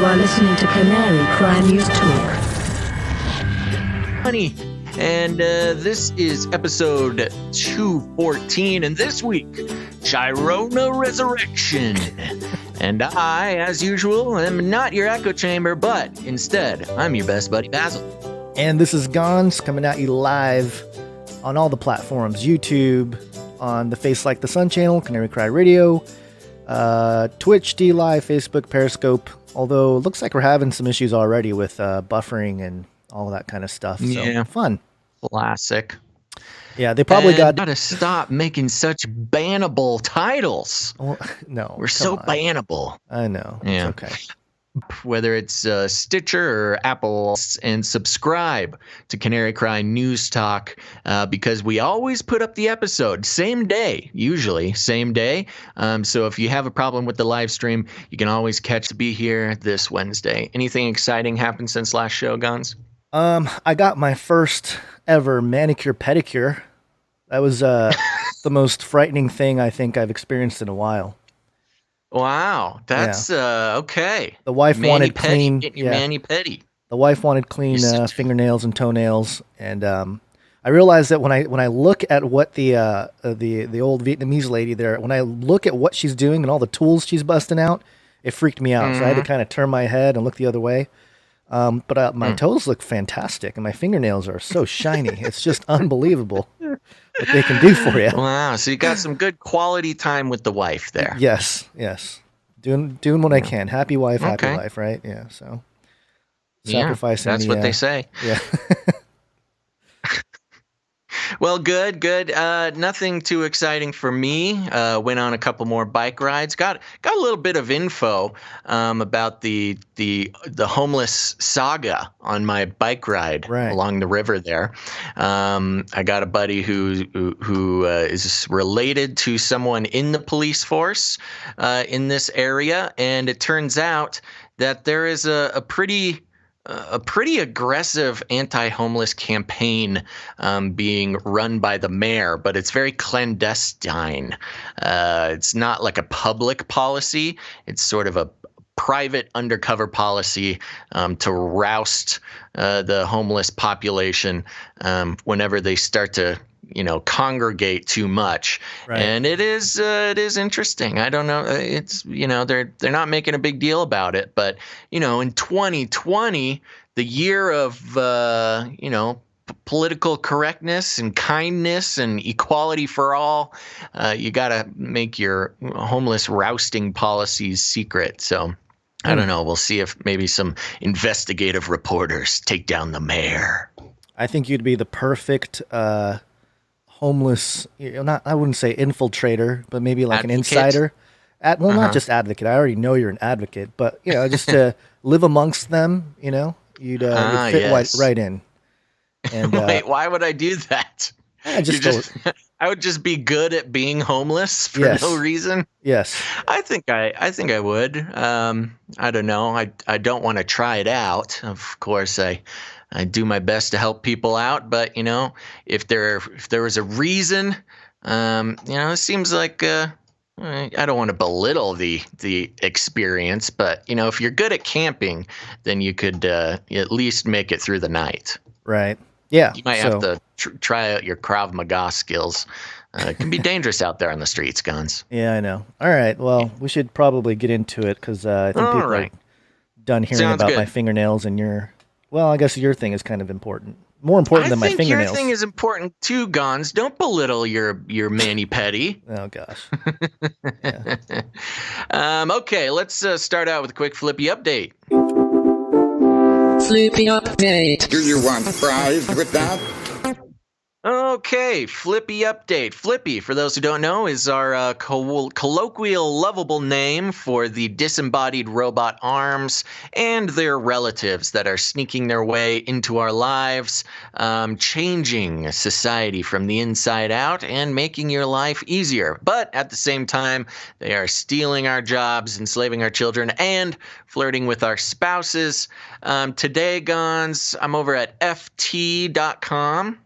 are listening to Canary Crime News Talk. Honey, and this is episode 214, and this week, Chi-Rona Resurrection. And I, as usual, am not your echo chamber, but instead, I'm your best buddy, Basil. And this is Gons coming at you live on all the platforms, YouTube, on the Face Like the Sun channel, Canary Cry Radio, Twitch, D-Live, Facebook, Periscope, although it looks like we're having some issues already with buffering and all that kind of stuff. So, yeah. Fun. Classic. Yeah, they probably gotta stop making such bannable titles. Well, no. We're so bannable. I know. Yeah. It's okay. Whether it's Stitcher or Apple, and subscribe to Canary Cry News Talk because we always put up the episode same day, usually same day. So if you have a problem with the live stream, you can always catch to be here this Wednesday. Anything exciting happened since last show, Guns? I got my first ever manicure pedicure. That was the most frightening thing I think I've experienced in a while. Wow, that's okay. The wife wanted clean. Getting your mani-pedi. The wife wanted clean fingernails and toenails, and I realized that when I look at what the old Vietnamese lady there, when I look at what she's doing and all the tools she's busting out, it freaked me out. Mm-hmm. So I had to kind of turn my head and look the other way. But my toes look fantastic, and my fingernails are so shiny. It's just unbelievable what they can do for you. Wow, so you got some good quality time with the wife there. Yes. Doing what I can. Happy wife, happy life, right? Yeah, so sacrificing. That's what they say. Yeah. Well, good. Nothing too exciting for me. Went on a couple more bike rides. Got a little bit of info about the homeless saga on my bike ride along the river there. I got a buddy who is related to someone in the police force in this area, and it turns out that there is a pretty aggressive anti-homeless campaign being run by the mayor, but it's very clandestine. It's not like a public policy. It's sort of a private undercover policy to roust the homeless population whenever they start to congregate too much. Right. And it is interesting. I don't know. It's, they're not making a big deal about it, but, in 2020, the year of, political correctness and kindness and equality for all, you got to make your homeless rousting policies secret. So I don't know. We'll see if maybe some investigative reporters take down the mayor. I think you'd be the perfect, homeless, I wouldn't say infiltrator, but maybe like advocate? An insider. Not just advocate. I already know you're an advocate, but just to live amongst them, you'd fit right in. And wait, why would I do that? I would just be good at being homeless for no reason. Yes, I think I would. I don't know. I don't want to try it out. Of course, I do my best to help people out, but if there was a reason, it seems like I don't want to belittle the experience, but if you're good at camping, then you could at least make it through the night. Right. Yeah. You might have to try out your Krav Maga skills. It can be dangerous out there on the streets, Guns. Yeah, I know. All right. Well, we should probably get into it because I think people are done hearing about my fingernails and your. Well, I guess your thing is kind of important. More important than my fingernails. I think your thing is important too, Gons. Don't belittle your mani-pedi. Oh, gosh. Okay, let's start out with a quick Flippy update. Flippy update. Do you want fries with that? Okay, Flippy update. Flippy, for those who don't know, is our colloquial lovable name for the disembodied robot arms and their relatives that are sneaking their way into our lives, changing society from the inside out and making your life easier. But at the same time, they are stealing our jobs, enslaving our children, and flirting with our spouses. Today, Gons, I'm over at ft.com.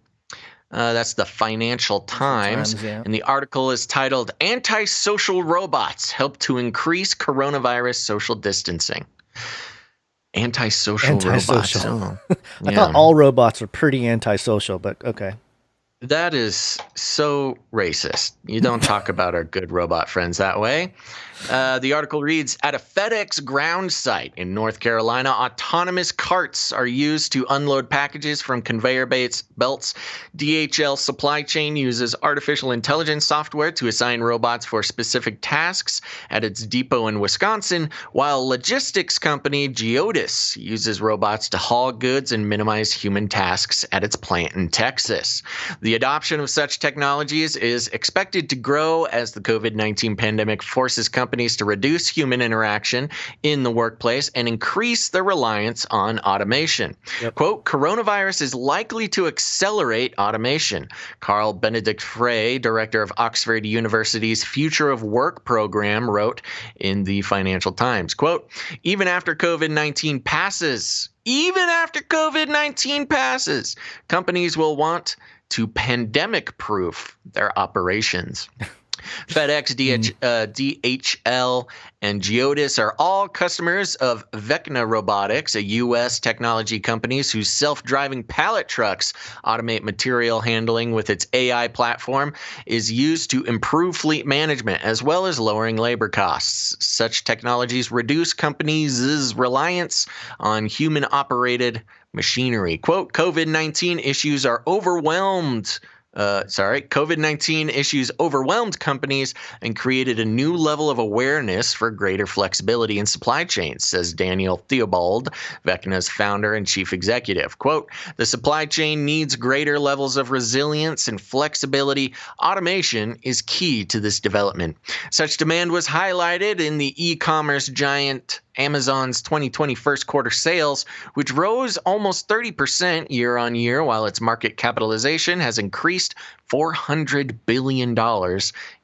That's the Financial Times, and the article is titled "Antisocial Robots Help to Increase Coronavirus Social Distancing." Antisocial robots. Antisocial. Oh, I yeah. thought all robots are pretty antisocial, but okay. That is so racist. You don't talk about our good robot friends that way. The article reads, at a FedEx ground site in North Carolina, autonomous carts are used to unload packages from conveyor belts. DHL supply chain uses artificial intelligence software to assign robots for specific tasks at its depot in Wisconsin, while logistics company Geodis uses robots to haul goods and minimize human tasks at its plant in Texas. The adoption of such technologies is expected to grow as the COVID-19 pandemic forces companies to reduce human interaction in the workplace and increase their reliance on automation. Yep. Quote, coronavirus is likely to accelerate automation. Carl Benedict Frey, director of Oxford University's Future of Work program, wrote in the Financial Times, quote, even after COVID-19 passes, companies will want to pandemic-proof their operations. FedEx, DHL, and Geodis are all customers of Vecna Robotics, a U.S. technology company whose self-driving pallet trucks automate material handling with its AI platform is used to improve fleet management as well as lowering labor costs. Such technologies reduce companies' reliance on human-operated machinery. Quote, COVID-19 issues overwhelmed companies and created a new level of awareness for greater flexibility in supply chains, says Daniel Theobald, Vecna's founder and chief executive. Quote, the supply chain needs greater levels of resilience and flexibility. Automation is key to this development. Such demand was highlighted in the e-commerce giant Amazon's 2020 first quarter sales, which rose almost 30% year on year, while its market capitalization has increased $400 billion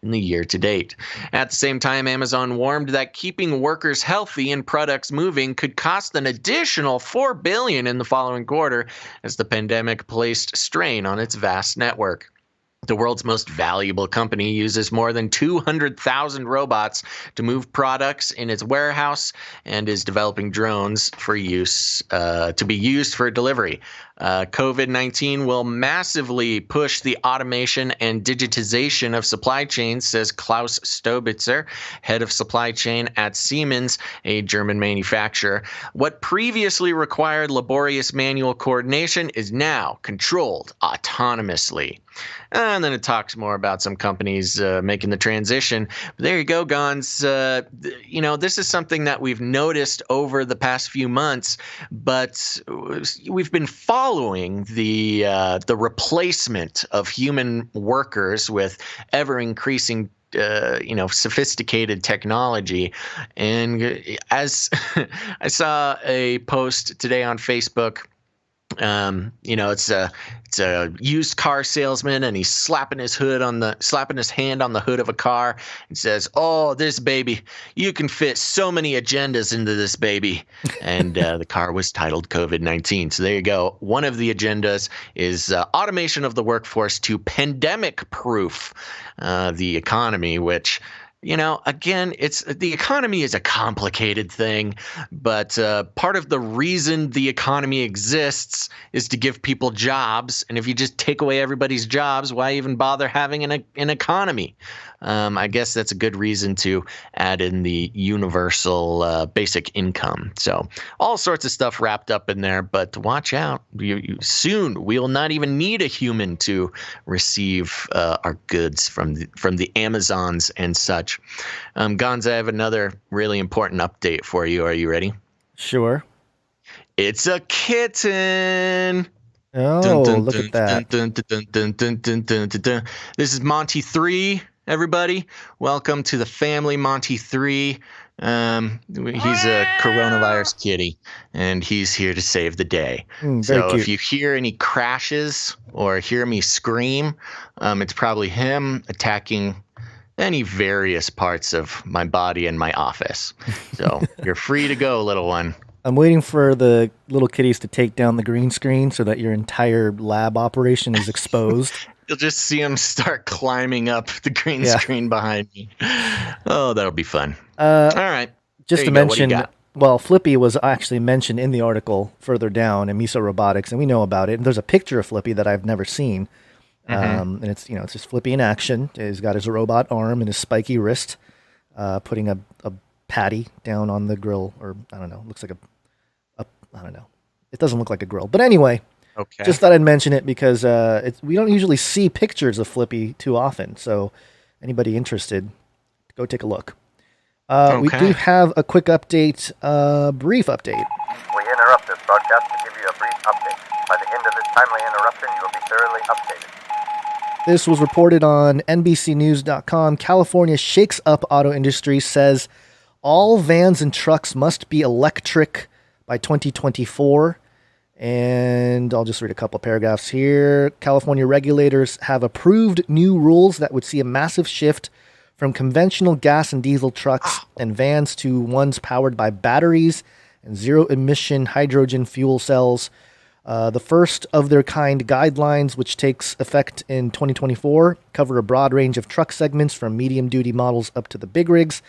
in the year to date. At the same time, Amazon warned that keeping workers healthy and products moving could cost an additional $4 billion in the following quarter as the pandemic placed strain on its vast network. The world's most valuable company uses more than 200,000 robots to move products in its warehouse and is developing drones for use to be used for delivery. COVID-19 will massively push the automation and digitization of supply chains, says Klaus Stobitzer, head of supply chain at Siemens, a German manufacturer. What previously required laborious manual coordination is now controlled autonomously. And then it talks more about some companies making the transition. But there you go, Gons. This is something that we've noticed over the past few months, but we've been following the replacement of human workers with ever increasing sophisticated technology. And as I saw a post today on Facebook, it's a used car salesman, and he's slapping his hand on the hood of a car and says, "Oh, this baby, you can fit so many agendas into this baby." And the car was titled COVID-19. So there you go. One of the agendas is automation of the workforce to pandemic-proof the economy, which, again, the economy is a complicated thing, but part of the reason the economy exists is to give people jobs. And if you just take away everybody's jobs, why even bother having an economy? I guess that's a good reason to add in the universal basic income. So all sorts of stuff wrapped up in there, but watch out. Soon we will not even need a human to receive our goods from the Amazons and such. Gonza, I have another really important update for you. Are you ready? Sure. It's a kitten. Oh, look at that. This is Monty 3. Everybody, welcome to the family, Monty 3. He's a coronavirus kitty, and he's here to save the day. So cute. if you hear any crashes or hear me scream, it's probably him attacking any various parts of my body and my office. So you're free to go, little one. I'm waiting for the little kitties to take down the green screen so that your entire lab operation is exposed. You'll just see them start climbing up the green screen behind me. Oh, that'll be fun. All right. Just to Go. What do you mention, got? Well, Flippy was actually mentioned in the article further down in Miso Robotics, and we know about it. And there's a picture of Flippy that I've never seen. And it's just Flippy in action. He's got his robot arm and his spiky wrist, putting a patty down on the grill, or I don't know, looks like I don't know. It doesn't look like a grill. But anyway, just thought I'd mention it because we don't usually see pictures of Flippy too often. So anybody interested, go take a look. We do have a quick update, brief update. We interrupt this broadcast to give you a brief update. By the end of this timely interruption, you will be thoroughly updated. This was reported on NBCnews.com. California shakes up auto industry, says all vans and trucks must be electric by 2024. And I'll just read a couple paragraphs here. California regulators have approved new rules that would see a massive shift from conventional gas and diesel trucks and vans to ones powered by batteries and zero-emission hydrogen fuel cells. The first of their kind guidelines, which takes effect in 2024, cover a broad range of truck segments from medium-duty models up to the big rigs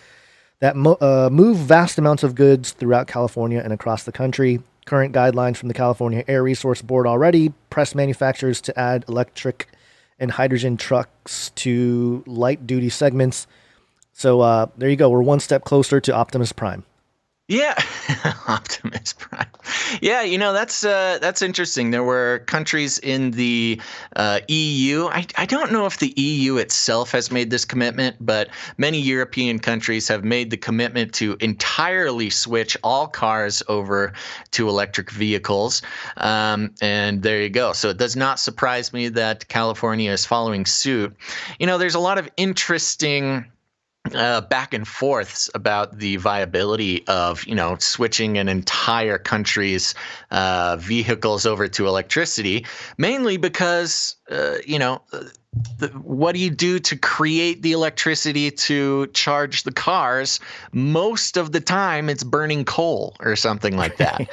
that move vast amounts of goods throughout California and across the country. Current guidelines from the California Air Resource Board already press manufacturers to add electric and hydrogen trucks to light-duty segments. So there you go. We're one step closer to Optimus Prime. Yeah, Optimus Prime. Yeah, that's interesting. There were countries in the EU. I don't know if the EU itself has made this commitment, but many European countries have made the commitment to entirely switch all cars over to electric vehicles. And there you go. So it does not surprise me that California is following suit. There's a lot of interesting back and forths about the viability of, switching an entire country's vehicles over to electricity, mainly because, what do you do to create the electricity to charge the cars? Most of the time, it's burning coal or something like that.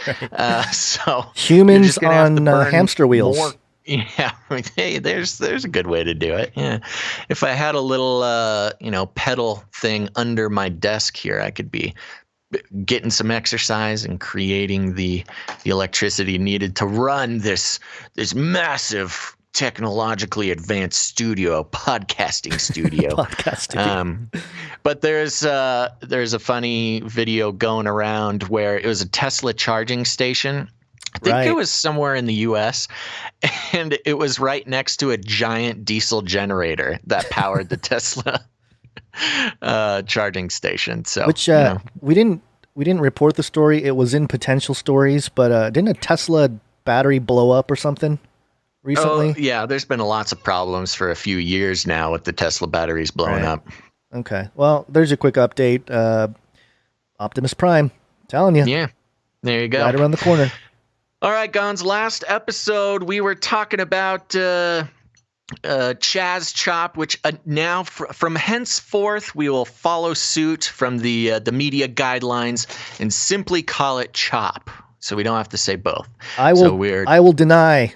So humans on hamster wheels. More. Yeah, hey, there's a good way to do it. Yeah, if I had a little, pedal thing under my desk here, I could be getting some exercise and creating the electricity needed to run this massive, technologically advanced podcasting studio. But there's a funny video going around where it was a Tesla charging station. I think it was somewhere in the U.S., and it was right next to a giant diesel generator that powered the Tesla charging station. So, which we didn't report the story. It was in potential stories, but didn't a Tesla battery blow up or something recently? Oh, yeah, there's been lots of problems for a few years now with the Tesla batteries blowing up. Okay, well, there's a quick update. Optimus Prime, telling you. Yeah, there you go. Right around the corner. All right, Gons, last episode we were talking about Chaz Chop, which now from henceforth we will follow suit from the media guidelines and simply call it Chop, so we don't have to say both. I will deny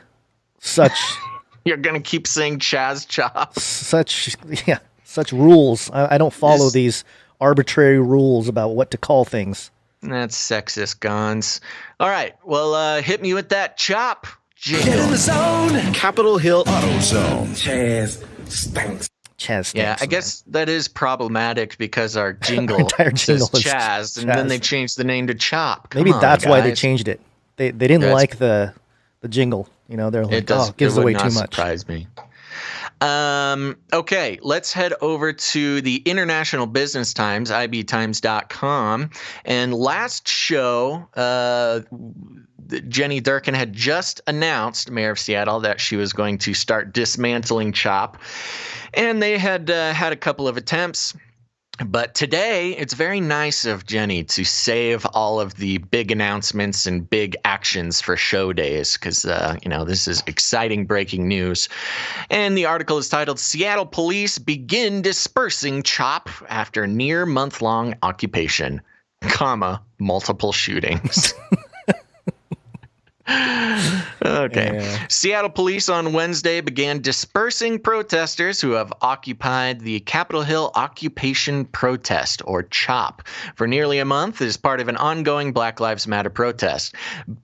such. You're gonna keep saying Chaz Chop. Such rules. I don't follow these arbitrary rules about what to call things. That's sexist, Gons. All right, well, hit me with that chop. Jingle. Get in the zone. Capitol Hill Auto Zone. Chaz stinks. Yeah, I guess that is problematic because our jingle entire jingle says Chaz, and then they changed the name to Chop. Maybe that's why they changed it. They didn't like the jingle. They're like, it gives away too much. Surprise me. Okay, let's head over to the International Business Times, ibtimes.com. And last show, Jenny Durkin had just announced, Mayor of Seattle, that she was going to start dismantling CHOP. And they had had a couple of attempts. But today, it's very nice of Jenny to save all of the big announcements and big actions for show days because, this is exciting breaking news. And the article is titled, Seattle Police Begin Dispersing CHOP After Near Month-Long Occupation, Multiple Shootings. Oh, Okay. Yeah. Seattle police on Wednesday began dispersing protesters who have occupied the Capitol Hill Occupation Protest, or CHOP, for nearly a month as part of an ongoing Black Lives Matter protest.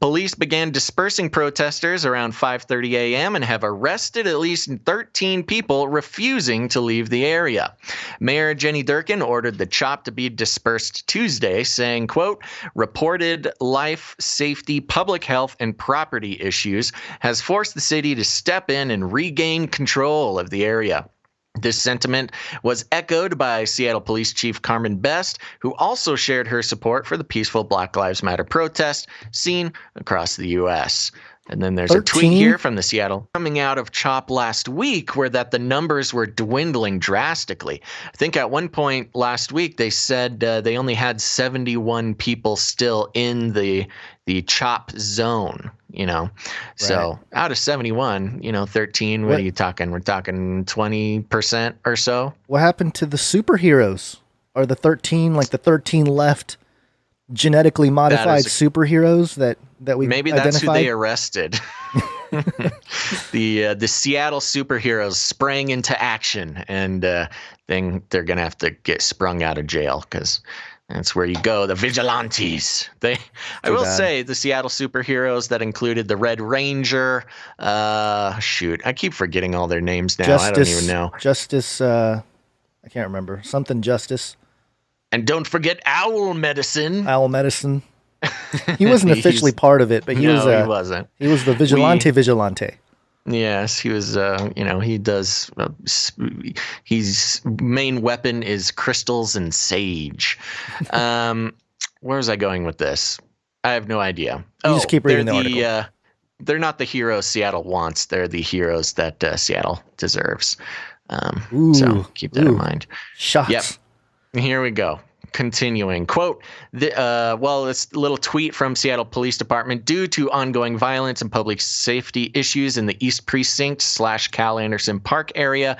Police began dispersing protesters around 5:30 a.m. and have arrested at least 13 people refusing to leave the area. Mayor Jenny Durkan ordered the CHOP to be dispersed Tuesday, saying, quote, reported life, safety, public health, and property issues has forced the city to step in and regain control of the area. This sentiment was echoed by Seattle Police Chief Carmen Best, who also shared her support for the peaceful Black Lives Matter protest seen across the U.S. And then there's 13? a tweet here from the Seattle coming out of CHOP last week where that the numbers were dwindling drastically. I think at one point last week they said they only had 71 people still in the CHOP zone, you know. So out of 71, 13, what are you talking? We're talking 20% or so. What happened to the superheroes? Are the 13 like the 13 left genetically modified superheroes that we maybe identified? that's who they arrested. The Seattle superheroes sprang into action, and then they're gonna have to get sprung out of jail because that's where you go. The vigilantes. I will say the Seattle superheroes that included the Red Ranger. Shoot, I keep forgetting all their names now. I don't even know. Justice. I can't remember something. Justice. And don't forget Owl Medicine. Owl Medicine. He wasn't officially part of it, but he wasn't. He was the vigilante. Yes, he was. He does. His main weapon is crystals and sage. Where was I going with this? I have no idea. Just keep reading the article. They're not the heroes Seattle wants. They're the heroes that Seattle deserves. So keep that in mind. Shots. Yep. Here we go. Continuing, quote, this little tweet from Seattle Police Department. Due to ongoing violence and public safety issues in the East Precinct / Cal Anderson Park area,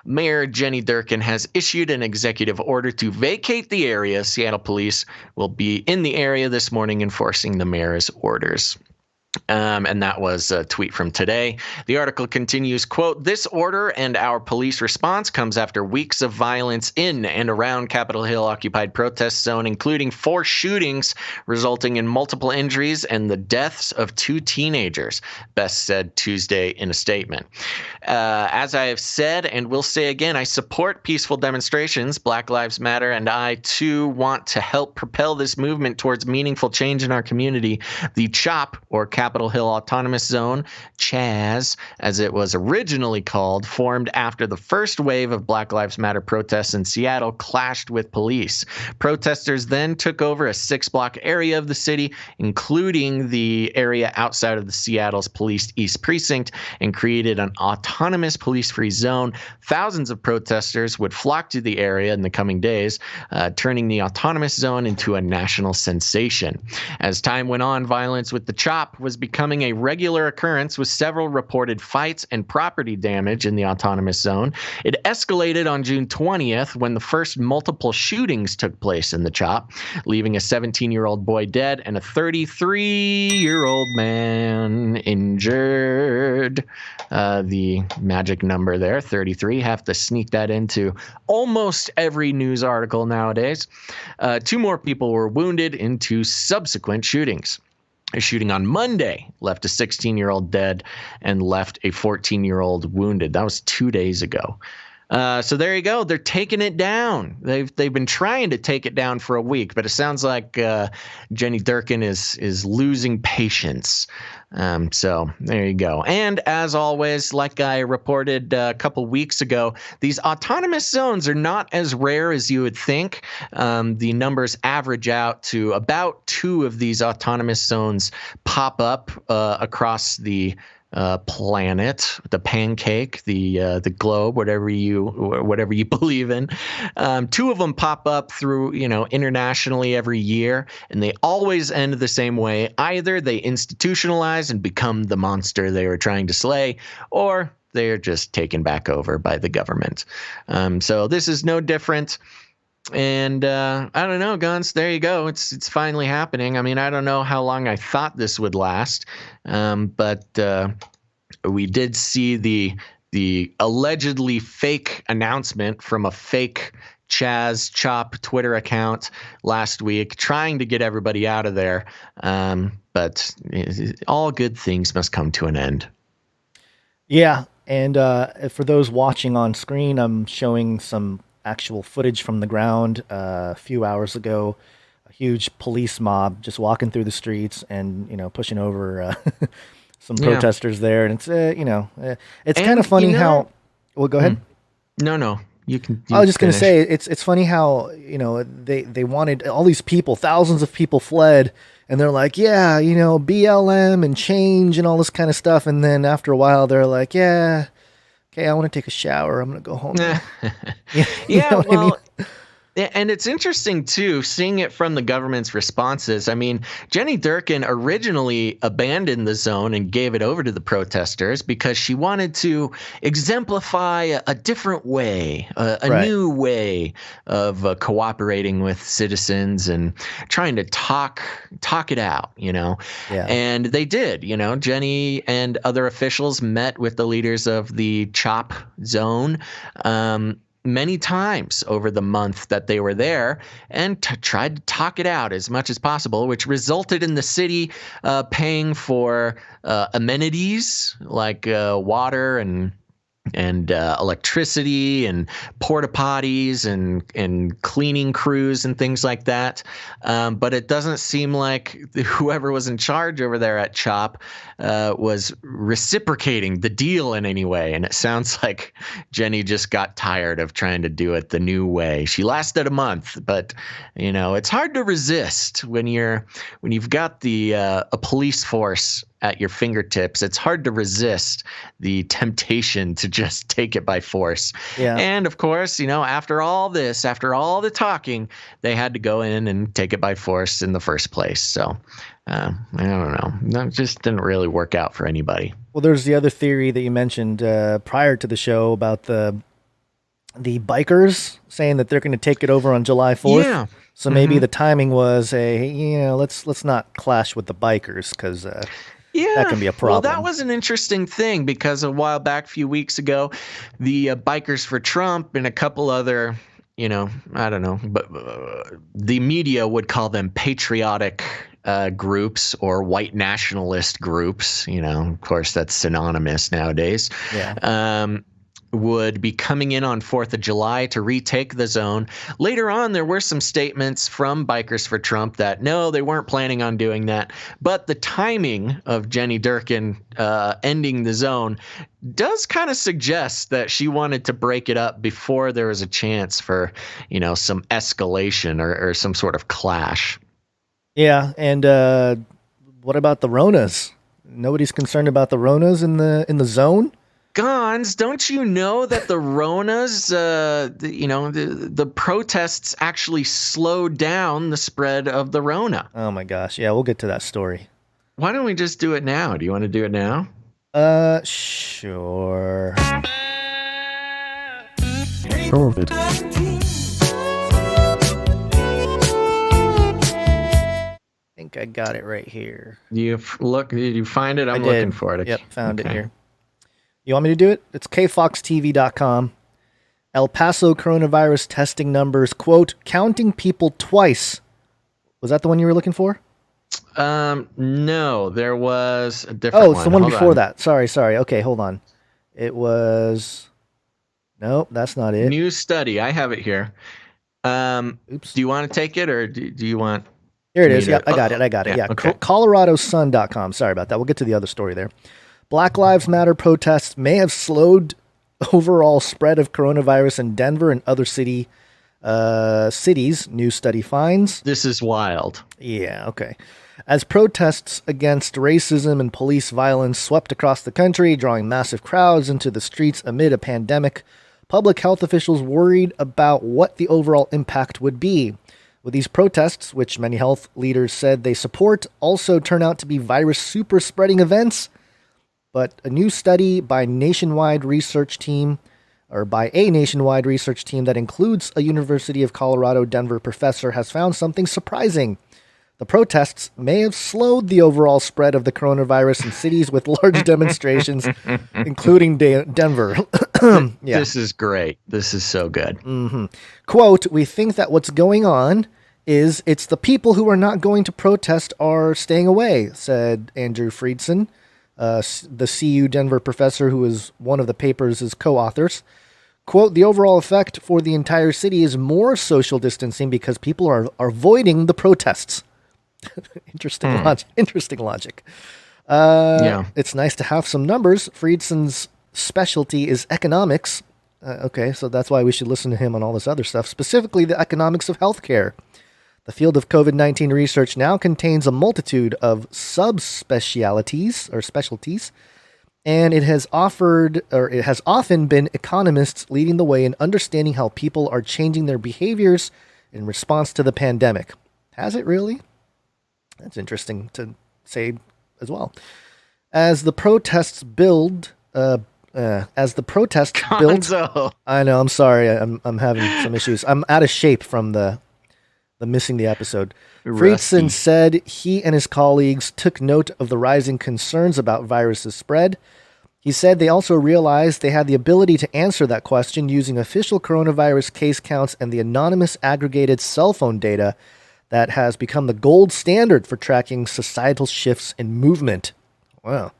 Mayor Jenny Durkan has issued an executive order to vacate the area. Seattle Police will be in the area this morning enforcing the mayor's orders. And that was a tweet from today. The article continues, quote, this order and our police response comes after weeks of violence in and around Capitol Hill occupied protest zone, including 4 shootings resulting in multiple injuries and the deaths of 2 teenagers, Best said Tuesday in a statement. As I have said and will say again, I support peaceful demonstrations. Black Lives Matter, and I too want to help propel this movement towards meaningful change in our community. The CHOP, or Capitol Hill Autonomous Zone, CHAZ, as it was originally called, formed after the first wave of Black Lives Matter protests in Seattle clashed with police. Protesters then took over a 6-block area of the city, including the area outside of the Seattle's policed East Precinct, and created an autonomous police-free zone. Thousands of protesters would flock to the area in the coming days, turning the autonomous zone into a national sensation. As time went on, violence with the CHOP was becoming a regular occurrence, with several reported fights and property damage in the autonomous zone. It escalated on June 20th when the first multiple shootings took place in the CHOP, leaving a 17-year-old boy dead and a 33-year-old man injured. The magic number there, 33. Have to sneak that into almost every news article nowadays. 2 more people were wounded in 2 subsequent shootings. A shooting on Monday left a 16-year-old dead and left a 14-year-old wounded. That was 2 days ago. So there you go. They're taking it down. They've been trying to take it down for a week, but it sounds like Jenny Durkan is losing patience. So there you go. And as always, like I reported a couple weeks ago, these autonomous zones are not as rare as you would think. The numbers average out to about 2 of these autonomous zones pop up across the planet, the pancake, the globe, whatever you believe in. 2 of them pop up through, internationally every year, and they always end the same way. Either they institutionalize and become the monster they were trying to slay, or they are just taken back over by the government. So this is no different. And I don't know, Guns. There you go. It's finally happening. I mean, I don't know how long I thought this would last, but we did see the allegedly fake announcement from a fake Chaz Chop Twitter account last week, trying to get everybody out of there. But all good things must come to an end. Yeah, and for those watching on screen, I'm showing some actual footage from the ground a few hours ago. A huge police mob just walking through the streets and, pushing over some protesters there. And it's, it's kind of funny how... Well, go ahead. No. You I was just going to finish. say, it's funny how, they wanted all these people, thousands of people fled, and they're like, yeah, BLM and change and all this kind of stuff. And then after a while, they're like, yeah, okay, I want to take a shower. I'm going to go home. I mean? And it's interesting, too, seeing it from the government's responses. I mean, Jenny Durkin originally abandoned the zone and gave it over to the protesters because she wanted to exemplify a different way, a new way of cooperating with citizens and trying to talk it out, Yeah. And they did, Jenny and other officials met with the leaders of the CHOP zone many times over the month that they were there and tried to talk it out as much as possible, which resulted in the city paying for amenities like water and electricity and porta potties and cleaning crews and things like that. But it doesn't seem like whoever was in charge over there at CHOP was reciprocating the deal in any way. And it sounds like Jenny just got tired of trying to do it the new way. She lasted a month, but it's hard to resist when you've got a police force at your fingertips. It's hard to resist the temptation to just take it by force. Yeah. And of course, after all the talking, they had to go in and take it by force in the first place. So I don't know. That just didn't really work out for anybody. Well, there's the other theory that you mentioned prior to the show about the bikers saying that they're going to take it over on July 4th. Yeah. So maybe the timing was let's not clash with the bikers because that can be a problem. Well, that was an interesting thing because a while back, a few weeks ago, the Bikers for Trump and a couple other, I don't know, but the media would call them patriotic groups or white nationalist groups. Of course, that's synonymous nowadays. Yeah. Would be coming in on 4th of July to retake the zone. Later on, there were some statements from Bikers for Trump that, no, they weren't planning on doing that. But the timing of Jenny Durkin ending the zone does kind of suggest that she wanted to break it up before there was a chance for, some escalation or some sort of clash. Yeah, and what about the Ronas? Nobody's concerned about the Ronas in the zone? Gons, don't you know that the Ronas, the protests actually slowed down the spread of the Rona? Oh my gosh. Yeah, we'll get to that story. Why don't we just do it now? Do you want to do it now? Sure. COVID. I think I got it right here. Did you find it? I'm looking for it. Yep, found it here. You want me to do it? It's kfoxtv.com. El Paso coronavirus testing numbers, quote, counting people twice. Was that the one you were looking for? No, there was a different one. Oh, it's the one before that. Sorry. Okay, hold on. It was... Nope, that's not it. New study. I have it here. Oops. Do you want to take it or do you want... Here it is. Yep, I got it. Yeah, okay. ColoradoSun.com. Sorry about that. We'll get to the other story there. Black Lives Matter protests may have slowed overall spread of coronavirus in Denver and other cities, new study finds. This is wild. Yeah, okay. As protests against racism and police violence swept across the country, drawing massive crowds into the streets amid a pandemic, public health officials worried about what the overall impact would be. With these protests, which many health leaders said they support, also turn out to be virus super spreading events. But a new study by Nationwide research team by a nationwide research team that includes a University of Colorado Denver professor, has found something surprising. The protests may have slowed the overall spread of the coronavirus in cities with large demonstrations, including Denver. Yeah. This is great. This is so good. Quote, "We think that what's going on is it's the people who are not going to protest are staying away," said Andrew Friedson, the CU Denver professor who is one of the paper's co-authors. Quote, "The overall effect for the entire city is more social distancing because people are avoiding the protests." Interesting logic. It's nice to have some numbers. Friedson's specialty is economics. Okay, so that's why we should listen to him on all this other stuff, specifically the economics of healthcare. The field of COVID-19 research now contains a multitude of subspecialties or specialties, and it has often been economists leading the way in understanding how people are changing their behaviors in response to the pandemic. Has it really? That's interesting to say as well. As the protests build, I know. I'm sorry. I'm having some issues. I'm out of shape from the missing the episode. Friedson said he and his colleagues took note of the rising concerns about virus spread. He said they also realized they had the ability to answer that question using official coronavirus case counts and the anonymous aggregated cell phone data that has become the gold standard for tracking societal shifts in movement. Wow.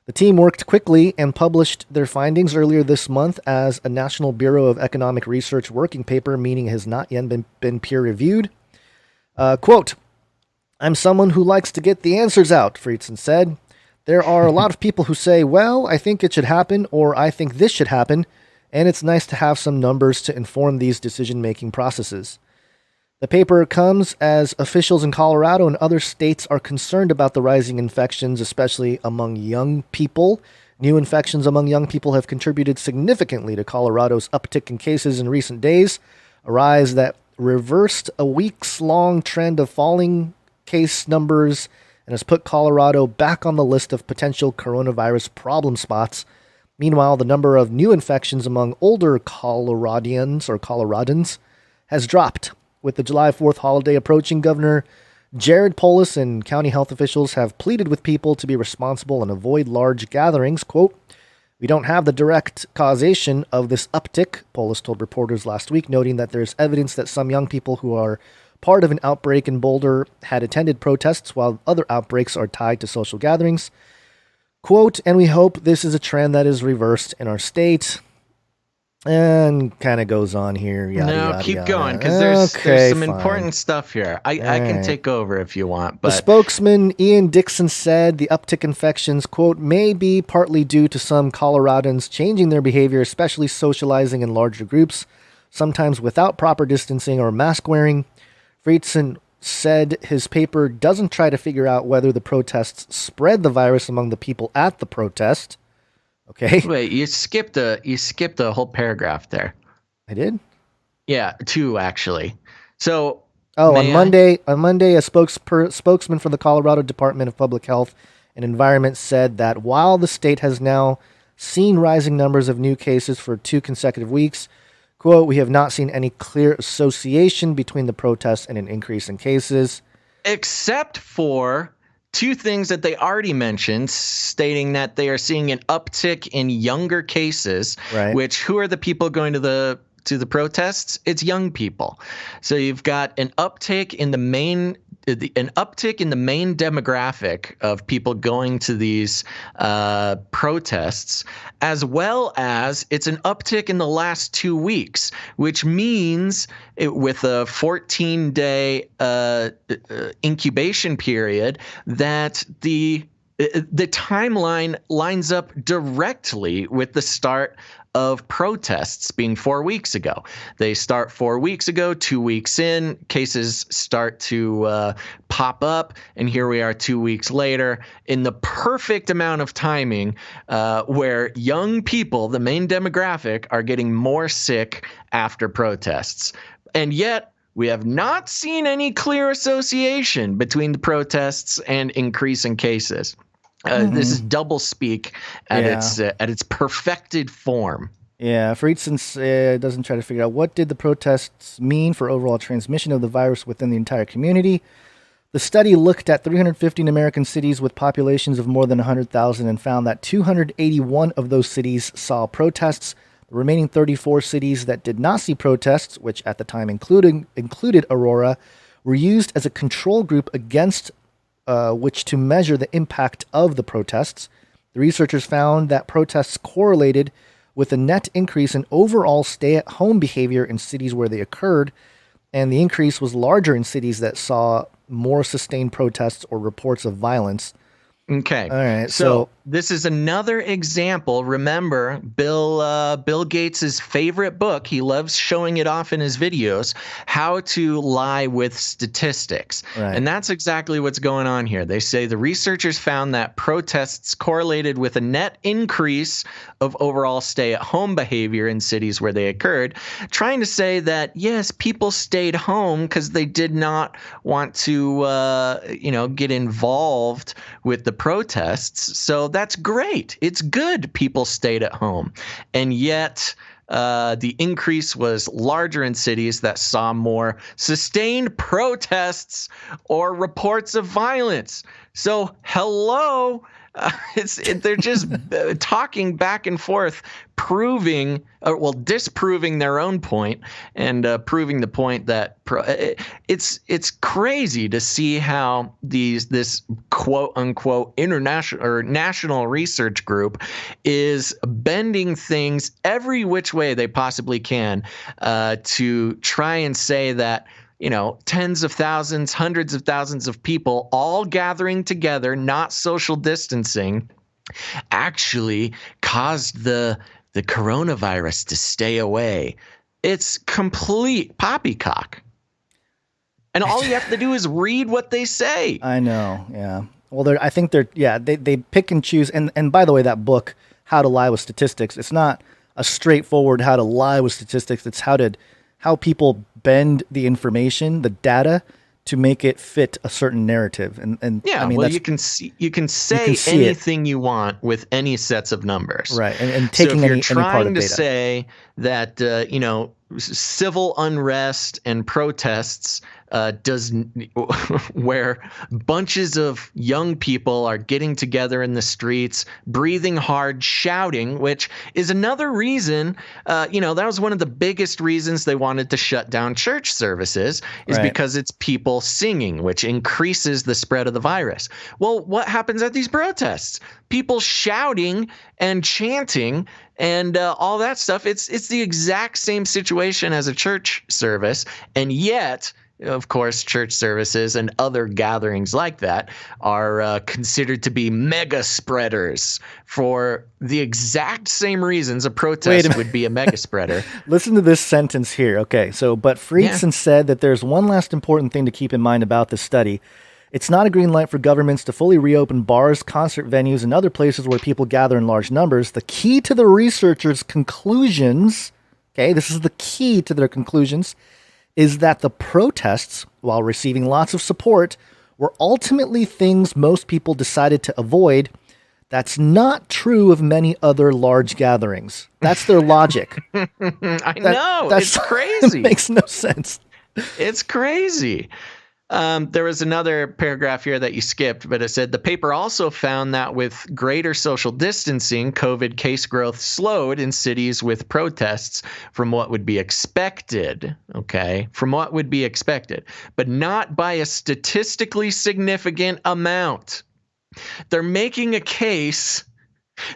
The team worked quickly and published their findings earlier this month as a National Bureau of Economic Research working paper, meaning it has not yet been peer-reviewed. Quote, "I'm someone who likes to get the answers out," Friedson said. "There are a lot of people who say, well, I think it should happen, or I think this should happen, and it's nice to have some numbers to inform these decision-making processes." The paper comes as officials in Colorado and other states are concerned about the rising infections, especially among young people. New infections among young people have contributed significantly to Colorado's uptick in cases in recent days, a rise that reversed a weeks-long trend of falling case numbers and has put Colorado back on the list of potential coronavirus problem spots. Meanwhile, the number of new infections among older Coloradans has dropped. With the July 4th holiday approaching, Governor Jared Polis and county health officials have pleaded with people to be responsible and avoid large gatherings. Quote, "We don't have the direct causation of this uptick," Polis told reporters last week, noting that there's evidence that some young people who are part of an outbreak in Boulder had attended protests, while other outbreaks are tied to social gatherings. Quote, "And we hope this is a trend that is reversed in our state." And kind of goes on here. Keep going, because there's some important stuff here. I can take over if you want. But the spokesman, Ian Dixon, said the uptick infections, quote, "may be partly due to some Coloradans changing their behavior, especially socializing in larger groups, sometimes without proper distancing or mask wearing." Friedson said his paper doesn't try to figure out whether the protests spread the virus among the people at the protest. Okay. Wait, you skipped a whole paragraph there. I did? Yeah, 2 actually. So on Monday, a spokesman for the Colorado Department of Public Health and Environment said that while the state has now seen rising numbers of new cases for 2 consecutive weeks, quote, "we have not seen any clear association between the protests and an increase in cases." Except for 2 things that they already mentioned, stating that they are seeing an uptick in younger cases, right. Which who are the people going to the protests? It's young people. So you've got an uptick in the main demographic of people going to these protests, as well as it's an uptick in the last 2 weeks, which means with a 14-day incubation period that the timeline lines up directly with the start of protests being 4 weeks ago. They start 4 weeks ago, 2 weeks in, cases start to pop up, and here we are 2 weeks later in the perfect amount of timing where young people, the main demographic, are getting more sick after protests. And yet, we have not seen any clear association between the protests and increase in cases. This is double speak at its perfected form. Yeah, Friedson doesn't try to figure out what did the protests mean for overall transmission of the virus within the entire community. The study looked at 315 American cities with populations of more than 100,000 and found that 281 of those cities saw protests. The remaining 34 cities that did not see protests, which at the time included Aurora, were used as a control group against which to measure the impact of the protests. The researchers found that protests correlated with a net increase in overall stay-at-home behavior in cities where they occurred, and the increase was larger in cities that saw more sustained protests or reports of violence. Okay. All right. So this is another example. Remember, Bill Gates's favorite book, he loves showing it off in his videos, How to Lie with Statistics. Right. And that's exactly what's going on here. They say the researchers found that protests correlated with a net increase of overall stay-at-home behavior in cities where they occurred, trying to say that, yes, people stayed home because they did not want to, get involved with the protests. So that's great. It's good people stayed at home. And yet the increase was larger in cities that saw more sustained protests or reports of violence. So hello. They're just talking back and forth, disproving their own point and proving the point that it's crazy to see how this quote unquote international or national research group is bending things every which way they possibly can to try and say that, tens of thousands, hundreds of thousands of people all gathering together, not social distancing, actually caused the coronavirus to stay away. It's complete poppycock. And all you have to do is read what they say. I know, yeah. Well, I think they pick and choose. And by the way, that book, How to Lie with Statistics, it's not a straightforward how to lie with statistics. It's how people bend the information, the data, to make it fit a certain narrative. And yeah, I mean, you can say anything you want with any sets of numbers, right? And taking so if you're any part of trying to data. say that civil unrest and protests where bunches of young people are getting together in the streets, breathing hard, shouting, which is another reason, that was one of the biggest reasons they wanted to shut down church services is Right. because it's people singing, which increases the spread of the virus. Well, what happens at these protests? People shouting and chanting and all that stuff. It's the exact same situation as a church service, and yet, of course, church services and other gatherings like that are considered to be mega spreaders for the exact same reasons a protest would be a mega spreader. Listen to this sentence here. Okay, but Friedson said that there's one last important thing to keep in mind about this study. It's not a green light for governments to fully reopen bars, concert venues, and other places where people gather in large numbers. The key to the researchers' conclusions, okay, this is the key to their conclusions, is that the protests, while receiving lots of support, were ultimately things most people decided to avoid. That's not true of many other large gatherings. That's their logic. It's crazy. It makes no sense. It's crazy. There was another paragraph here that you skipped, but it said the paper also found that with greater social distancing, COVID case growth slowed in cities with protests from what would be expected. Okay, from what would be expected, but not by a statistically significant amount. They're making a case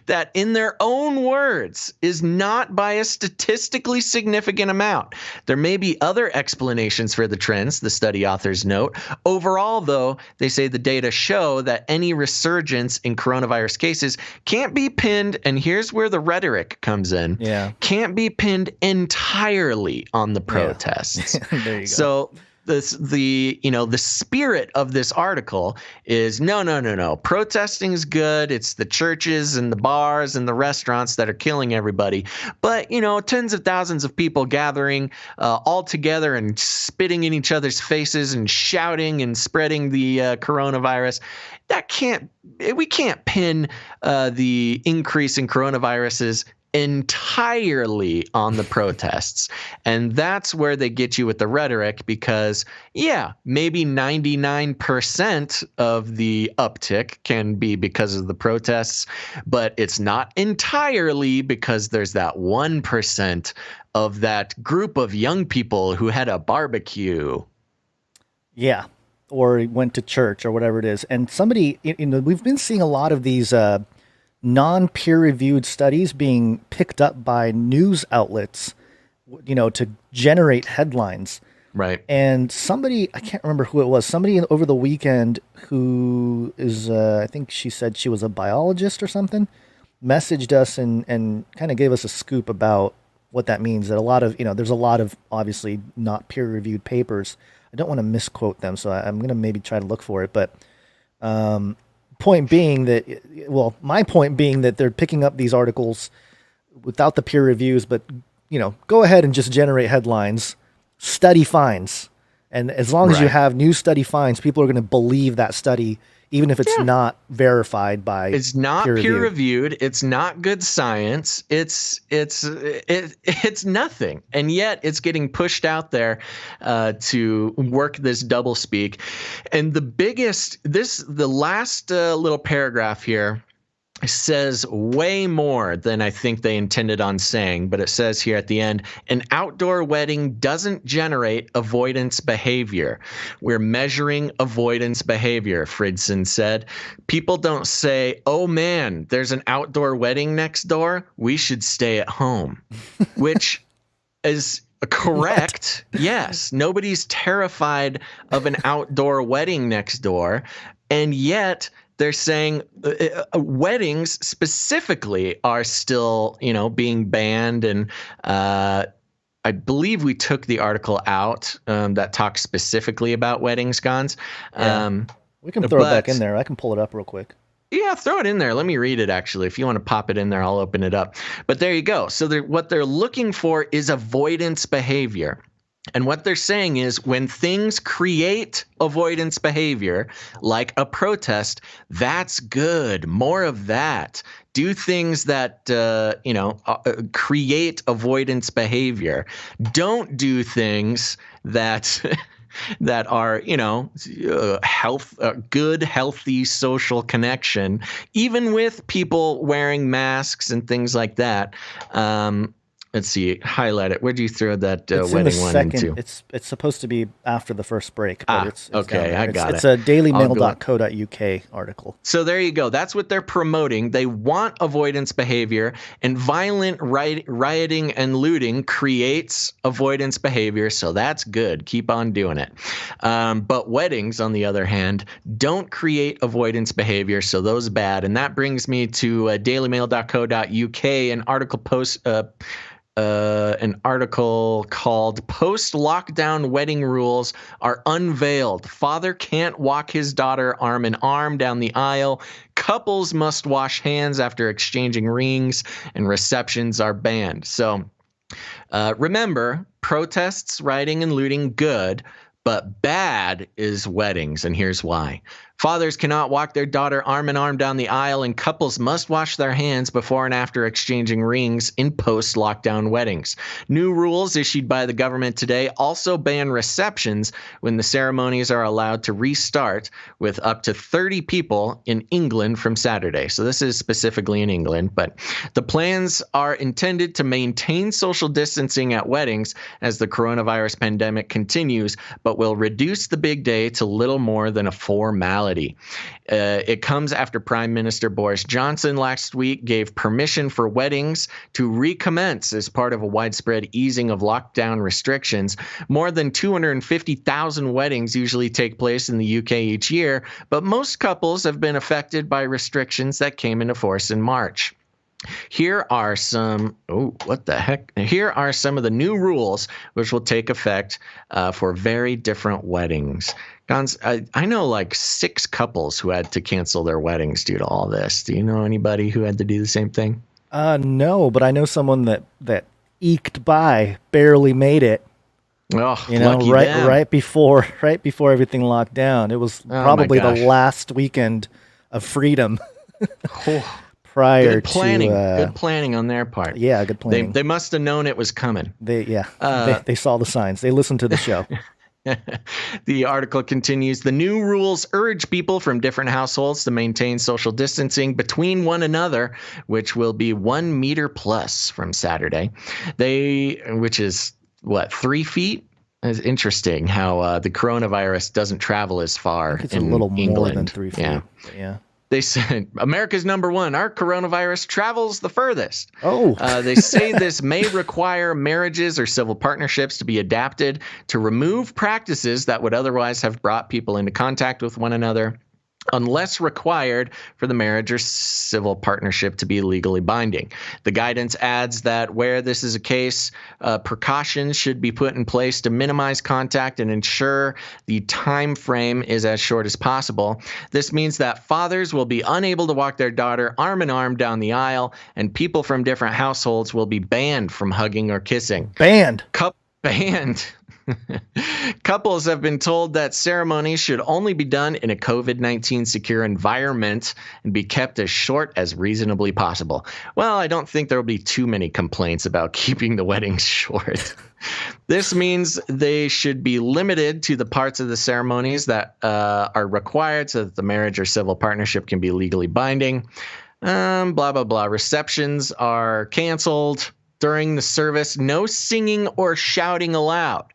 that, in their own words, is not by a statistically significant amount. There may be other explanations for the trends, the study authors note. Overall, though, they say the data show that any resurgence in coronavirus cases can't be pinned, and here's where the rhetoric comes in, can't be pinned entirely on the protests. There you go. So the spirit of this article is no. Protesting is good. It's the churches and the bars and the restaurants that are killing everybody. But, tens of thousands of people gathering all together and spitting in each other's faces and shouting and spreading the coronavirus. We can't pin the increase in coronaviruses entirely on the protests. And that's where they get you with the rhetoric because, yeah, maybe 99% of the uptick can be because of the protests, but it's not entirely because there's that 1% of that group of young people who had a barbecue. Yeah. Or went to church or whatever it is. And somebody, we've been seeing a lot of these non-peer-reviewed studies being picked up by news outlets, to generate headlines. Right. And somebody, I can't remember who it was, somebody over the weekend who is, I think she said she was a biologist or something, messaged us and kind of gave us a scoop about what that means. That a lot of, there's a lot of obviously not peer-reviewed papers. I don't want to misquote them, so I'm going to maybe try to look for it. But point being that, my point being that they're picking up these articles without the peer reviews, but, go ahead and just generate headlines, study finds. And as long as you have new study finds, people are going to believe that study, even if it's not verified by it's not peer reviewed. It's not good science. It's nothing. And yet it's getting pushed out there to work this double speak. And the last little paragraph here says way more than I think they intended on saying, but it says here at the end, an outdoor wedding doesn't generate avoidance behavior. We're measuring avoidance behavior, Fridson said. People don't say, oh man, there's an outdoor wedding next door. We should stay at home, which is correct. Yes. Nobody's terrified of an outdoor wedding next door. And yet they're saying weddings specifically are still, being banned. And I believe we took the article out that talks specifically about weddings, Gons. We can throw it back in there. I can pull it up real quick. Yeah, throw it in there. Let me read it, actually. If you want to pop it in there, I'll open it up. But there you go. So what they're looking for is avoidance behavior. And what they're saying is when things create avoidance behavior, like a protest, that's good. More of that. Do things that, create avoidance behavior. Don't do things that that are, good, healthy social connection, even with people wearing masks and things like that. Let's see, highlight it. Where'd you throw that wedding one into? It's supposed to be after the first break. But it's okay, I got it. It's a dailymail.co.uk article. So there you go. That's what they're promoting. They want avoidance behavior, and violent rioting and looting creates avoidance behavior. So that's good. Keep on doing it. But weddings, on the other hand, don't create avoidance behavior. So those bad. And that brings me to dailymail.co.uk, an article called Post-Lockdown Wedding Rules Are Unveiled. Father can't walk his daughter arm in arm down the aisle. Couples must wash hands after exchanging rings, and receptions are banned. So remember, protests, rioting, and looting, good. But bad is weddings, and here's why. Fathers cannot walk their daughter arm in arm down the aisle, and couples must wash their hands before and after exchanging rings in post-lockdown weddings. New rules issued by the government today also ban receptions when the ceremonies are allowed to restart with up to 30 people in England from Saturday. So this is specifically in England, but the plans are intended to maintain social distancing at weddings as the coronavirus pandemic continues, but will reduce the big day to little more than a formality. It comes after Prime Minister Boris Johnson last week gave permission for weddings to recommence as part of a widespread easing of lockdown restrictions. More than 250,000 weddings usually take place in the UK each year, but most couples have been affected by restrictions that came into force in March. Here are some, Here are some of the new rules which will take effect for very different weddings. Gons, I know like 6 couples who had to cancel their weddings due to all this. Do you know anybody who had to do the same thing? No, but I know someone that eked by, barely made it. Oh, lucky them. right before everything locked down. It was probably the last weekend of freedom. prior Good planning. to Good planning on their part. Yeah, good planning. They must have known it was coming. They saw the signs. They listened to the show. The article continues. The new rules urge people from different households to maintain social distancing between one another, which will be 1 meter plus from Saturday. Which is what, 3 feet? It's interesting how the coronavirus doesn't travel as far. It's in a little England. more than 3 feet. Yeah. They said America's #1. Our coronavirus travels the furthest. Oh. They say this may require marriages or civil partnerships to be adapted to remove practices that would otherwise have brought people into contact with one another, unless required for the marriage or civil partnership to be legally binding. The guidance adds that where this is a case, precautions should be put in place to minimize contact and ensure the time frame is as short as possible. This means that fathers will be unable to walk their daughter arm in arm down the aisle, and people from different households will be banned from hugging or kissing. Banned. Banned. Couples have been told that ceremonies should only be done in a COVID-19 secure environment and be kept as short as reasonably possible. Well, I don't think there will be too many complaints about keeping the weddings short. This means they should be limited to the parts of the ceremonies that are required so that the marriage or civil partnership can be legally binding. Blah, blah, blah. Receptions are canceled. During the service, no singing or shouting allowed.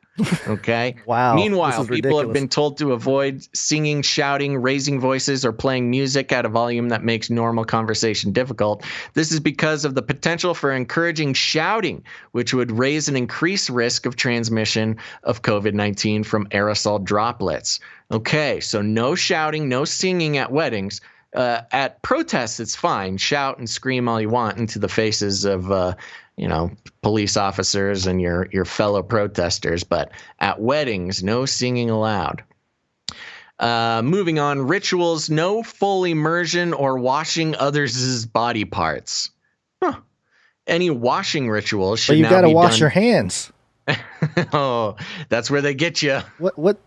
Okay. Wow. Meanwhile, people ridiculous. have been told to avoid singing, shouting, raising voices, or playing music at a volume that makes normal conversation difficult. This is because of the potential for encouraging shouting, which would raise an increased risk of transmission of COVID-19 from aerosol droplets. Okay, so no shouting, no singing at weddings. At protests, it's fine. Shout and scream all you want into the faces of police officers and your fellow protesters, but at weddings, no singing allowed. Moving on, rituals, no full immersion or washing others' body parts. Any washing rituals should But you now got to be wash done. your hands. Oh, that's where they get you. What?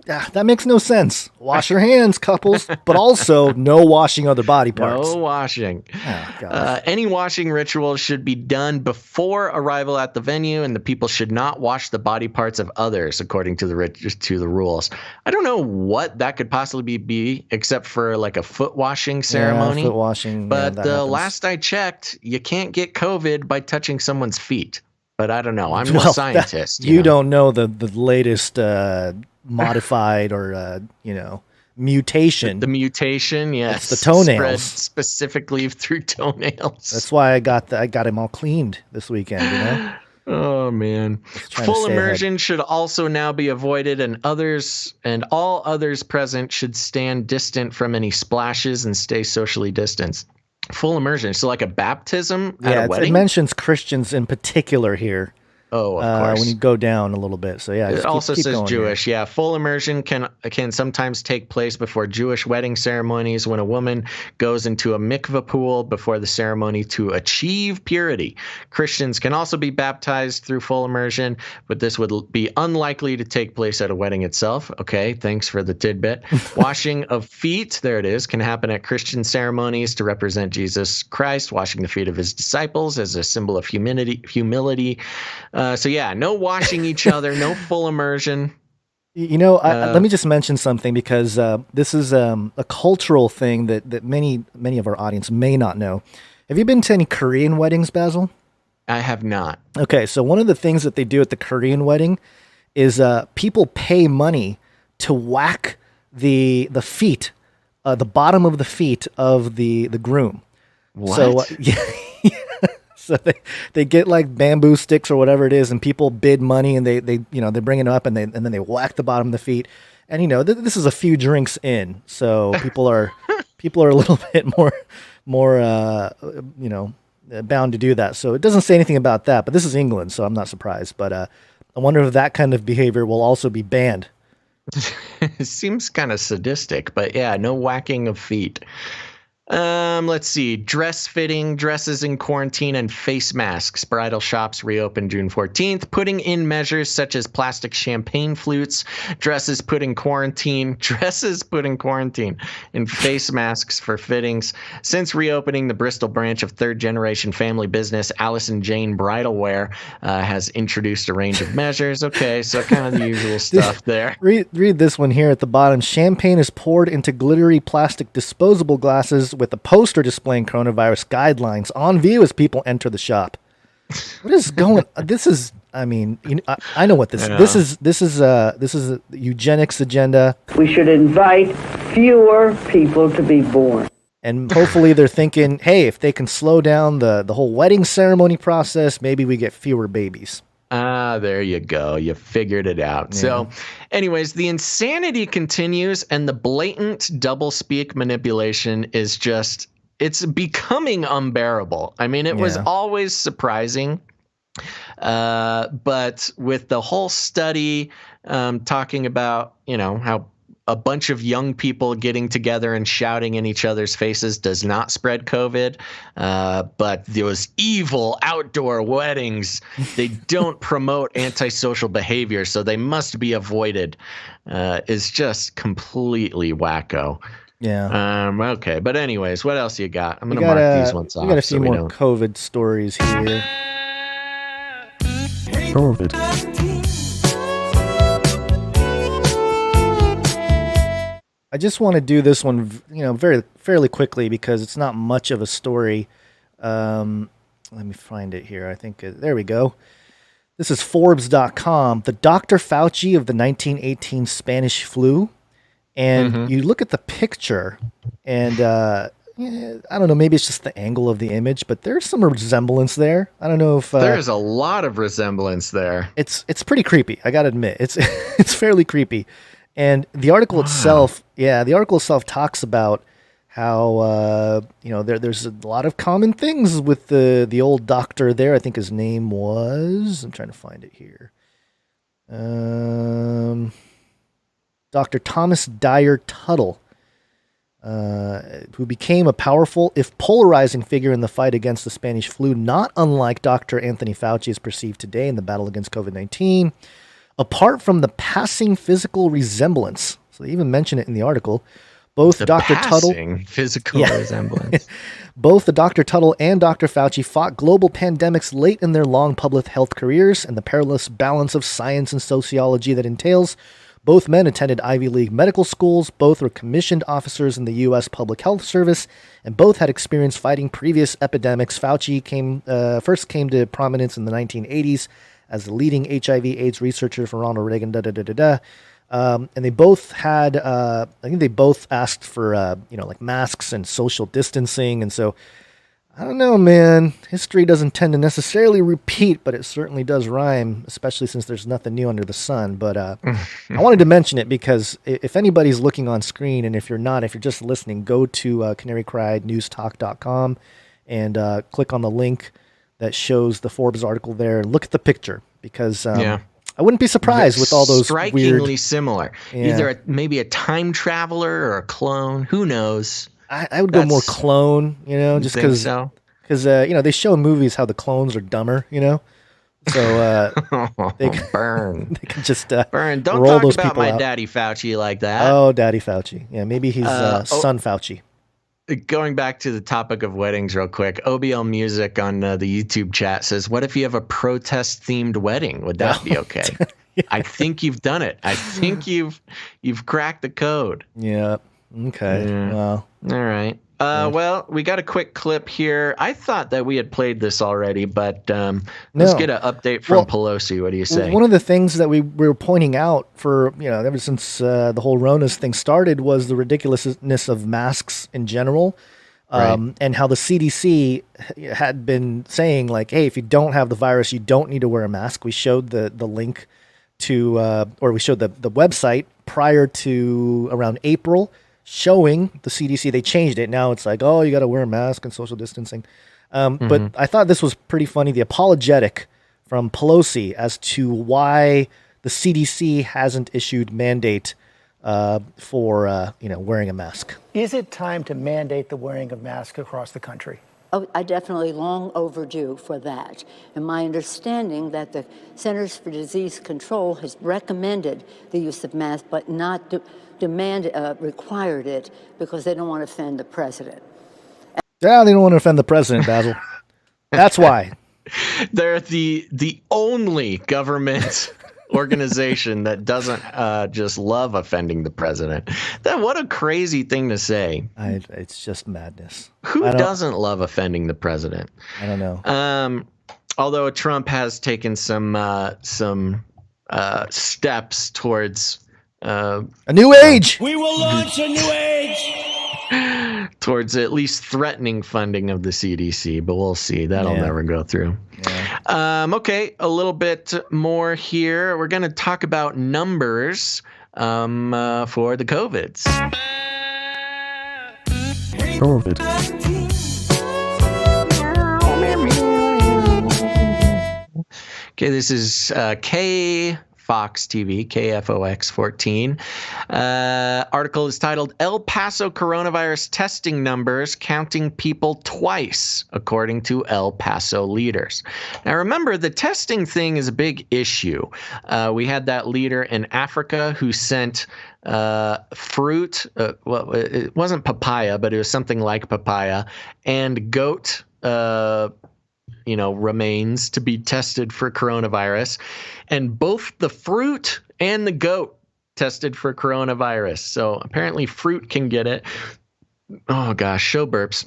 That makes no sense. Wash your hands, couples, but also no washing other body parts. No washing. Oh, gosh. Any washing rituals should be done before arrival at the venue, and the people should not wash the body parts of others, according to the rules. I don't know what that could possibly be, except for like a foot washing ceremony. Yeah, foot washing. But that happens. last I checked, you can't get COVID by touching someone's feet. But I don't know. I'm no scientist. You don't know the latest modified or mutation. The mutation, yes. It's the toenails. Spread specifically through toenails. That's why I got him all cleaned this weekend. Oh man. Full immersion should also now be avoided, and all others present should stand distant from any splashes and stay socially distanced. Full immersion. So like a baptism at a wedding? It mentions Christians in particular here. Oh, of course. When you go down a little bit. So yeah, it also keep says going Jewish. here. Yeah, full immersion can sometimes take place before Jewish wedding ceremonies when a woman goes into a mikveh pool before the ceremony to achieve purity. Christians can also be baptized through full immersion, but this would be unlikely to take place at a wedding itself. Okay, thanks for the tidbit. Washing of feet, there it is, can happen at Christian ceremonies to represent Jesus Christ, washing the feet of his disciples as a symbol of humility. So yeah, no washing each other, no full immersion. Let me just mention something, because this is a cultural thing that many of our audience may not know. Have you been to any Korean weddings, Basil? I have not. Okay, so one of the things that they do at the Korean wedding is people pay money to whack the feet, the bottom of the feet of the groom. What? So So they get like bamboo sticks or whatever it is, and people bid money, and they bring it up, and then they whack the bottom of the feet. And this is a few drinks in, so people are a little bit more bound to do that. So it doesn't say anything about that, but this is England, so I'm not surprised. But I wonder if that kind of behavior will also be banned. It seems kind of sadistic, but yeah, no whacking of feet. Let's see. Dress fitting, dresses in quarantine, and face masks. Bridal shops reopen June 14th, putting in measures such as plastic champagne flutes, dresses put in quarantine, and face masks for fittings. Since reopening, the Bristol branch of third-generation family business Allison Jane Bridal Wear has introduced a range of measures. Okay, so kind of the usual stuff there. Read this one here at the bottom. Champagne is poured into glittery plastic disposable glasses with a poster displaying coronavirus guidelines on view as people enter the shop. What is going? This is. I mean, I know what this. Yeah. This is a eugenics agenda. We should invite fewer people to be born. And hopefully they're thinking, hey, if they can slow down the whole wedding ceremony process, maybe we get fewer babies. There you go. You figured it out. Yeah. So, anyways, the insanity continues, and the blatant doublespeak manipulation is just, it's becoming unbearable. I mean, it was always surprising. But with the whole study talking about, how a bunch of young people getting together and shouting in each other's faces does not spread COVID. But those evil outdoor weddings, they don't promote antisocial behavior, so they must be avoided, is just completely wacko. Yeah. Okay. But anyways, what else you got? I'm going to mark these ones off. We got a few more COVID stories here. COVID. I just want to do this one, fairly quickly because it's not much of a story. Let me find it here. I think there we go. This is Forbes.com. The Dr. Fauci of the 1918 Spanish flu, and you look at the picture, and I don't know. Maybe it's just the angle of the image, but there's some resemblance there. I don't know if there's a lot of resemblance there. It's pretty creepy. I gotta admit, it's fairly creepy. And the article itself, talks about how there's a lot of common things with the old doctor there. I think his name was, I'm trying to find it here, Dr. Thomas Dyer Tuttle, who became a powerful, if polarizing, figure in the fight against the Spanish flu, not unlike Dr. Anthony Fauci is perceived today in the battle against COVID-19. Apart from the passing physical resemblance, so they even mention it in the article, both Dr. Tuttle, physical resemblance, both the Dr. Tuttle and Dr. Fauci fought global pandemics late in their long public health careers, and the perilous balance of science and sociology that entails. Both men attended Ivy League medical schools, both were commissioned officers in the U.S. Public Health Service, and both had experience fighting previous epidemics. Fauci first came to prominence in the 1980s as the leading HIV/AIDS researcher for Ronald Reagan, and they both had, I think they both asked for, like masks and social distancing. And so, I don't know, man, history doesn't tend to necessarily repeat, but it certainly does rhyme, especially since there's nothing new under the sun. But I wanted to mention it because if anybody's looking on screen, and if you're not, if you're just listening, go to canarycriednewstalk.com and click on the link that shows the Forbes article there. Look at the picture because I wouldn't be surprised with all those strikingly similar. Yeah. Either maybe a time traveler or a clone. Who knows? I would go more clone, just because they show in movies how the clones are dumber, So they burn. They can just burn. Don't roll talk those about people my out. Daddy Fauci like that. Oh, Daddy Fauci. Yeah, maybe he's son Fauci. Going back to the topic of weddings real quick, OBL Music on the YouTube chat says, what if you have a protest-themed wedding? Would that be okay? Yeah. I think you've done it. I think you've cracked the code. Yeah. Okay. Yeah. Well. All right. Well, we got a quick clip here. I thought that we had played this already, but let's get an update from Pelosi. What do you say? One of the things that we were pointing out for, ever since the whole Rona's thing started was the ridiculousness of masks in general. And how the CDC had been saying, like, hey, if you don't have the virus, you don't need to wear a mask. We showed the link to, or we showed the website prior to around April, showing the CDC. They changed it. Now it's like, oh, you got to wear a mask and social distancing. But I thought this was pretty funny. The apologetic from Pelosi as to why the CDC hasn't issued mandate for wearing a mask. Is it time to mandate the wearing of masks across the country? Oh, I definitely long overdue for that. And my understanding that the Centers for Disease Control has recommended the use of masks, but not required it because they don't want to offend the president. Yeah, they don't want to offend the president, Basil. That's why. They're the only government organization that doesn't just love offending the president. What a crazy thing to say. It's just madness. Who doesn't love offending the president? I don't know. Although Trump has taken some steps towards a new age. We will launch a new age. Towards at least threatening funding of the CDC, but we'll see. That'll never go through. Yeah. Okay, a little bit more here. We're going to talk about numbers for the COVIDs. COVID. Okay, this is Fox TV, KFOX 14. Article is titled El Paso Coronavirus Testing Numbers Counting People Twice, according to El Paso leaders. Now remember, the testing thing is a big issue. We had that leader in Africa who sent fruit, well, it wasn't papaya, but it was something like papaya, and goat remains to be tested for coronavirus. And both the fruit and the goat tested for coronavirus. So apparently fruit can get it. Oh gosh, show burps.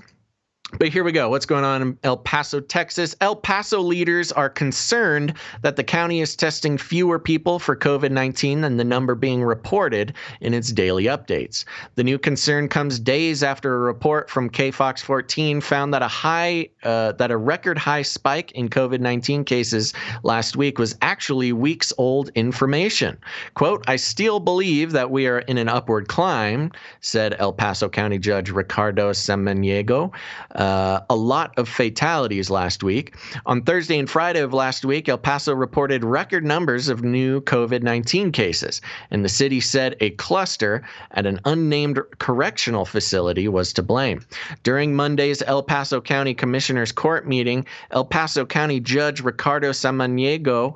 But here we go. What's going on in El Paso, Texas? El Paso leaders are concerned that the county is testing fewer people for COVID-19 than the number being reported in its daily updates. The new concern comes days after a report from KFOX 14 found that a record high spike in COVID-19 cases last week was actually weeks old information. Quote, I still believe that we are in an upward climb, said El Paso County Judge Ricardo Samaniego. A lot of fatalities last week. On Thursday and Friday of last week, El Paso reported record numbers of new COVID-19 cases, and the city said a cluster at an unnamed correctional facility was to blame. During Monday's El Paso County Commissioners Court meeting, El Paso County Judge Ricardo Samaniego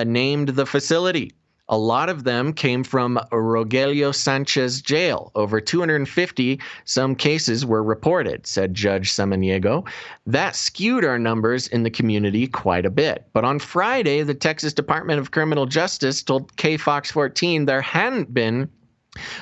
named the facility. A lot of them came from Rogelio Sanchez Jail. Over 250 some cases were reported, said Judge Samaniego. That skewed our numbers in the community quite a bit. But on Friday, the Texas Department of Criminal Justice told KFOX 14 there hadn't been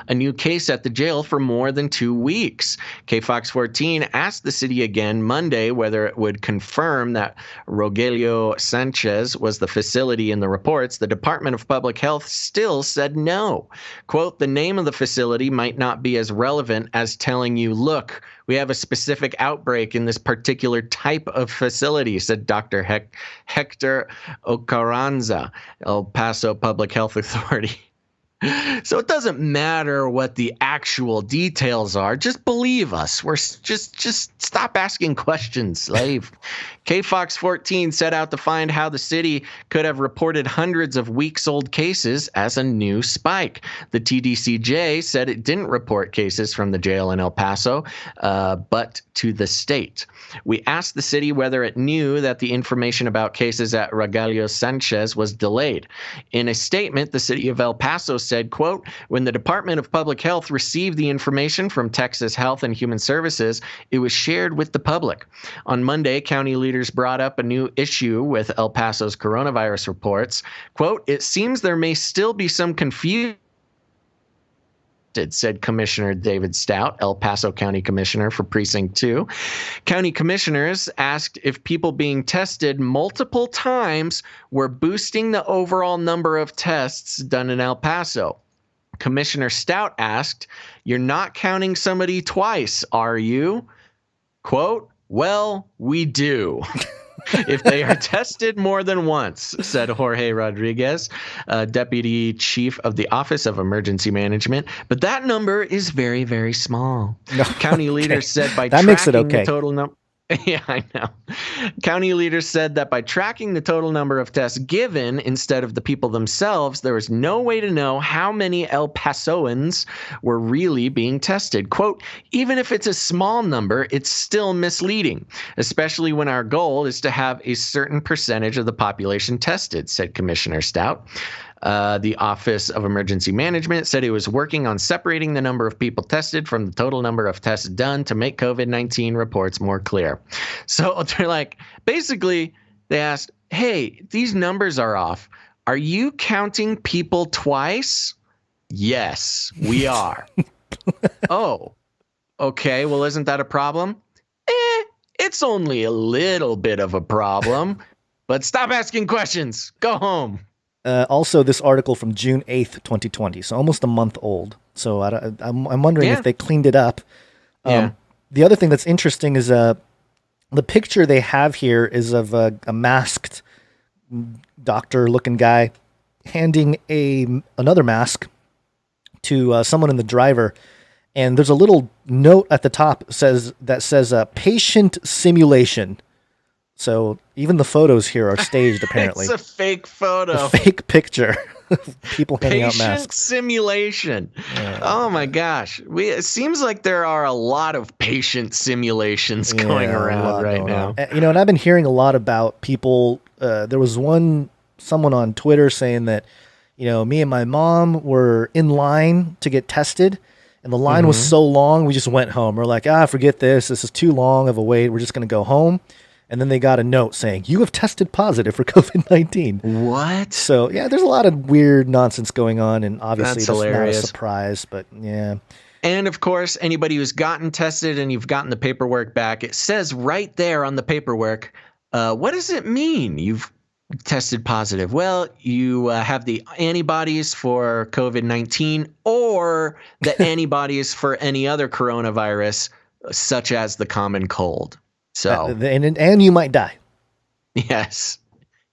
a new case at the jail for more than 2 weeks. KFOX 14 asked the city again Monday whether it would confirm that Rogelio Sanchez was the facility in the reports. The Department of Public Health still said no. Quote, the name of the facility might not be as relevant as telling you, look, we have a specific outbreak in this particular type of facility, said Dr. Hector Ocaranza, El Paso Public Health Authority. So it doesn't matter what the actual details are. Just believe us. We're just stop asking questions, slave. KFOX 14 set out to find how the city could have reported hundreds of weeks-old cases as a new spike. The TDCJ said it didn't report cases from the jail in El Paso, but to the state. We asked the city whether it knew that the information about cases at Rogelio Sanchez was delayed. In a statement, the city of El Paso said, quote, when the Department of Public Health received the information from Texas Health and Human Services, it was shared with the public. On Monday, county leaders brought up a new issue with El Paso's coronavirus reports. Quote, it seems there may still be some confusion, said Commissioner David Stout, El Paso County Commissioner for Precinct 2. County commissioners asked if people being tested multiple times were boosting the overall number of tests done in El Paso. Commissioner Stout asked, you're not counting somebody twice, are you? Quote, well, we do. If they are tested more than once, said Jorge Rodriguez, Deputy Chief of the Office of Emergency Management. But that number is very, very small. No, County leaders said by that tracking makes it okay. the total number. Yeah, I know. County leaders said that by tracking the total number of tests given instead of the people themselves, there was no way to know how many El Pasoans were really being tested. Quote, even if it's a small number, it's still misleading, especially when our goal is to have a certain percentage of the population tested, said Commissioner Stout. The Office of Emergency Management said it was working on separating the number of people tested from the total number of tests done to make COVID-19 reports more clear. So they're like, basically, they asked, hey, these numbers are off. Are you counting people twice? Yes, we are. Oh, okay. Well, isn't that a problem? It's only a little bit of a problem, but stop asking questions. Go home. Also, this article from June 8th, 2020, so almost a month old. So I'm wondering if they cleaned it up. The other thing that's interesting is the picture they have here is of a masked doctor-looking guy handing another mask to someone in the driver. And there's a little note at the top that says patient simulation. So even the photos here are staged, apparently. It's a fake photo. A fake picture of people handing out masks. Patient simulation. Oh, my gosh. It seems like there are a lot of patient simulations going around right now. And I've been hearing a lot about people. There was someone on Twitter saying that, me and my mom were in line to get tested. And the line was so long, we just went home. We're like, forget this. This is too long of a wait. We're just going to go home. And then they got a note saying, you have tested positive for COVID-19. What? So, yeah, there's a lot of weird nonsense going on. And obviously that's not a surprise. But, yeah. And, of course, anybody who's gotten tested and you've gotten the paperwork back, it says right there on the paperwork, what does it mean you've tested positive? Well, you have the antibodies for COVID-19 or the antibodies for any other coronavirus, such as the common cold. So and you might die. Yes,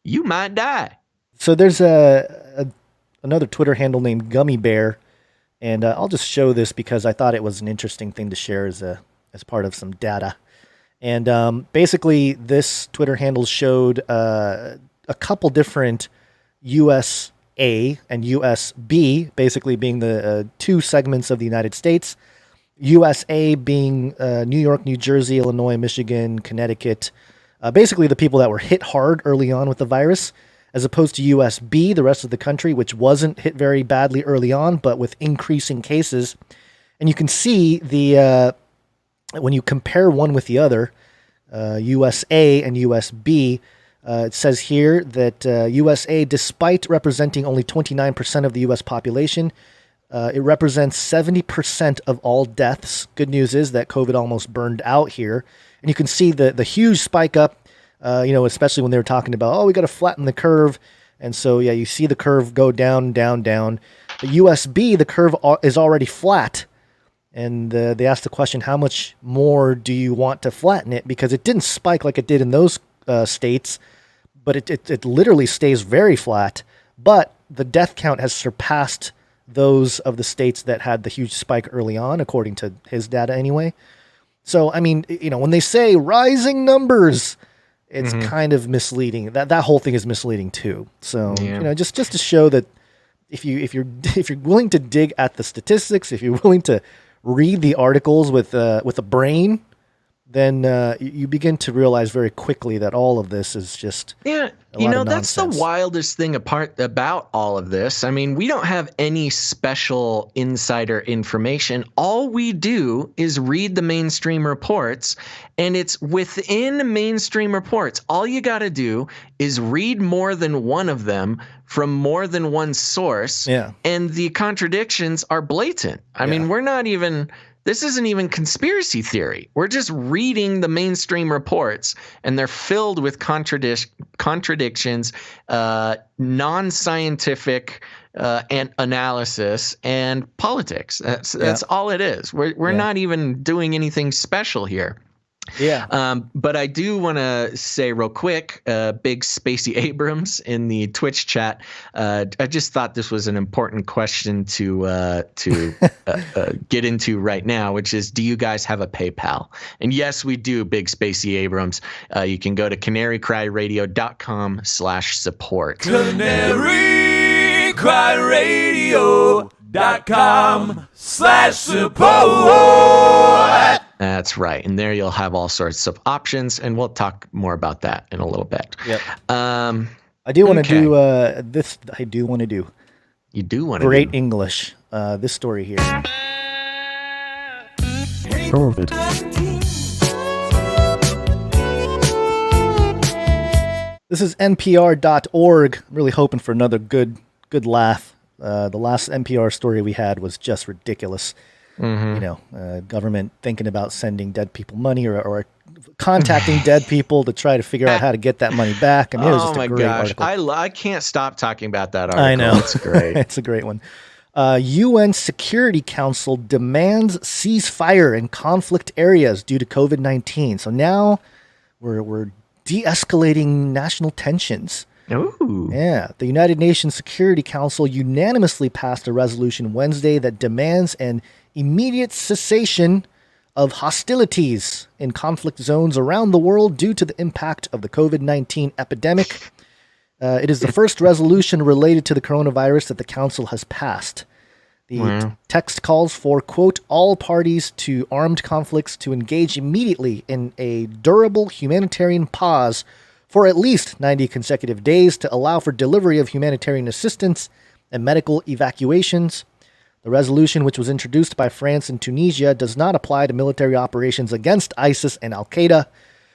you might die. So there's another Twitter handle named Gummy Bear, and I'll just show this because I thought it was an interesting thing to share as part of some data. And basically, this Twitter handle showed a couple different USA and USB, basically being the two segments of the United States. USA being New York, New Jersey, Illinois, Michigan, Connecticut, basically the people that were hit hard early on with the virus, as opposed to USB, the rest of the country, which wasn't hit very badly early on, but with increasing cases. And you can see when you compare one with the other, USA and USB, it says here that USA, despite representing only 29% of the U.S. population, it represents 70% of all deaths. Good news is that COVID almost burned out here. And you can see the huge spike up, especially when they were talking about, we got to flatten the curve. And so, yeah, you see the curve go down, down, down. The USB, the curve is already flat. And they asked the question, how much more do you want to flatten it? Because it didn't spike like it did in those states, but it literally stays very flat. But the death count has surpassed those of the states that had the huge spike early on, according to his data anyway. So, I mean, when they say rising numbers, it's kind of misleading. That whole thing is misleading too. So, just to show that if you're willing to dig at the statistics, if you're willing to read the articles with a brain, then you begin to realize very quickly that all of this is just that's the wildest thing about all of this. I mean, we don't have any special insider information. All we do is read the mainstream reports, and it's within mainstream reports. All you got to do is read more than one of them from more than one source, and the contradictions are blatant. I mean, this isn't even conspiracy theory. We're just reading the mainstream reports, and they're filled with contradictions, non-scientific and analysis, and politics. That's all it is. We're not even doing anything special here. Yeah. But I do want to say real quick, Big Spacey Abrams in the Twitch chat. I just thought this was an important question to get into right now, which is, do you guys have a PayPal? And yes, we do, Big Spacey Abrams. You can go to canarycryradio.com/support. canarycryradio.com/support. That's right. And there you'll have all sorts of options, and we'll talk more about that in a little bit. Yep. I do want to do this. I do want to do. You do want to Great English. This story here. COVID. This is NPR.org. I'm really hoping for another good laugh. The last NPR story we had was just ridiculous. Mm-hmm. You know, government thinking about sending dead people money or contacting dead people to try to figure out how to get that money back. I mean, it was just a great article. I can't stop talking about that article. I know. It's great. It's a great one. UN Security Council demands ceasefire in conflict areas due to COVID-19. So now we're de-escalating national tensions. Ooh. Yeah. The United Nations Security Council unanimously passed a resolution Wednesday that demands an immediate cessation of hostilities in conflict zones around the world due to the impact of the COVID-19 epidemic. It is the first resolution related to the coronavirus that the council has passed. The text calls for, quote, all parties to armed conflicts to engage immediately in a durable humanitarian pause for at least 90 consecutive days to allow for delivery of humanitarian assistance and medical evacuations. The resolution, which was introduced by France and Tunisia, does not apply to military operations against ISIS and Al-Qaeda.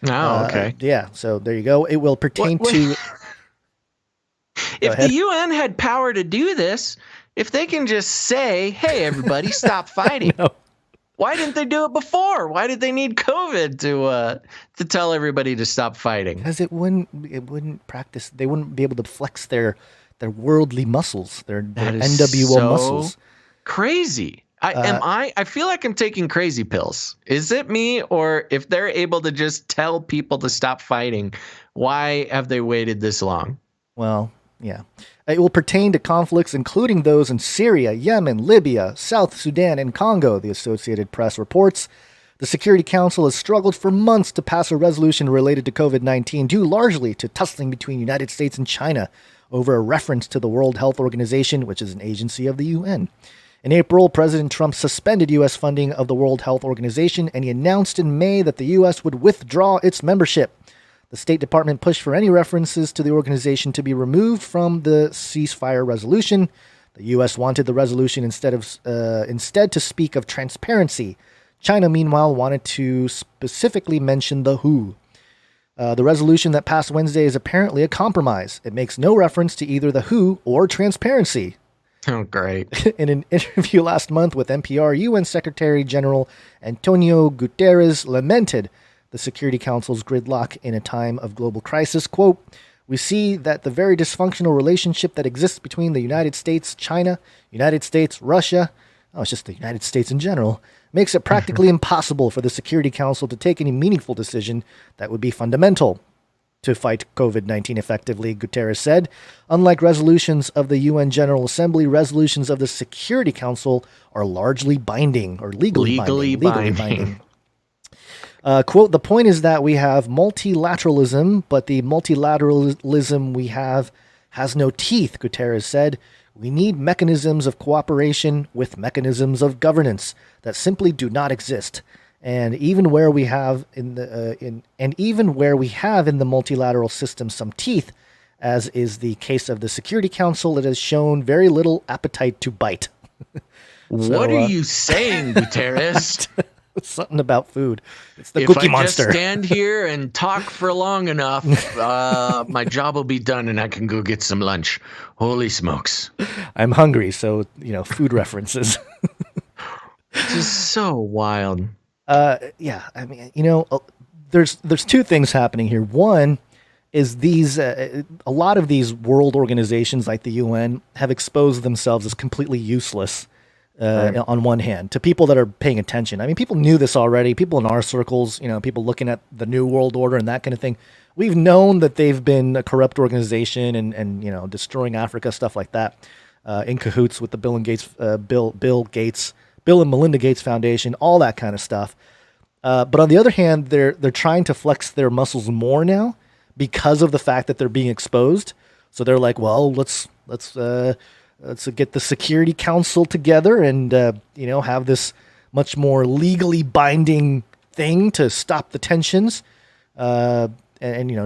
Oh, okay. Yeah, so there you go. It will pertain to... If the UN had power to do this, if they can just say, hey, everybody, stop fighting. No. Why didn't they do it before? Why did they need COVID to tell everybody to stop fighting? Because it wouldn't practice. They wouldn't be able to flex their worldly muscles, their NWO muscles. Crazy. I feel like I'm taking crazy pills. Is it me, or if they're able to just tell people to stop fighting, why have they waited this long? Well, yeah. It will pertain to conflicts including those in Syria, Yemen, Libya, South Sudan, and Congo, the Associated Press reports. The Security Council has struggled for months to pass a resolution related to COVID-19, due largely to tussling between the United States and China over a reference to the World Health Organization, which is an agency of the UN. In April, President Trump suspended U.S. funding of the World Health Organization, and he announced in May that the U.S. would withdraw its membership. The State Department pushed for any references to the organization to be removed from the ceasefire resolution. The U.S. wanted the resolution instead to speak of transparency. China, meanwhile, wanted to specifically mention the WHO. The resolution that passed Wednesday is apparently a compromise. It makes no reference to either the WHO or transparency. Oh, great. In an interview last month with NPR, UN Secretary General Antonio Guterres lamented the Security Council's gridlock in a time of global crisis. Quote, we see that the very dysfunctional relationship that exists between the United States, China, United States, Russia, it's just the United States in general, makes it practically impossible for the Security Council to take any meaningful decision that would be fundamental to fight COVID-19 effectively, Guterres said. Unlike resolutions of the UN General Assembly, resolutions of the Security Council are largely binding or legally binding. Quote, the point is that we have multilateralism, but the multilateralism we have has no teeth, Guterres said. We need mechanisms of cooperation with mechanisms of governance that simply do not exist. And even where we have in the multilateral system some teeth, as is the case of the Security Council, it has shown very little appetite to bite. What are you saying, Guterres? Something about food. It's the Cookie Monster. If I just stand here and talk for long enough, my job will be done and I can go get some lunch. Holy smokes. I'm hungry, so, food references. Just so wild. Yeah, I mean, there's two things happening here. One is a lot of these world organizations like the UN have exposed themselves as completely useless on one hand, to people that are paying attention. I mean, people knew this already. People in our circles, people looking at the New World Order and that kind of thing. We've known that they've been a corrupt organization and destroying Africa, stuff like that, in cahoots with the Bill and Melinda Gates Foundation, all that kind of stuff. But on the other hand, they're trying to flex their muscles more now because of the fact that they're being exposed. So they're like, well, let's get the Security Council together and have this much more legally binding thing to stop the tensions, and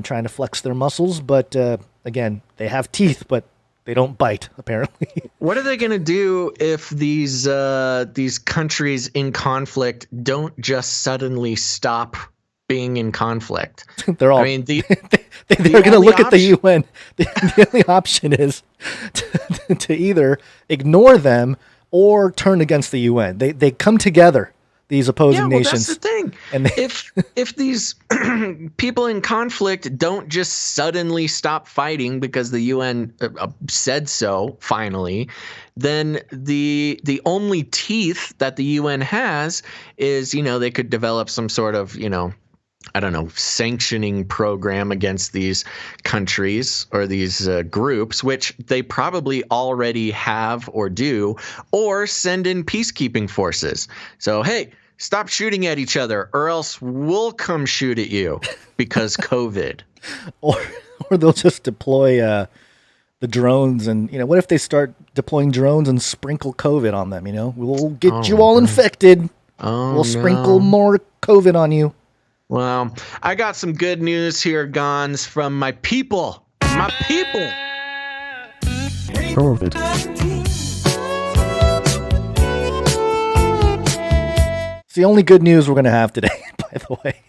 trying to flex their muscles. But again, they have teeth, but they don't bite, apparently. What are they going to do if these countries in conflict don't just suddenly stop being in conflict? They're all. I mean, they're going to look at the UN. The only option is to either ignore them or turn against the UN. They come together, these opposing nations. That's the thing. And if these people in conflict don't just suddenly stop fighting because the UN said so, finally, then the only teeth that the UN has is, they could develop some sort of, sanctioning program against these countries or these groups, which they probably already have or do, or send in peacekeeping forces. So, hey, stop shooting at each other or else we'll come shoot at you because COVID. Or they'll just deploy the drones and, what if they start deploying drones and sprinkle COVID on them, We'll get you all infected. We'll sprinkle more COVID on you. Well, I got some good news here, Gons, from my people. My people. COVID. It's the only good news we're going to have today, by the way.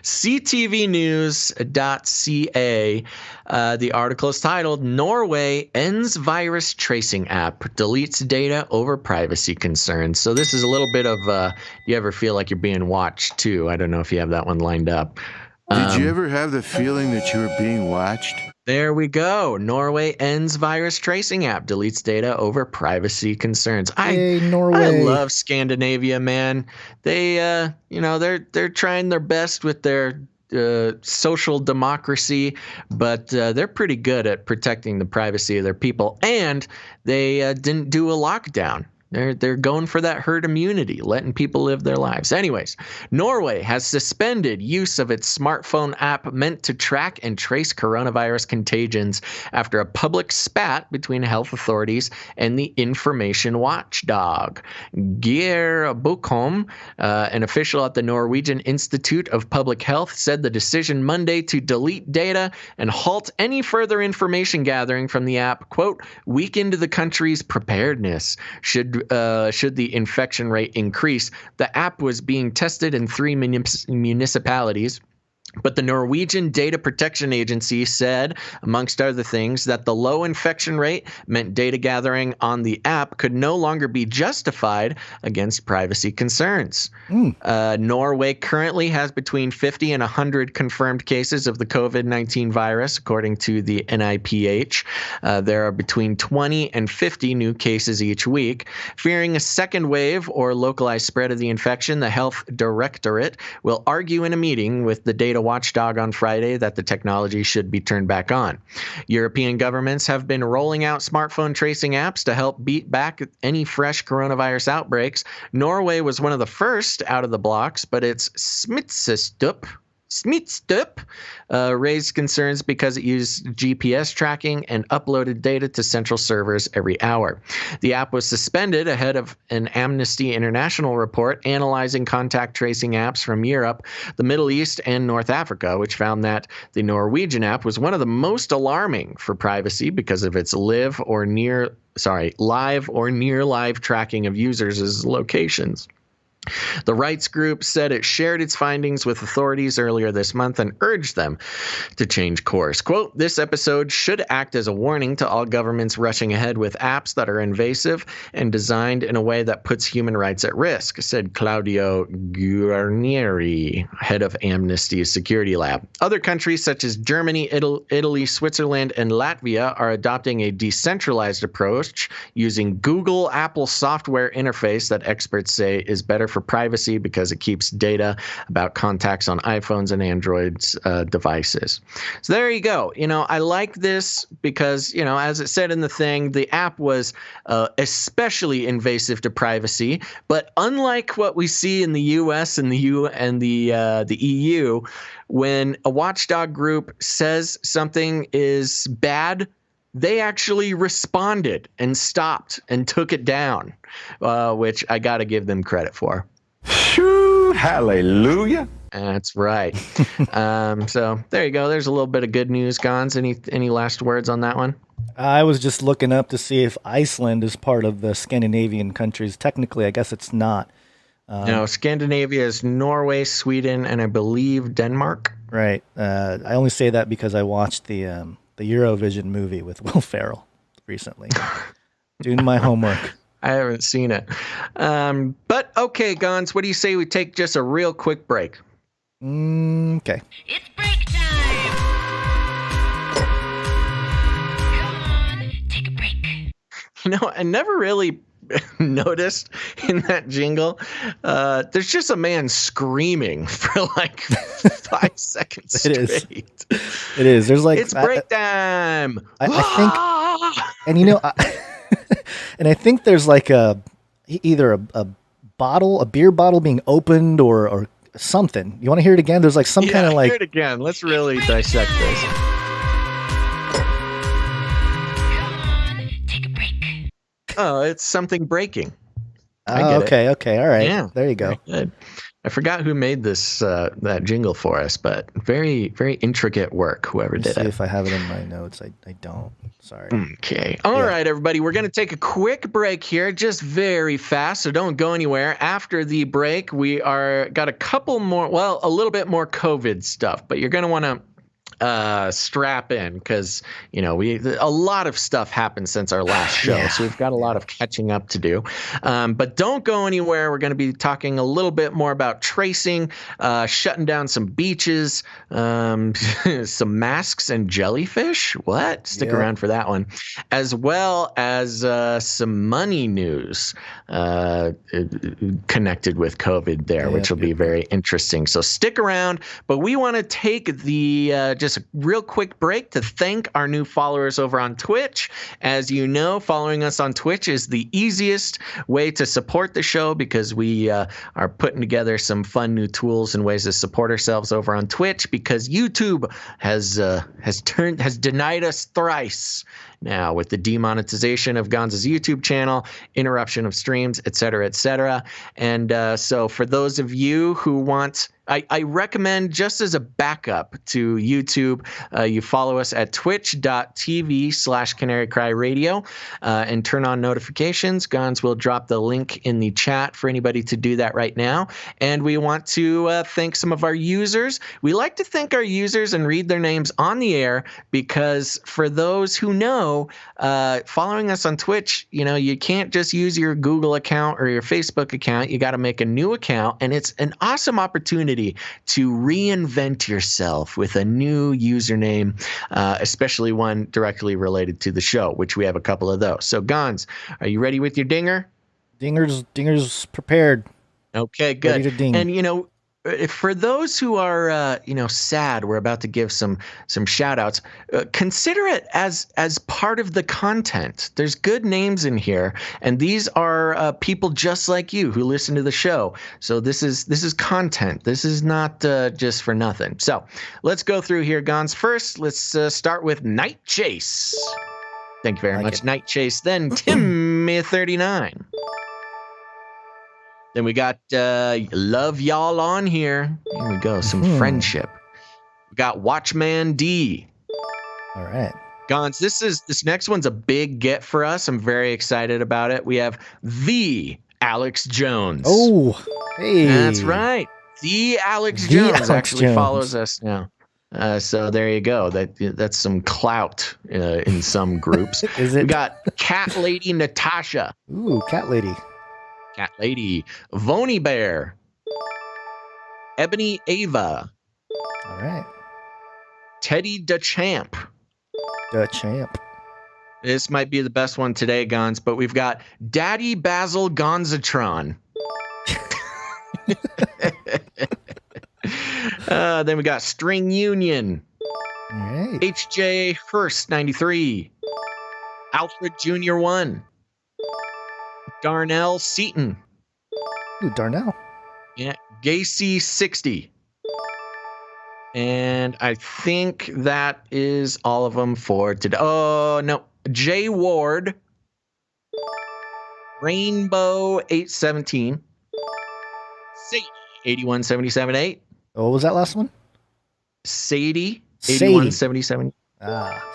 ctvnews.ca. The article is titled, Norway Ends Virus Tracing App, Deletes Data Over Privacy Concerns. So this is a little bit of, you ever feel like you're being watched too? I don't know if you have that one lined up. Did you ever have the feeling that you were being watched? There we go. Norway ends virus tracing app, deletes data over privacy concerns. Norway. I love Scandinavia, man. They, they're trying their best with their social democracy, but they're pretty good at protecting the privacy of their people. And they didn't do a lockdown. They're going for that herd immunity, letting people live their lives. Anyways, Norway has suspended use of its smartphone app meant to track and trace coronavirus contagions after a public spat between health authorities and the information watchdog. Geir Bokholm, an official at the Norwegian Institute of Public Health, said the decision Monday to delete data and halt any further information gathering from the app, quote, weakened the country's preparedness. Should the infection rate increase. The app was being tested in 3 municipalities. But the Norwegian Data Protection Agency said, amongst other things, that the low infection rate meant data gathering on the app could no longer be justified against privacy concerns. Norway currently has between 50 and 100 confirmed cases of the COVID-19 virus, according to the NIPH. There are between 20 and 50 new cases each week. Fearing a second wave or localized spread of the infection, the Health Directorate will argue in a meeting with the data watchdog on Friday that the technology should be turned back on. European governments have been rolling out smartphone tracing apps to help beat back any fresh coronavirus outbreaks. Norway was one of the first out of the blocks, but its Smittestopp raised concerns because it used GPS tracking and uploaded data to central servers every hour. The app was suspended ahead of an Amnesty International report analyzing contact tracing apps from Europe, the Middle East, and North Africa, which found that the Norwegian app was one of the most alarming for privacy because of its live or near live tracking of users' locations. The rights group said it shared its findings with authorities earlier this month and urged them to change course. Quote, this episode should act as a warning to all governments rushing ahead with apps that are invasive and designed in a way that puts human rights at risk, said Claudio Guarnieri, head of Amnesty's security lab. Other countries such as Germany, Italy, Switzerland, and Latvia are adopting a decentralized approach using Google Apple software interface that experts say is better for privacy because it keeps data about contacts on iPhones and Android's devices. So there you go. I like this because, as it said in the thing, the app was especially invasive to privacy. But unlike what we see in the U.S. and the EU, when a watchdog group says something is bad, they actually responded and stopped and took it down, which I got to give them credit for. Shoo, hallelujah. That's right. So there you go. There's a little bit of good news, Gons. Any last words on that one? I was just looking up to see if Iceland is part of the Scandinavian countries. Technically, I guess it's not. No, Scandinavia is Norway, Sweden, and I believe Denmark. Right. I only say that because I watched the Eurovision movie with Will Ferrell recently. Doing my homework. I haven't seen it. But okay, Gons, what do you say we take just a real quick break? Okay. It's break time! Come on, take a break. I never really noticed in that jingle, there's just a man screaming for like 5 seconds straight. It is. There's like it's break time. I think, and and I think there's like either a beer bottle being opened or something. You want to hear it again? There's like some kind of like. Hear it again. Let's really dissect this. Oh, it's something breaking. Oh, okay. All right. Yeah. There you go. Good. I forgot who made this that jingle for us, but very, very intricate work, whoever did it. See if I have it in my notes. I don't. Sorry. Okay. All right, everybody. We're going to take a quick break here, just very fast, so don't go anywhere. After the break, we got a couple more, a little bit more COVID stuff, but you're going to want to strap in because a lot of stuff happened since our last show, so we've got a lot of catching up to do. But don't go anywhere. We're going to be talking a little bit more about tracing, shutting down some beaches, some masks and jellyfish. What? Stick around for that one, as well as some money news connected with COVID there, which will be very interesting. So stick around. But we want to take the just a real quick break to thank our new followers over on Twitch. As you know, following us on Twitch is the easiest way to support the show because we are putting together some fun new tools and ways to support ourselves over on Twitch because YouTube has denied us thrice now with the demonetization of Gonza's YouTube channel, interruption of streams, et cetera, and so for those of you who want, I recommend just as a backup to YouTube, you follow us at twitch.tv/CanaryCryRadio and turn on notifications. Gons will drop the link in the chat for anybody to do that right now. And we want to thank some of our users. We like to thank our users and read their names on the air because for those who know, following us on Twitch, you can't just use your Google account or your Facebook account. You got to make a new account, and it's an awesome opportunity to reinvent yourself with a new username, especially one directly related to the show, which we have a couple of those. So, Gons, are you ready with your dinger? Dinger's prepared. Okay, good. Ready to ding. And for those who are sad, we're about to give some shout outs. Consider it as part of the content. There's good names in here, and these are people just like you who listen to the show. So this is content. This is not just for nothing. So let's go through here, Gons. First, let's start with Night Chase. Thank you very much, Night Chase. Then Timmy39. Then we got Love Y'all on here. Here we go. Some friendship. We got Watchman D. All right. Gons, this next one's a big get for us. I'm very excited about it. We have the Alex Jones. Oh, Hey, That's right. The Alex The Jones Alex actually Jones. follows us now. So there you go. That's some clout in some groups. Is it? We got Cat Lady Natasha, Ooh, cat lady. Cat Lady, Vony Bear, Ebony Ava, All right. Teddy DeChamp. The champ. This might be the best one today, Gons, but we've got Daddy Basil Gonzatron. Then we got String Union, All right. HJ Hurst 93, Alfred Jr. 1, Darnell Seaton, Ooh, Darnell. yeah, Gacy 60. And I think that is all of them for today. Oh, no. Jay Ward, Rainbow 817, Sadie 81778, What was that last one? Sadie Sadie. 8177,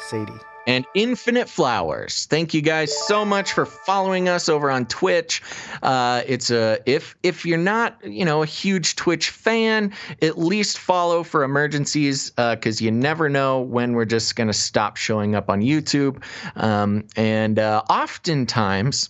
Sadie. and Infinite Flowers. Thank you guys so much for following us over on Twitch. If you're not a huge Twitch fan, at least follow for emergencies, because you never know when we're just going to stop showing up on YouTube. And oftentimes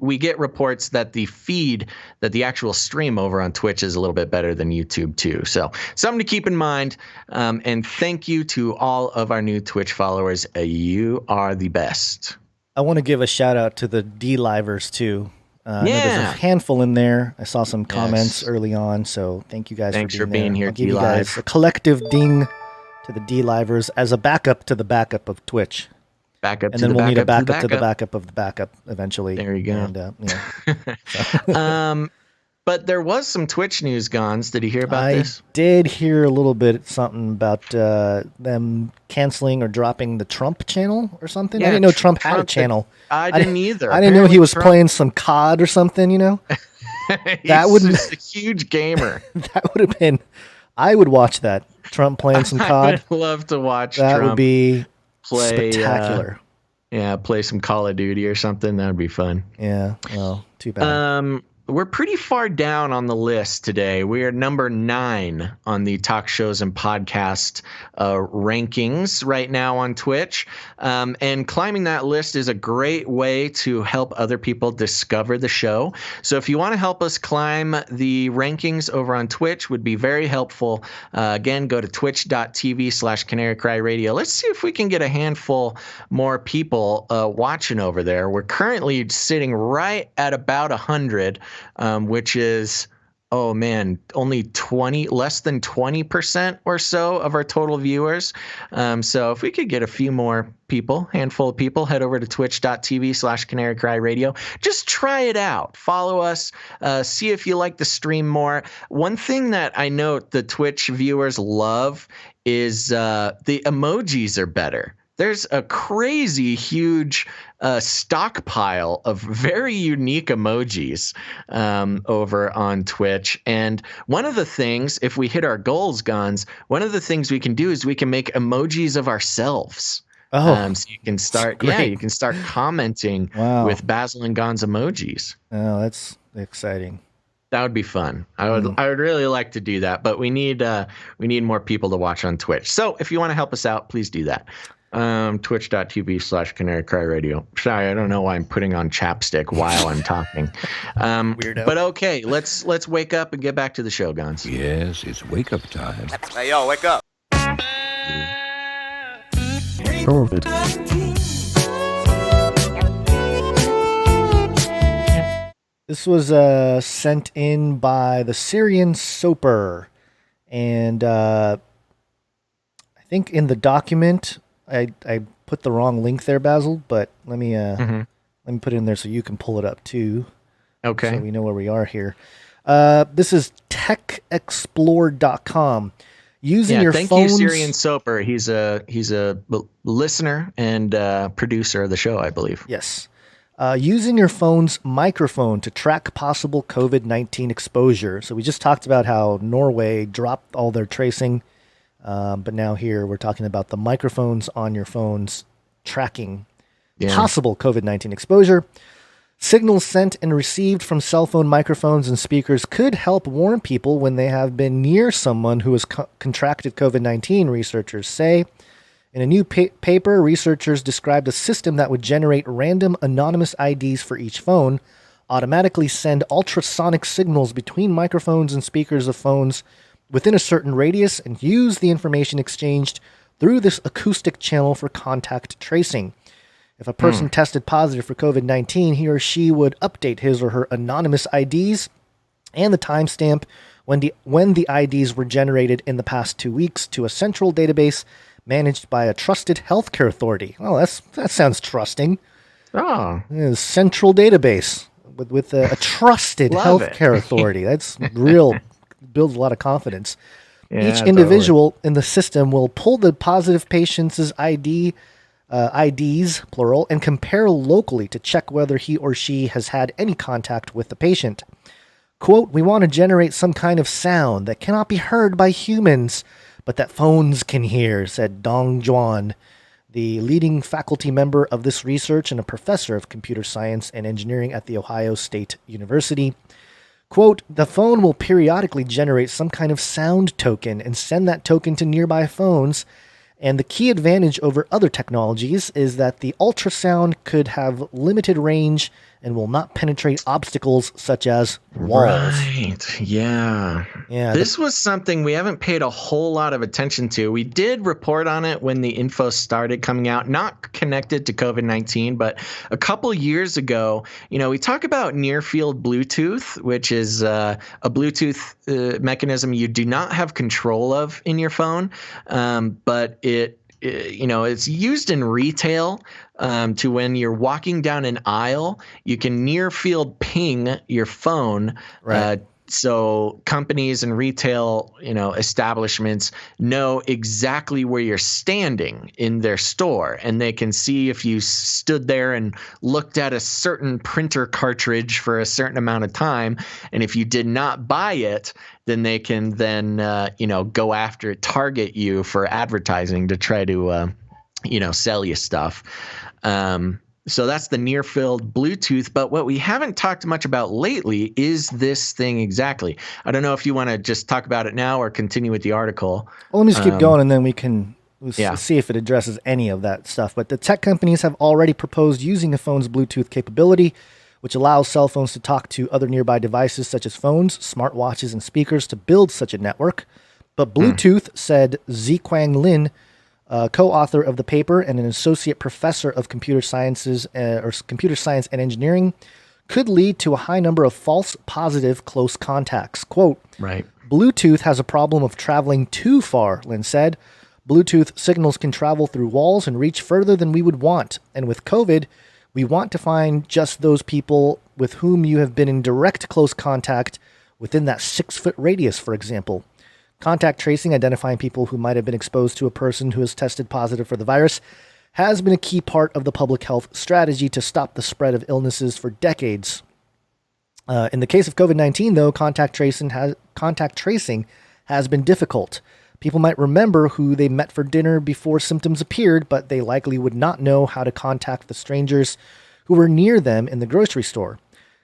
we get reports that the actual stream over on Twitch is a little bit better than YouTube too. So something to keep in mind. And thank you to all of our new Twitch followers. You are the best. I want to give a shout out to the D-Livers too. I know there's a handful in there. I saw some comments early on, so thank you guys Thanks for being here. I'll give you guys a collective ding to the D-Livers as a backup to the backup of Twitch. Backup and to then the we'll need a backup backup to the backup of the backup eventually. There you go. And, but there was some Twitch news, Gons. Did you hear about this? I did hear a little bit something about them canceling or dropping the Trump channel or something. Yeah, I didn't know Trump had a channel. I didn't either. I didn't know he was playing some COD or something, That would just a huge gamer. That would have been. I would watch that. Trump playing some COD. I would love to watch that. Trump Would be play spectacular. Play some Call of Duty or something. That would be fun. Yeah. Well, too bad. We're pretty far down on the list today. We are number 9 on the talk shows and podcast rankings right now on Twitch. And climbing that list is a great way to help other people discover the show. So if you want to help us climb the rankings over on Twitch, would be very helpful. Again, go to twitch.tv/Canary Cry Radio. Let's see if we can get a handful more people watching over there. We're currently sitting right at about 100. Which is, only less than 20% or so of our total viewers. So if we could get a few more people, handful of people, head over to twitch.tv/Canary Cry Radio. Just try it out. Follow us. See if you like the stream more. One thing that I note the Twitch viewers love is the emojis are better. There's a crazy huge stockpile of very unique emojis over on Twitch. And one of the things, if we hit our goals, Guns, one of the things we can do is we can make emojis of ourselves. So you can start, you can start commenting with Basil and Gon's emojis. Oh, that's exciting. That would be fun. I would really like to do that, but we need more people to watch on Twitch. So if you want to help us out, please do that. Twitch.tv/Canary Cry Radio. Sorry, I don't know why I'm putting on chapstick while I'm talking. Weirdo. But okay, let's wake up and get back to the show, Gons. Yes, it's wake up time. Hey, yo, wake up. This was sent in by the Syrian Soper, and I think in the document I put the wrong link there, Basil. But let me put it in there so you can pull it up too. Okay, so we know where we are here. This is techexplore.com. Using your thank phones... you, Syrian Soper. He's a listener and producer of the show, I believe. Yes. Using your phone's microphone to track possible COVID-19 exposure. So we just talked about how Norway dropped all their tracing, but now here we're talking about the microphones on your phones tracking possible COVID-19 exposure. Signals sent and received from cell phone microphones and speakers could help warn people when they have been near someone who has contracted COVID-19, researchers say. In a new paper, researchers described a system that would generate random anonymous IDs for each phone, automatically send ultrasonic signals between microphones and speakers of phones within a certain radius, and use the information exchanged through this acoustic channel for contact tracing. If a person tested positive for COVID-19, he or she would update his or her anonymous IDs and the timestamp when the IDs were generated in the past 2 weeks to a central database managed by a trusted healthcare authority. Oh, that sounds trusting. Oh. A central database with a trusted healthcare authority. That's real, builds a lot of confidence. Yeah, Each individual in the system will pull the positive patient's IDs, plural, and compare locally to check whether he or she has had any contact with the patient. Quote, "We want to generate some kind of sound that cannot be heard by humans, but that phones can hear," said Dong Juan, the leading faculty member of this research and a professor of computer science and engineering at The Ohio State University. Quote, "The phone will periodically generate some kind of sound token and send that token to nearby phones. And the key advantage over other technologies is that the ultrasound could have limited range and will not penetrate obstacles such as walls." Right. Yeah. This was something we haven't paid a whole lot of attention to. We did report on it when the info started coming out, not connected to COVID-19, but a couple years ago, we talk about near field Bluetooth, which is a Bluetooth mechanism you do not have control of in your phone, but it's used in retail to when you're walking down an aisle, you can near field ping your phone. Right. So companies and retail, establishments know exactly where you're standing in their store, and they can see if you stood there and looked at a certain printer cartridge for a certain amount of time. And if you did not buy it, then they can go after it, target you for advertising to try to, sell you stuff. So that's the near field Bluetooth. But what we haven't talked much about lately is this thing exactly. I don't know if you want to just talk about it now or continue with the article. Well, let me just keep going, and then we can see if it addresses any of that stuff. But the tech companies have already proposed using a phone's Bluetooth capability, which allows cell phones to talk to other nearby devices such as phones, smartwatches, and speakers to build such a network. But Bluetooth, said Ziquang Lin, co-author of the paper and an associate professor of computer science and engineering, could lead to a high number of false positive close contacts. Quote, right. "Bluetooth has a problem of traveling too far," Lin said. "Bluetooth signals can travel through walls and reach further than we would want. And with COVID, we want to find just those people with whom you have been in direct close contact within that 6-foot radius, for example. Contact tracing, identifying people who might have been exposed to a person who has tested positive for the virus, has been a key part of the public health strategy to stop the spread of illnesses for decades. In the case of COVID-19, though, contact tracing has been difficult. People might remember who they met for dinner before symptoms appeared, but they likely would not know how to contact the strangers who were near them in the grocery store.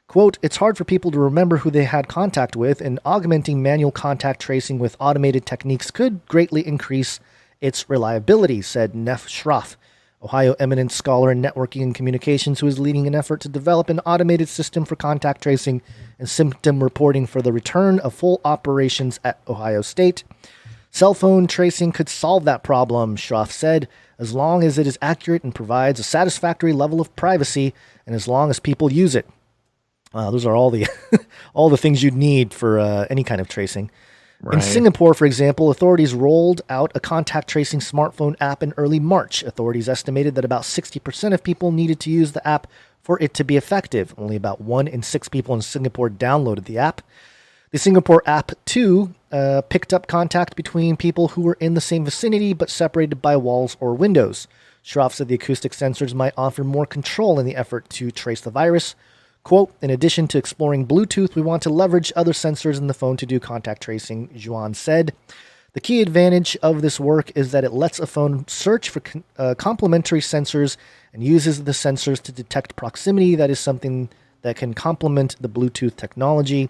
Quote, "It's hard for people to remember who they had contact with, and augmenting manual contact tracing with automated techniques could greatly increase its reliability," said Neff Schroff, Ohio eminent scholar in networking and communications, who is leading an effort to develop an automated system for contact tracing and symptom reporting for the return of full operations at Ohio State. "Cell phone tracing could solve that problem," Schroff said, "as long as it is accurate and provides a satisfactory level of privacy, and as long as people use it." Those are all the all the things you'd need for any kind of tracing. Right. In Singapore, for example, authorities rolled out a contact tracing smartphone app in early March. Authorities estimated that about 60% of people needed to use the app for it to be effective. Only about 1 in 6 people in Singapore downloaded the app. The Singapore app, too, picked up contact between people who were in the same vicinity but separated by walls or windows. Schroff said the acoustic sensors might offer more control in the effort to trace the virus. Quote, "In addition to exploring Bluetooth, we want to leverage other sensors in the phone to do contact tracing," Juan said. "The key advantage of this work is that it lets a phone search for complementary sensors and uses the sensors to detect proximity. That is something that can complement the Bluetooth technology.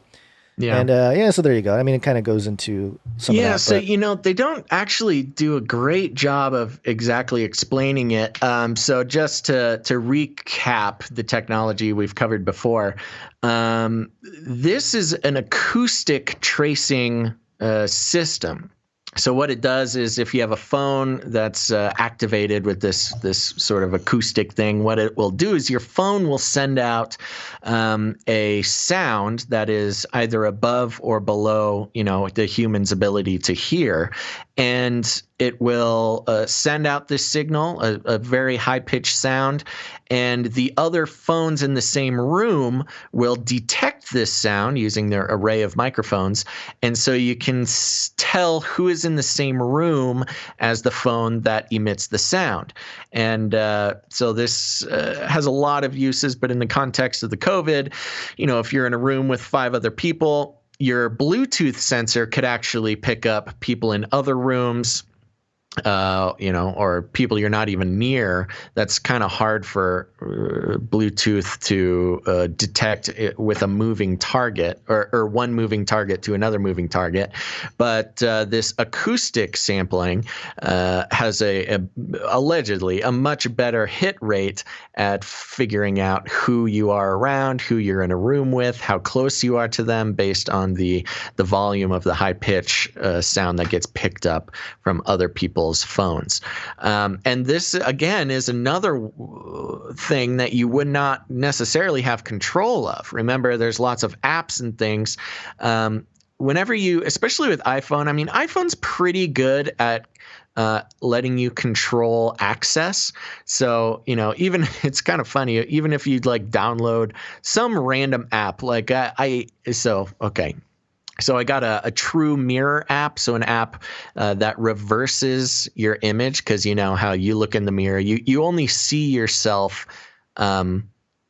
Yeah. And so there you go. I mean, it kind of goes into some of that. So, they don't actually do a great job of exactly explaining it. So just to recap the technology we've covered before, this is an acoustic tracing system. So what it does is if you have a phone that's activated with this sort of acoustic thing, what it will do is your phone will send out a sound that is either above or below, the human's ability to hear. And it will send out this signal, a very high-pitched sound, and the other phones in the same room will detect this sound using their array of microphones. And so you can tell who is in the same room as the phone that emits the sound. And so this has a lot of uses, but in the context of the COVID, if you're in a room with 5 other people, your Bluetooth sensor could actually pick up people in other rooms, or people you're not even near. That's kind of hard for Bluetooth to detect it with a moving target or one moving target to another moving target. But this acoustic sampling has allegedly a much better hit rate at figuring out who you are around, who you're in a room with, how close you are to them based on the volume of the high pitch sound that gets picked up from other people's phones. And this, again, is another thing that you would not necessarily have control of. Remember, there's lots of apps and things. Whenever you, especially with iPhone, iPhone's pretty good at letting you control access. So, even it's kind of funny, even if you'd download some random app, So I got a true mirror app, so an app that reverses your image, because how you look in the mirror. You only see yourself in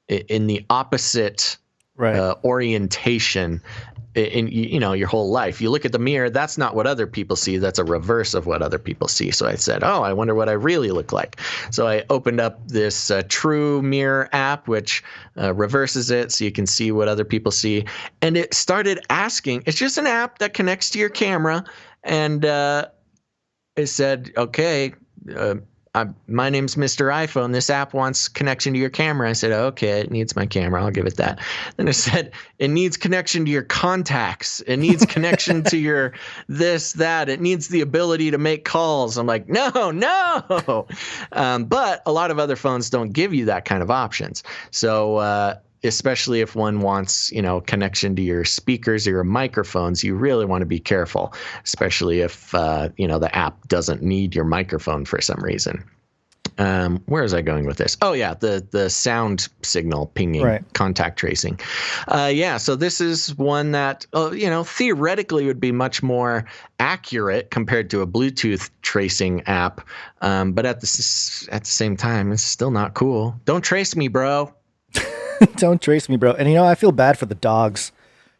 the opposite orientation in your whole life. You look at the mirror, that's not what other people see. That's a reverse of what other people see. So I said, I wonder what I really look like. So I opened up this True Mirror app, which reverses it so you can see what other people see. And it started asking, it's just an app that connects to your camera. And it said, okay, my name's Mr. iPhone. This app wants connection to your camera. I said, okay, it needs my camera. I'll give it that. Then it said, it needs connection to your contacts. It needs connection to your this, that. It needs the ability to make calls. I'm like, no. But a lot of other phones don't give you that kind of options. So especially if one wants, connection to your speakers or your microphones, you really want to be careful, especially if, the app doesn't need your microphone for some reason. Where is I going with this? Oh, yeah, the sound signal pinging, contact tracing. So this is one that, theoretically would be much more accurate compared to a Bluetooth tracing app. But at the same time, it's still not cool. Don't trace me, bro. Don't trace me, bro. And I feel bad for the dogs.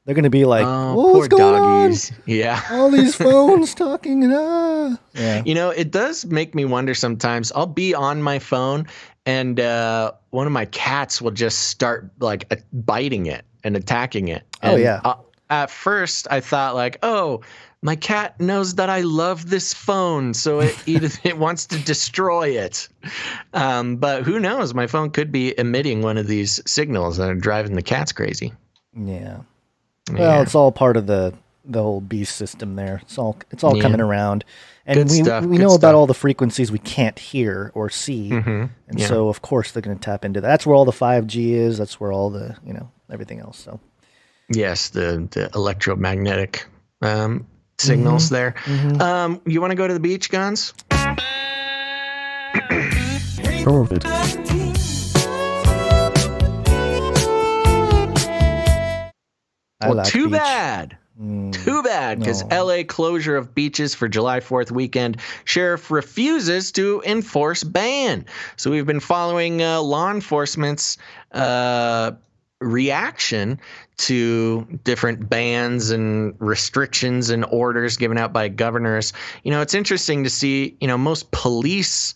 They're going to be like, poor doggies. Yeah. All these phones talking. Yeah. It does make me wonder sometimes. I'll be on my phone and one of my cats will just start biting it and attacking it. And, at first I thought my cat knows that I love this phone, so it wants to destroy it. But who knows? My phone could be emitting one of these signals that are driving the cats crazy. Yeah. Well, it's all part of the whole beast system there. It's all coming around. And we know about all the frequencies we can't hear or see. Mm-hmm. And so, of course, they're going to tap into that. That's where all the 5G is. That's where all the, everything else. So. Yes, the electromagnetic signals there. Mm-hmm. You want to go to the beach, Guns? Well, too bad. Too bad, because LA closure of beaches for July 4th weekend. Sheriff refuses to enforce ban. So we've been following law enforcement's reaction to different bans and restrictions and orders given out by governors. It's interesting to see, most police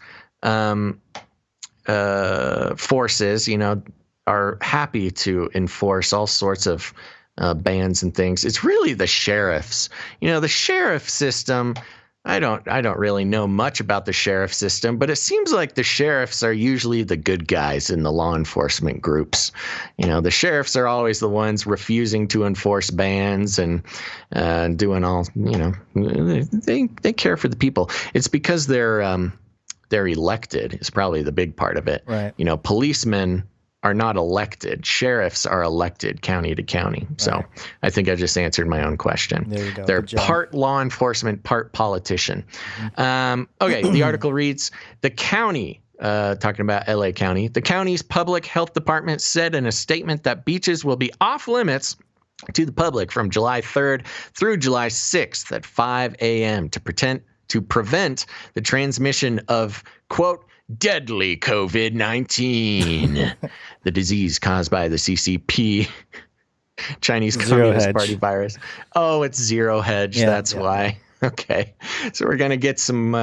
forces, are happy to enforce all sorts of bans and things. It's really the sheriffs. The sheriff system. I don't really know much about the sheriff system, but it seems like the sheriffs are usually the good guys in the law enforcement groups. The sheriffs are always the ones refusing to enforce bans and doing all. They care for the people. It's because they're elected is probably the big part of it. Right. Policemen are not elected. Sheriffs are elected county to county. So right. I think I just answered my own question. There you go. They're part law enforcement, part politician. Okay, the article reads, the county, talking about LA County, the county's public health department said in a statement that beaches will be off limits to the public from July 3rd through July 6th at 5 a.m. to prevent the transmission of, quote, deadly COVID-19, the disease caused by the CCP, Chinese Communist Party virus. Oh, it's zero hedge. Yeah, that's why. Okay, so we're gonna get some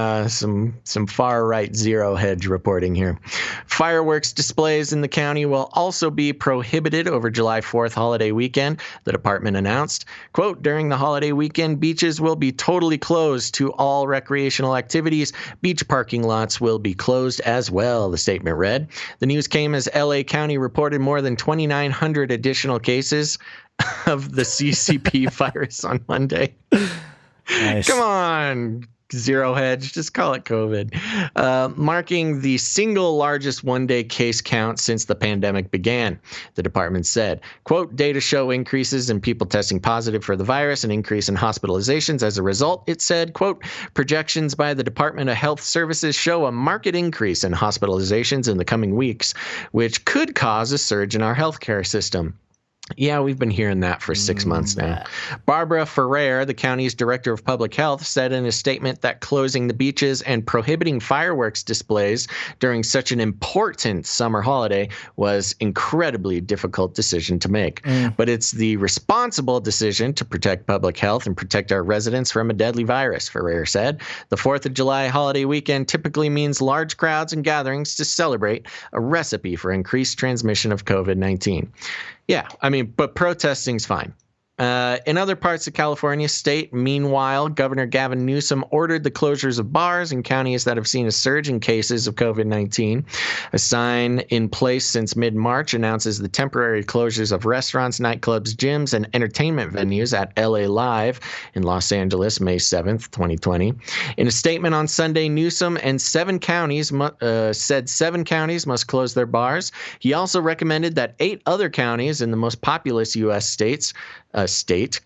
far right zero hedge reporting here. Fireworks displays in the county will also be prohibited over July 4th holiday weekend. The department announced, quote, during the holiday weekend, beaches will be totally closed to all recreational activities. Beach parking lots will be closed as well, the statement read. The news came as LA County reported more than 2,900 additional cases of the CCP virus on Monday. Nice. Come on, zero hedge. Just call it COVID. Marking the single largest one-day case count since the pandemic began, the department said. Quote, data show increases in people testing positive for the virus, an increase in hospitalizations as a result, it said. Quote, projections by the Department of Health Services show a marked increase in hospitalizations in the coming weeks, which could cause a surge in our healthcare system. Yeah, we've been hearing that for 6 months now. Barbara Ferrer, the county's director of public health, said in a statement that closing the beaches and prohibiting fireworks displays during such an important summer holiday was incredibly difficult decision to make. But it's the responsible decision to protect public health and protect our residents from a deadly virus, Ferrer said. The 4th of July holiday weekend typically means large crowds and gatherings to celebrate, a recipe for increased transmission of COVID-19. Yeah, I mean, but protesting's fine. In other parts of California state, meanwhile, Governor Gavin Newsom ordered the closures of bars in counties that have seen a surge in cases of COVID-19. A sign in place since mid-March announces the temporary closures of restaurants, nightclubs, gyms, and entertainment venues at LA Live in Los Angeles, May 7th, 2020. In a statement on Sunday, Newsom and 7 counties said 7 counties must close their bars. He also recommended that 8 other counties in the most populous U.S. states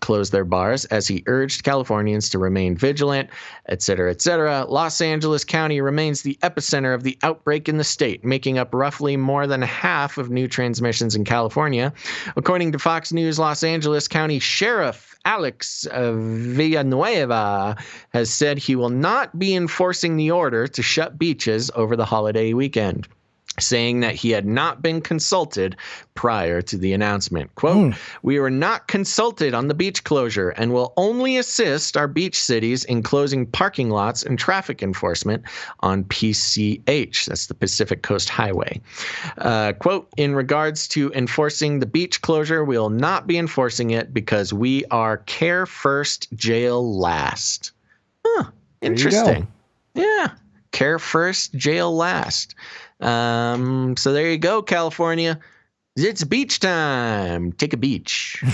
close their bars, as he urged Californians to remain vigilant, et cetera, et cetera. Los Angeles County remains the epicenter of the outbreak in the state, making up roughly more than half of new transmissions in California. According to Fox News, Los Angeles County Sheriff Alex Villanueva has said he will not be enforcing the order to shut beaches over the holiday weekend, saying that he had not been consulted prior to the announcement. Quote, we were not consulted on the beach closure and will only assist our beach cities in closing parking lots and traffic enforcement on PCH. That's the Pacific Coast Highway. Quote, in regards to enforcing the beach closure, we will not be enforcing it because we are care first, jail last. Huh, interesting. Yeah, care first, jail last. So there you go, California. It's beach time. Take a beach.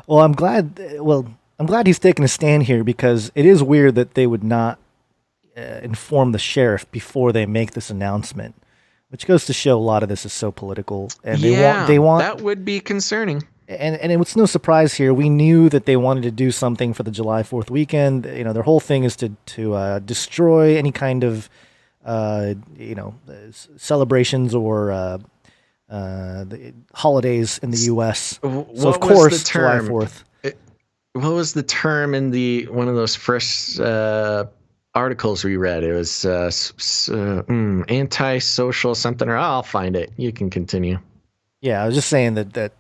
Well, I'm glad he's taking a stand here, because it is weird that they would not inform the sheriff before they make this announcement, which goes to show a lot of this is so political, and they want that would be concerning. And it's no surprise here. We knew that they wanted to do something for the July 4th weekend. Their whole thing is to destroy any kind of celebrations or the holidays in the U.S. So of course, July 4th. What was the term in one of those first articles we read? It was antisocial something, or I'll find it. You can continue. Yeah, I was just saying that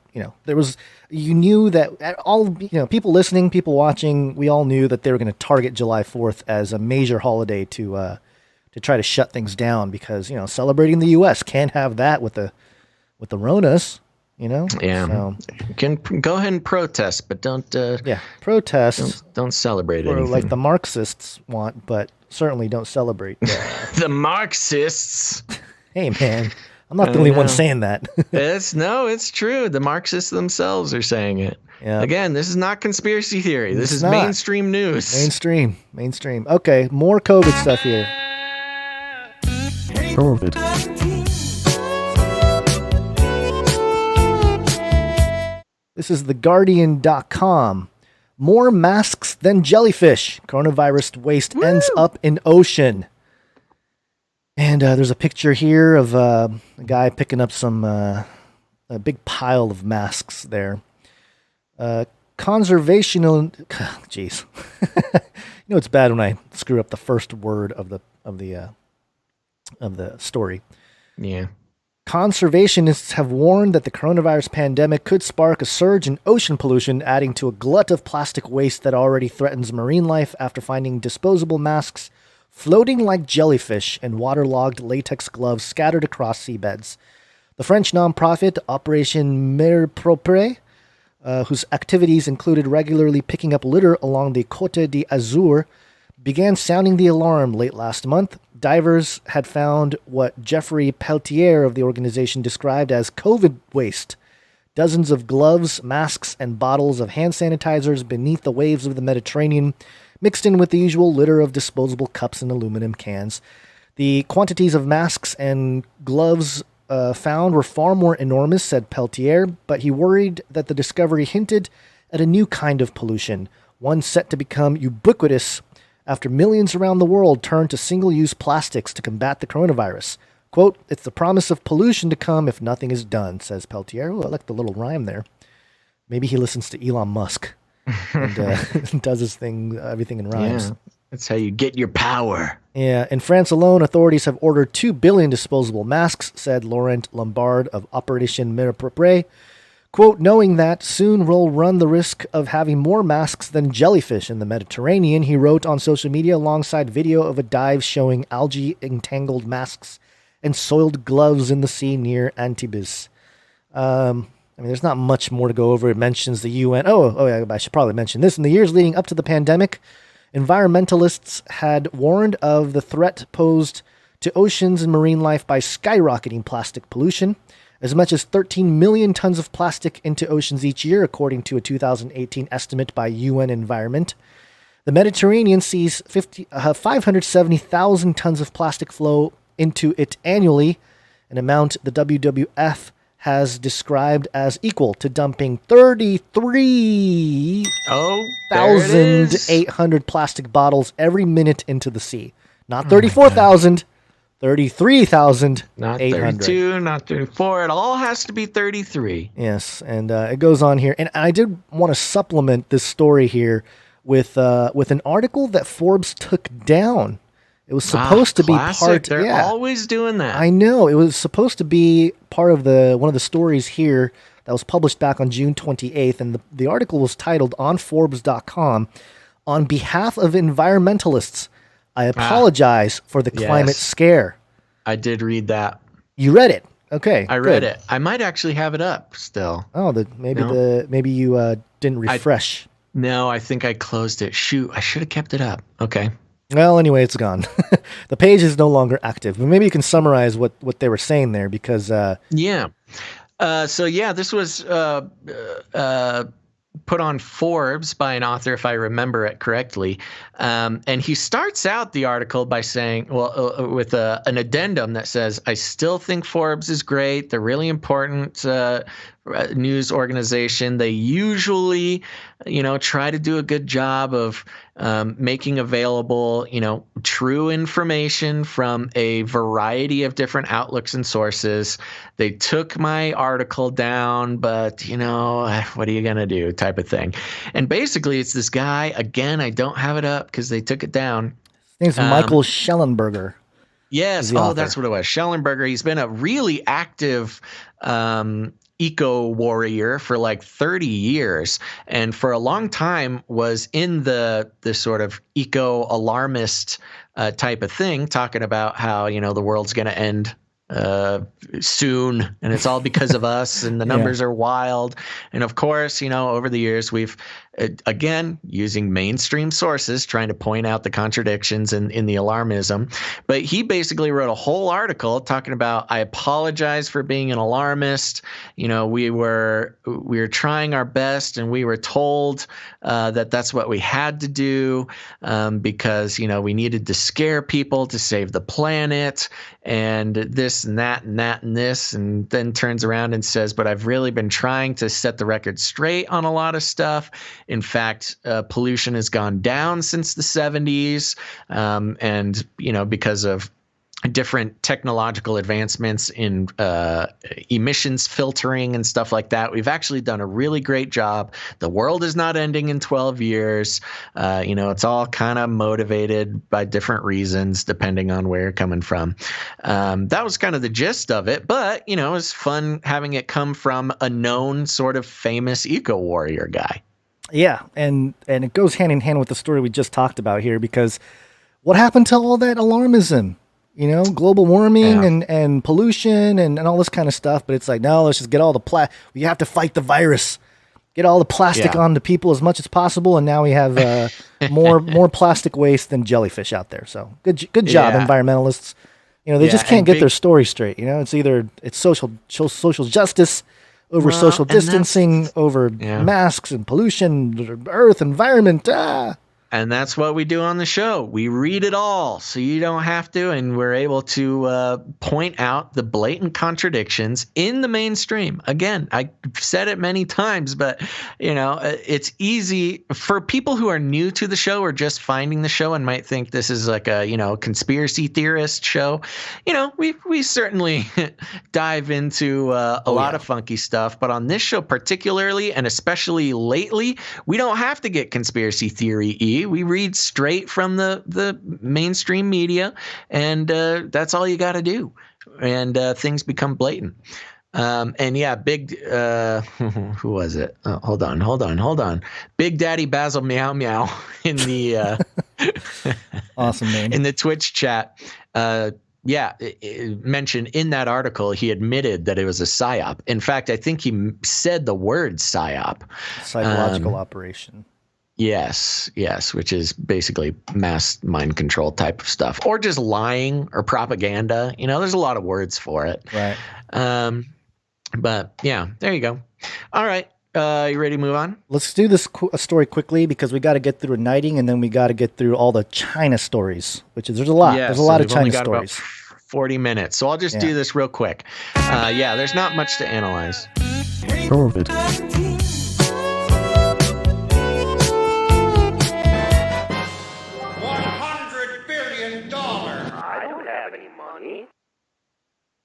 there was, you knew that all, people listening, people watching, we all knew that they were going to target July 4th as a major holiday to try to shut things down, because celebrating the U.S. can't have that with with the Ronas, Yeah. So, You can go ahead and protest, but don't. protest Don't celebrate or anything. like the Marxists want, but certainly don't celebrate. The Marxists. Hey, man, I'm not the only one saying that. It's true. The Marxists themselves are saying it. Yeah. Again, this is not conspiracy theory. This is not. mainstream news. Mainstream. Okay, more COVID stuff here. COVID. This is theguardian.com. More masks than jellyfish. Coronavirus waste ends up in ocean. And there's a picture here of a guy picking up a big pile of masks there. Conservational, jeez. It's bad when I screw up the first word of the story. Yeah. Conservationists have warned that the coronavirus pandemic could spark a surge in ocean pollution, adding to a glut of plastic waste that already threatens marine life after finding disposable masks floating like jellyfish and waterlogged latex gloves scattered across seabeds. The French nonprofit Operation Mer Propre, whose activities included regularly picking up litter along the Côte d'Azur, began sounding the alarm late last month. Divers had found what Jeffrey Peltier of the organization described as COVID waste. Dozens of gloves, masks, and bottles of hand sanitizers beneath the waves of the Mediterranean, mixed in with the usual litter of disposable cups and aluminum cans. The quantities of masks and gloves found were far more enormous, said Peltier, but he worried that the discovery hinted at a new kind of pollution, one set to become ubiquitous after millions around the world turn to single-use plastics to combat the coronavirus. Quote, "It's the promise of pollution to come if nothing is done," says Peltier. Ooh, I like the little rhyme there. Maybe he listens to Elon Musk and does his thing, everything in rhymes. Yeah, that's how you get your power. Yeah, in France alone, authorities have ordered 2 billion disposable masks, said Laurent Lombard of Operation Mer Propre. Quote, "Knowing that soon we'll run the risk of having more masks than jellyfish in the Mediterranean," he wrote on social media alongside video of a dive showing algae-entangled masks and soiled gloves in the sea near Antibes. There's not much more to go over. It mentions the UN. Oh, yeah, I should probably mention this. In the years leading up to the pandemic, environmentalists had warned of the threat posed to oceans and marine life by skyrocketing plastic pollution. As much as 13 million tons of plastic into oceans each year, according to a 2018 estimate by UN Environment. The Mediterranean sees 570,000 tons of plastic flow into it annually, an amount the WWF has described as equal to dumping 33,800 plastic bottles every minute into the sea. Not 34,000. 33,800. Not 32, not 34. It all has to be 33. Yes, and it goes on here. And I did want to supplement this story here with an article that Forbes took down. It was supposed to be part. They're always doing that. I know. It was supposed to be part of one of the stories here that was published back on June 28th, and the article was titled on Forbes.com, "On behalf of environmentalists, I apologize for the climate scare." I did read that. You read it? Okay. I read it. I might actually have it up still. Oh, maybe you didn't refresh. No, I think I closed it. Shoot, I should have kept it up. Okay. Well, anyway, it's gone. The page is no longer active. But maybe you can summarize what they were saying there, because this was put on Forbes by an author, if I remember it correctly. And he starts out the article by saying, with an addendum that says, "I still think Forbes is great. They're really important news organization. They usually, try to do a good job of making available, true information from a variety of different outlooks and sources. They took my article down, but, what are you going to do?" type of thing. And basically, it's this guy, again, I don't have it up because they took it down. His name's Michael Shellenberger. Yes. Oh, that's what it was. Shellenberger. He's been a really active eco warrior for like 30 years, and for a long time was in the sort of eco alarmist type of thing, talking about how the world's going to end soon, and it's all because of us, and the numbers are wild. And of course, over the years, we've again using mainstream sources trying to point out the contradictions in the alarmism. But he basically wrote a whole article talking about, I apologize for being an alarmist. We were trying our best, and we were told that that's what we had to do because we needed to scare people to save the planet, and this and that and that and this, and then turns around and says, but I've really been trying to set the record straight on a lot of stuff. In fact, pollution has gone down since the 70s, and because of different technological advancements in emissions filtering and stuff like that, we've actually done a really great job. The world is not ending in 12 years. It's all kind of motivated by different reasons depending on where you're coming from. That was kind of the gist of it, but it was fun having it come from a known sort of famous eco-warrior guy. Yeah, and it goes hand in hand with the story we just talked about here, because what happened to all that alarmism? Global warming and pollution and all this kind of stuff. But it's like, no, let's just get all the we have to fight the virus, get all the plastic onto people as much as possible. And now we have more plastic waste than jellyfish out there. So good job, environmentalists. They just can't get their story straight. It's social justice over social distancing, over masks and pollution, earth, environment. And that's what we do on the show. We read it all, so you don't have to, and we're able to point out the blatant contradictions in the mainstream. Again, I've said it many times, but it's easy for people who are new to the show or just finding the show and might think this is like a conspiracy theorist show. We certainly dive into a lot of funky stuff, but on this show particularly, and especially lately, we don't have to get conspiracy theory-y. We read straight from the mainstream media, and that's all you got to do. And things become blatant. Big, who was it? Hold on. Big Daddy Basil Meow Meow in the awesome name in the Twitch chat. Mentioned in that article, he admitted that it was a psyop. In fact, I think he said the word psyop. Psychological operation. Yes, which is basically mass mind control type of stuff, or just lying or propaganda. There's a lot of words for it. Right. But yeah, there you go. All right. You ready to move on? Let's do this story quickly, because we got to get through a knighting, and then we got to get through all the China stories, there's a lot. Yeah, there's a lot of China stories. About 40 minutes. So I'll just do this real quick. There's not much to analyze. COVID.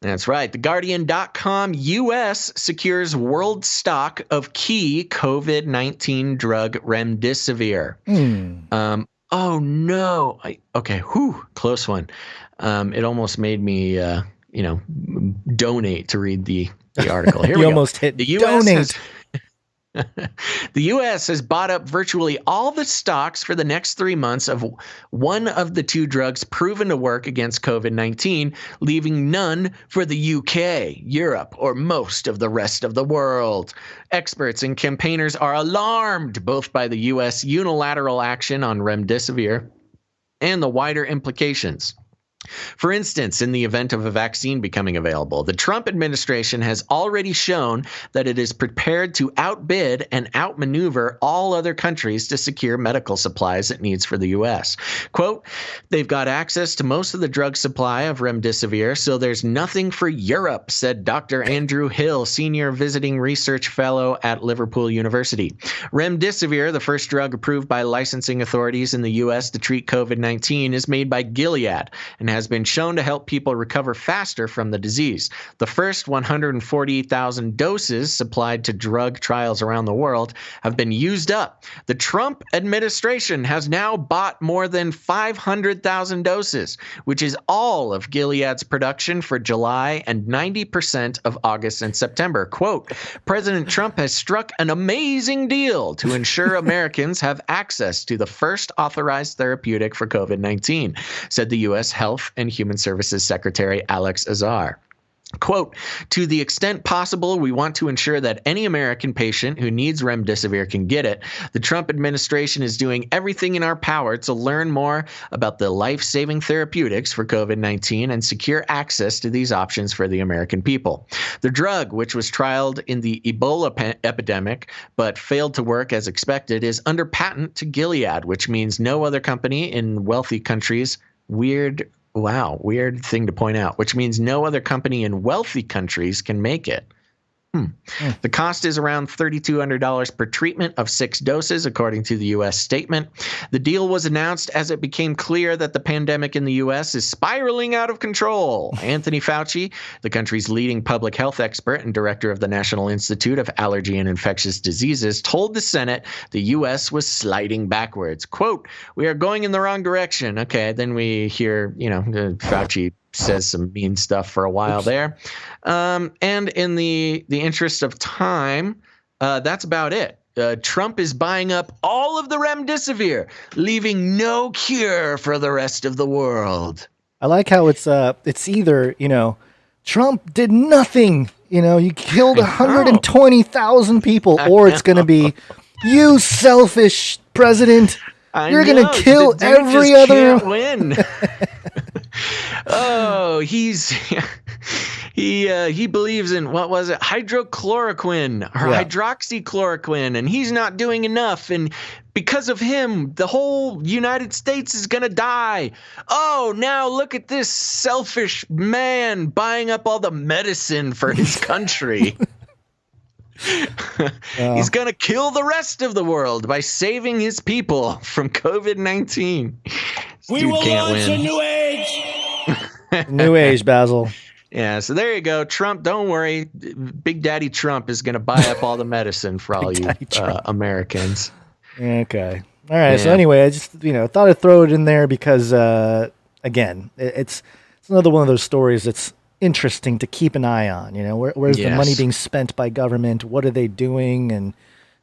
That's right. TheGuardian.com U.S. secures world stock of key COVID-19 drug remdesivir. Oh, no. Close one. It almost made me, donate to read the article. Here we go. Almost hit the donate. The U.S. has bought up virtually all the stocks for the next 3 months of one of the two drugs proven to work against COVID-19, leaving none for the UK, Europe, or most of the rest of the world. Experts and campaigners are alarmed both by the U.S. unilateral action on remdesivir and the wider implications. For instance, in the event of a vaccine becoming available, the Trump administration has already shown that it is prepared to outbid and outmaneuver all other countries to secure medical supplies it needs for the U.S. Quote, they've got access to most of the drug supply of remdesivir, so there's nothing for Europe, said Dr. Andrew Hill, senior visiting research fellow at Liverpool University. Remdesivir, the first drug approved by licensing authorities in the U.S. to treat COVID-19, is made by Gilead and has been shown to help people recover faster from the disease. The first 140,000 doses supplied to drug trials around the world have been used up. The Trump administration has now bought more than 500,000 doses, which is all of Gilead's production for July and 90% of August and September. Quote, President Trump has struck an amazing deal to ensure Americans have access to the first authorized therapeutic for COVID-19, said the U.S. Health and Human Services Secretary Alex Azar. Quote, to the extent possible, we want to ensure that any American patient who needs remdesivir can get it. The Trump administration is doing everything in our power to learn more about the life-saving therapeutics for COVID-19 and secure access to these options for the American people. The drug, which was trialed in the Ebola epidemic but failed to work as expected, is under patent to Gilead, which means no other company in wealthy countries weird thing to point out, which means no other company in wealthy countries can make it. The cost is around $3,200 per treatment of 6 doses, according to the U.S. statement. The deal was announced as it became clear that the pandemic in the U.S. is spiraling out of control. Anthony Fauci, the country's leading public health expert and director of the National Institute of Allergy and Infectious Diseases, told the Senate the U.S. was sliding backwards. Quote, we are going in the wrong direction. Okay, then we hear, Fauci says some mean stuff for a while there. And in the interest of time, that's about it. Trump is buying up all of the remdesivir, leaving no cure for the rest of the world. I like how it's either, Trump did nothing, you killed 120,000 people, or it's going to be, you selfish president, you're going to kill every other. Can't win. Oh, he believes in, what was it, hydroxychloroquine, and he's not doing enough, and because of him, the whole United States is gonna die. Oh, now look at this selfish man buying up all the medicine for his country. He's gonna kill the rest of the world by saving his people from COVID-19. We will launch a new age. New age, Basil. Yeah, so there you go. Trump, don't worry. Big Daddy Trump is going to buy up all the medicine for all you Americans. Okay. All right. Yeah. So anyway, I just, thought I'd throw it in there because, again, it's another one of those stories that's interesting to keep an eye on. Where's the money being spent by government? What are they doing? And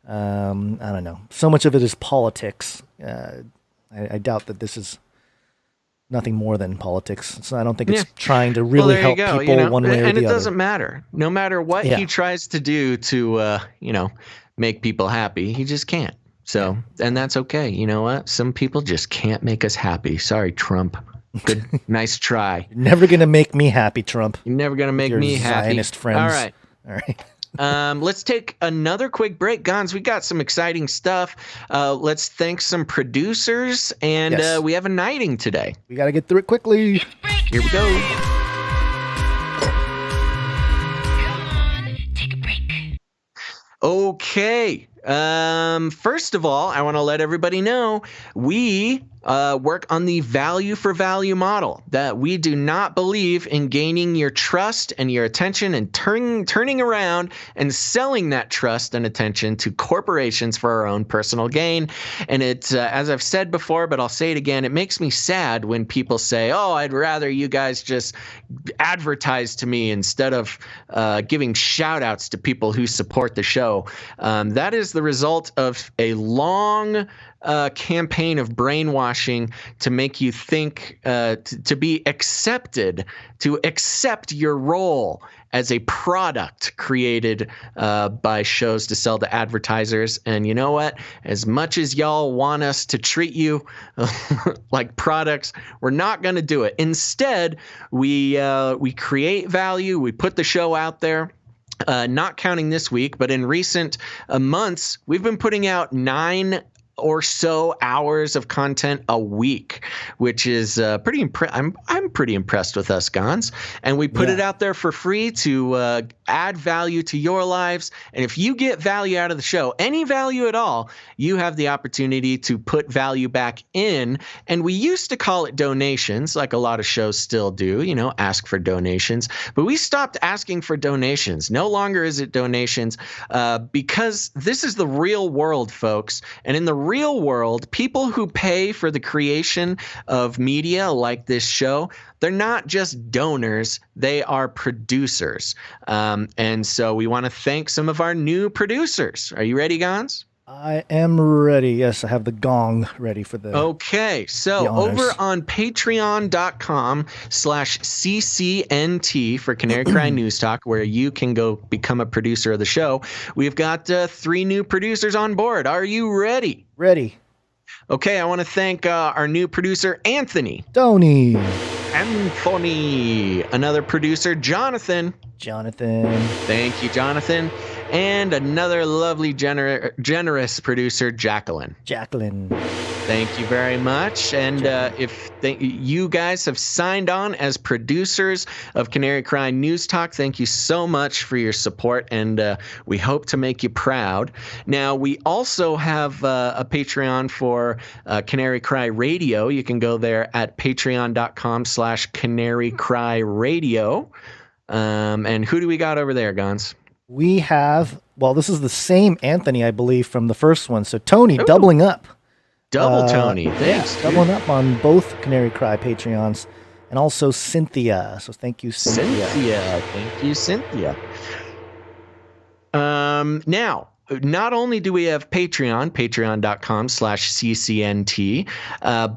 I don't know. So much of it is politics. I doubt that this is nothing more than politics. So I don't think it's trying to really help people one way or the other. And it doesn't matter. No matter what he tries to do to, make people happy, he just can't. So, and that's okay. You know what? Some people just can't make us happy. Sorry, Trump. Good, nice try. You're never going to make me happy, Trump. You're never going to make me happy. Zionist friends. All right. Let's take another quick break. Gons, we got some exciting stuff. Let's thank some producers, and we have a knighting today. We got to get through it quickly. Here we go. Come on, take a break. Okay. First of all, I want to let everybody know we work on the value for value model, that we do not believe in gaining your trust and your attention and turning around and selling that trust and attention to corporations for our own personal gain. And it, as I've said before, but I'll say it again, it makes me sad when people say, oh, I'd rather you guys just advertise to me instead of giving shout outs to people who support the show. That is the result of a long campaign of brainwashing to make you think, to be accepted, to accept your role as a product created by shows to sell to advertisers. And you know what? As much as y'all want us to treat you like products, we're not going to do it. Instead, we create value. We put the show out there. Not counting this week, but in recent months, we've been putting out 9 or so hours of content a week, which is pretty I'm pretty impressed with us, Gons. And we put it out there for free to add value to your lives. And if you get value out of the show, any value at all, you have the opportunity to put value back in. And we used to call it donations, like a lot of shows still do, ask for donations. But we stopped asking for donations. No longer is it donations because this is the real world, folks. And in the real world, people who pay for the creation of media like this show, they're not just donors, they are producers. And so we want to thank some of our new producers. Are you ready, Gons? I am ready. Yes, I have the gong ready for the. Okay, so over on patreon.com/CCNT for Canary Cry News Talk, where you can go become a producer of the show, we've got 3 new producers on board. Are you ready? Ready. Okay, I want to thank our new producer, Anthony. Tony. Anthony. Another producer, Jonathan. Jonathan. Thank you, Jonathan. And another lovely, generous producer, Jacqueline. Jacqueline. Thank you very much. And if you guys have signed on as producers of Canary Cry News Talk, thank you so much for your support, and we hope to make you proud. Now, we also have a Patreon for Canary Cry Radio. You can go there at patreon.com/Canary Cry Radio. And who do we got over there, Gons? We have, well, this is the same Anthony, I believe, from the first one. So Tony, doubling up. Double Tony. Thanks. Yeah, doubling up on both Canary Cry Patreons. And also Cynthia. So thank you, Cynthia. Thank you, Cynthia. Now, not only do we have Patreon, patreon.com/CCNT,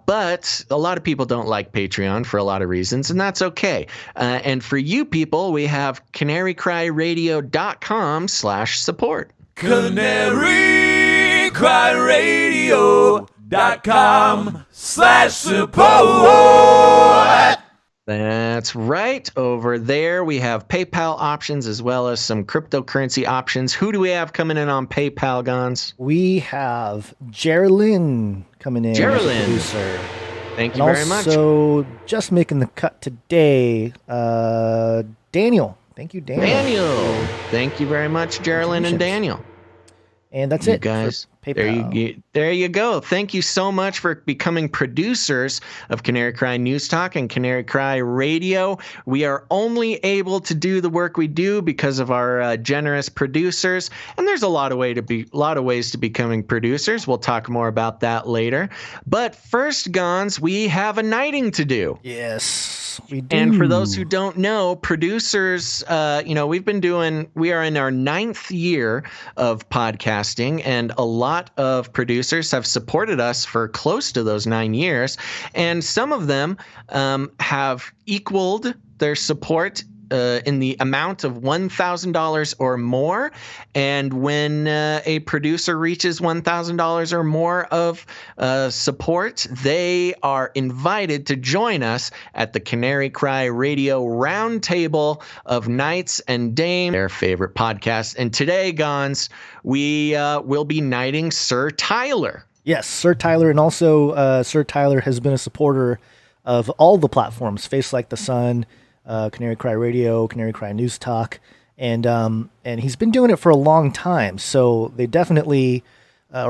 but a lot of people don't like Patreon for a lot of reasons, and that's okay. And for you people, we have canarycryradio.com/support. canarycryradio.com/support. That's right. Over there, we have PayPal options as well as some cryptocurrency options. Who do we have coming in on PayPal, Gons? We have Geraldine coming in. Geraldine. Producer. Thank you very much. So just making the cut today, Daniel. Thank you, Daniel. Daniel. Thank you very much, Geraldine and Daniel. And that's you it, guys. PayPal. There you go. Thank you so much for becoming producers of Canary Cry News Talk and Canary Cry Radio. We are only able to do the work we do because of our generous producers, and there's a lot of ways to becoming producers. We'll talk more about that later. But first, Gons, we have a knighting to do. Yes, we do. And for those who don't know, producers, we are in our 9th year of podcasting, and a lot of producers have supported us for close to those 9 years, and some of them have equaled their support in the amount of $1,000 or more. And when a producer reaches $1,000 or more of support, they are invited to join us at the Canary Cry Radio Roundtable of Knights and Dames, their favorite podcast. And today, Gons, we will be knighting Sir Tyler. Yes, Sir Tyler. And also Sir Tyler has been a supporter of all the platforms, Face Like the Sun, Canary Cry Radio, Canary Cry News Talk, and he's been doing it for a long time. So they definitely,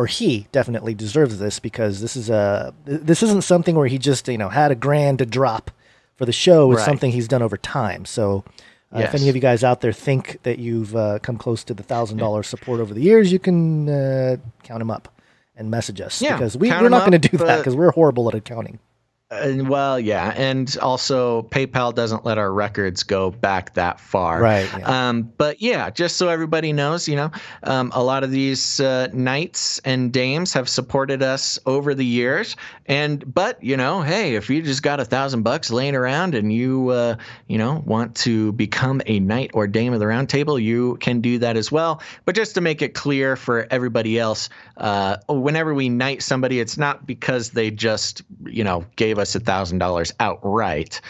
he definitely deserves this, because this isn't something where he just had a grand to drop for the show. It's something he's done over time. So if any of you guys out there think that you've come close to the $1,000 support over the years, you can count him up and message us, because we're not going to do that, because we're horrible at accounting. Well, yeah, and also PayPal doesn't let our records go back that far. Right. Yeah. But yeah, just so everybody knows, a lot of these knights and dames have supported us over the years. But hey, if you just got $1,000 laying around and you want to become a knight or dame of the round table, you can do that as well. But just to make it clear for everybody else, whenever we knight somebody, it's not because they just gave us $1,000 outright.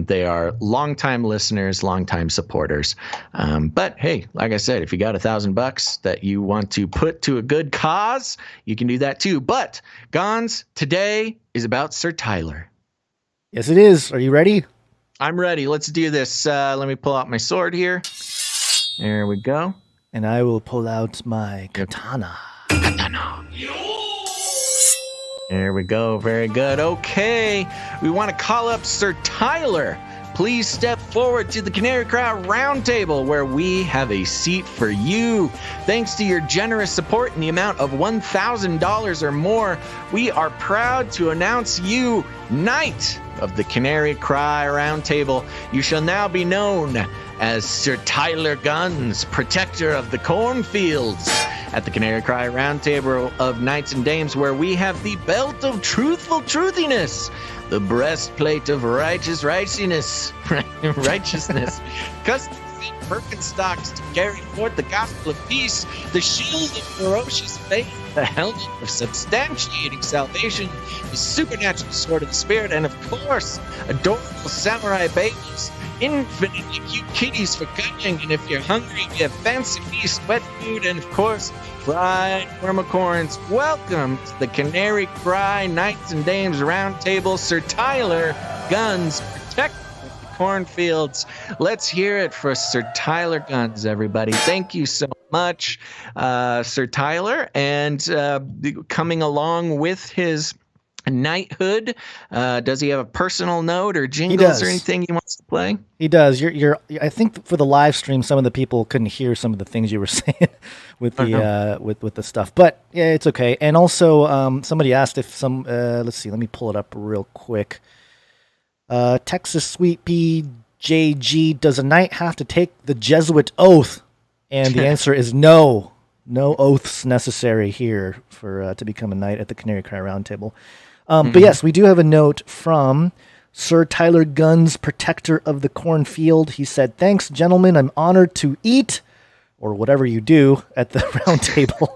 They are longtime listeners, longtime supporters. But hey, like I said, if you got $1,000 that you want to put to a good cause, you can do that too. But Gons, today is about Sir Tyler. Yes, it is. Are you ready? I'm ready. Let's do this. Let me pull out my sword here. There we go. And I will pull out my katana. There we go. Very good. Okay. We want to call up Sir Tyler. Please step forward to the Canary Cry Roundtable, where we have a seat for you. Thanks to your generous support in the amount of $1,000 or more, we are proud to announce you Knight of the Canary Cry Roundtable. You shall now be known as Sir Tyler Guns, Protector of the Cornfields. at the Canary Cry Roundtable of Knights and Dames, where we have the belt of truthful truthiness, the breastplate of righteousness, custom Birkenstocks to carry forth the gospel of peace, the shield of ferocious faith, the helmet of substantiating salvation, the supernatural sword of the spirit, and of course, adorable samurai babies, infinitely cute kitties for cuddling, and if you're hungry, we have fancy feast, wet food, and of course, fried wormicorns. Welcome to the Canary Cry Knights and Dames Roundtable. Sir Tyler, Guns, protect cornfields. Let's hear it for Sir Tyler Guns, everybody. Thank you so much, Sir Tyler. And coming along with his knighthood, does he have a personal note or jingles or anything he wants to play? He does. I think for the live stream, some of the people couldn't hear some of the things you were saying with the with the stuff, but yeah, it's okay. And also, somebody asked if some. Let's see. Let me pull it up real quick. Texas Sweet Pea JG, does a knight have to take the Jesuit oath? And the answer is no. No oaths necessary here for to become a knight at the Canary Cry Roundtable. But yes, we do have a note from Sir Tyler Guns, protector of the cornfield. He said, "Thanks, gentlemen. I'm honored to eat, or whatever you do, at the roundtable.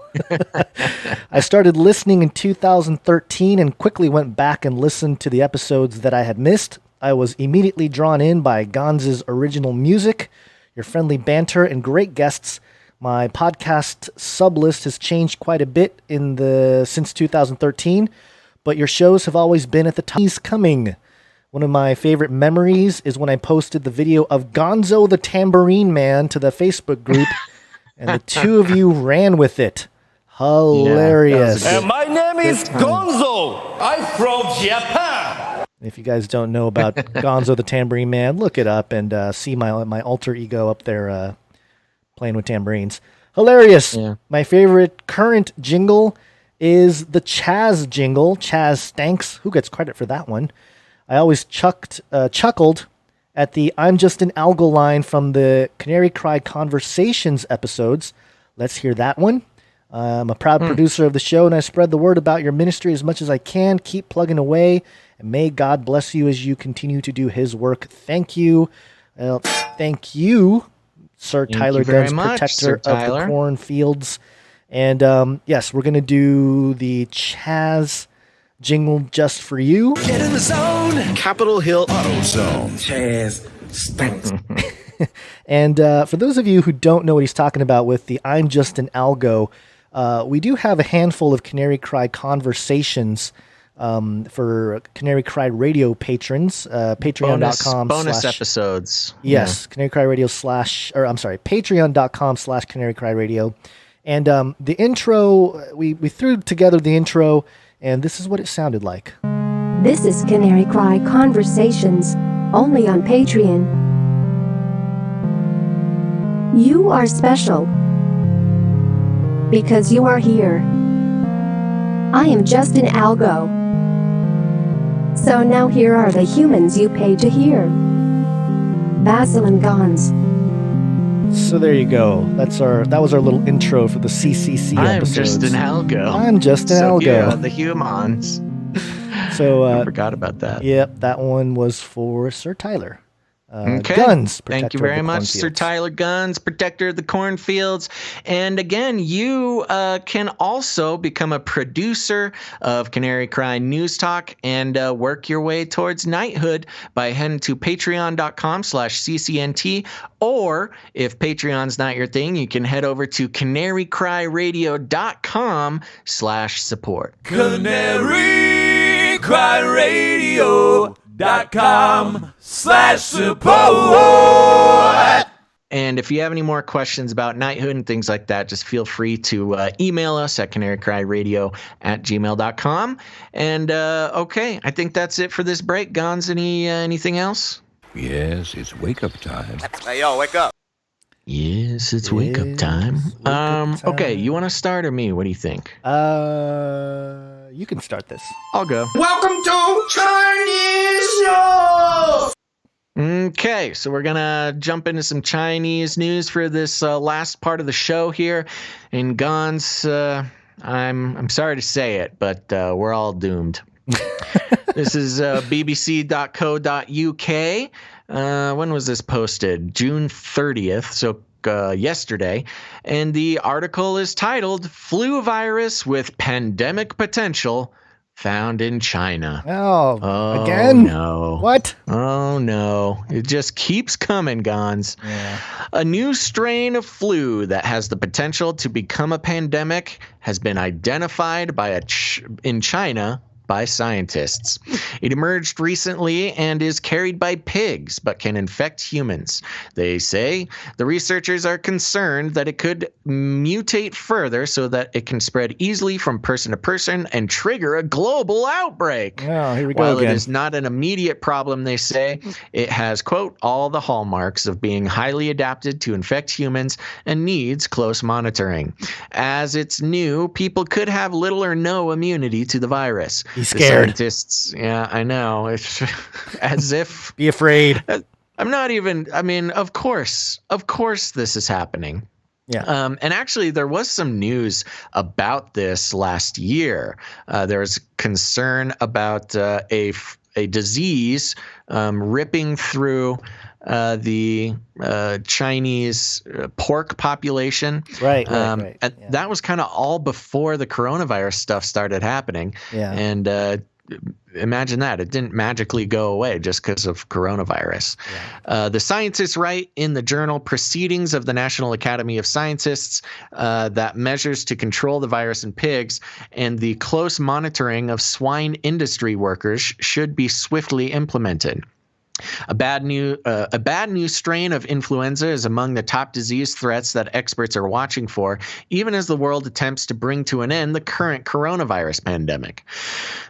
I started listening in 2013 and quickly went back and listened to the episodes that I had missed. I was immediately drawn in by Gons's original music, your friendly banter, and great guests. My podcast sublist has changed quite a bit since 2013, but your shows have always been at the top. He's coming. One of my favorite memories is when I posted the video of Gonzo the Tambourine Man to the Facebook group, and the two of you ran with it. Hilarious. Yeah, and my name is Gonzo. I'm from Japan. If you guys don't know about Gonzo the Tambourine Man, look it up and see my alter ego up there playing with tambourines. Hilarious. Yeah. My favorite current jingle is the Chaz jingle. Chaz Stanks. Who gets credit for that one? I always chuckled at the I'm Just an Algo line from the Canary Cry Conversations episodes. Let's hear that one. I'm a proud producer of the show, and I spread the word about your ministry as much as I can. Keep plugging away, and may God bless you as you continue to do his work. Thank you. Thank you, Sir Tyler Guns, protector of the cornfields. And yes, we're going to do the Chaz jingle just for you. Get in the zone. Capitol Hill Auto Zone. Chaz Stanks. And for those of you who don't know what he's talking about with the I'm Just an Algo, we do have a handful of Canary Cry Conversations for Canary Cry Radio patrons. Patreon.com bonus episodes. Yes, Canary Cry Radio Patreon.com/Canary Cry Radio. And the intro, we threw together the intro, and this is what it sounded like. This is Canary Cry Conversations, only on Patreon. You are special because you are here. I am just an algo. So now here are the humans you pay to hear. Basil and Gons. So there you go. That was our little intro for the CCC episodes. I'm just an algo. I'm just an algo. The humans. So I forgot about that. Yep, that one was for Sir Tyler. Okay. Guns. Thank you very much, Sir Tyler Guns, protector of the cornfields. And again, you can also become a producer of Canary Cry News Talk and work your way towards knighthood by heading to patreon.com/CCNT. Or if Patreon's not your thing, you can head over to canarycryradio.com/support. Canary Cry Radio.com/support. And if you have any more questions about knighthood and things like that, just feel free to email us at canarycryradio@gmail.com. And okay, I think that's it for this break. Gons, anything else? Yes, it's wake up time. Hey, yo, wake up. Yes, it's wake up time. Okay, you want to start or me? What do you think? You can start this. I'll go. Welcome to Chinese News. Okay, so we're gonna jump into some Chinese news for this last part of the show here. And Gons, I'm sorry to say it, but we're all doomed. This is bbc.co.uk. When was this posted? June 30th, so yesterday. And the article is titled "Flu Virus with Pandemic Potential Found in China." Oh, again? No. What? Oh, no. It just keeps coming, Gons. Yeah. A new strain of flu that has the potential to become a pandemic has been identified in China by scientists. It emerged recently and is carried by pigs, but can infect humans. They say the researchers are concerned that it could mutate further so that it can spread easily from person to person and trigger a global outbreak. Oh, here we go While again. it is not an immediate problem, they say, it has, quote, all the hallmarks of being highly adapted to infect humans and needs close monitoring. As it's new, people could have little or no immunity to the virus. He's scared. The scientists, yeah, I know. It's as if Be afraid. I'm not even. I mean, of course, this is happening. Yeah. And actually, there was some news about this last year. There was concern about a disease ripping through the Chinese pork population. Right. And Yeah. that was kind of all before the coronavirus stuff started happening. Yeah. And imagine that. It didn't magically go away just because of coronavirus. Yeah. The scientists write in the journal Proceedings of the National Academy of Scientists that measures to control the virus in pigs and the close monitoring of swine industry workers should be swiftly implemented. A bad new strain of influenza is among the top disease threats that experts are watching for, even as the world attempts to bring to an end the current coronavirus pandemic.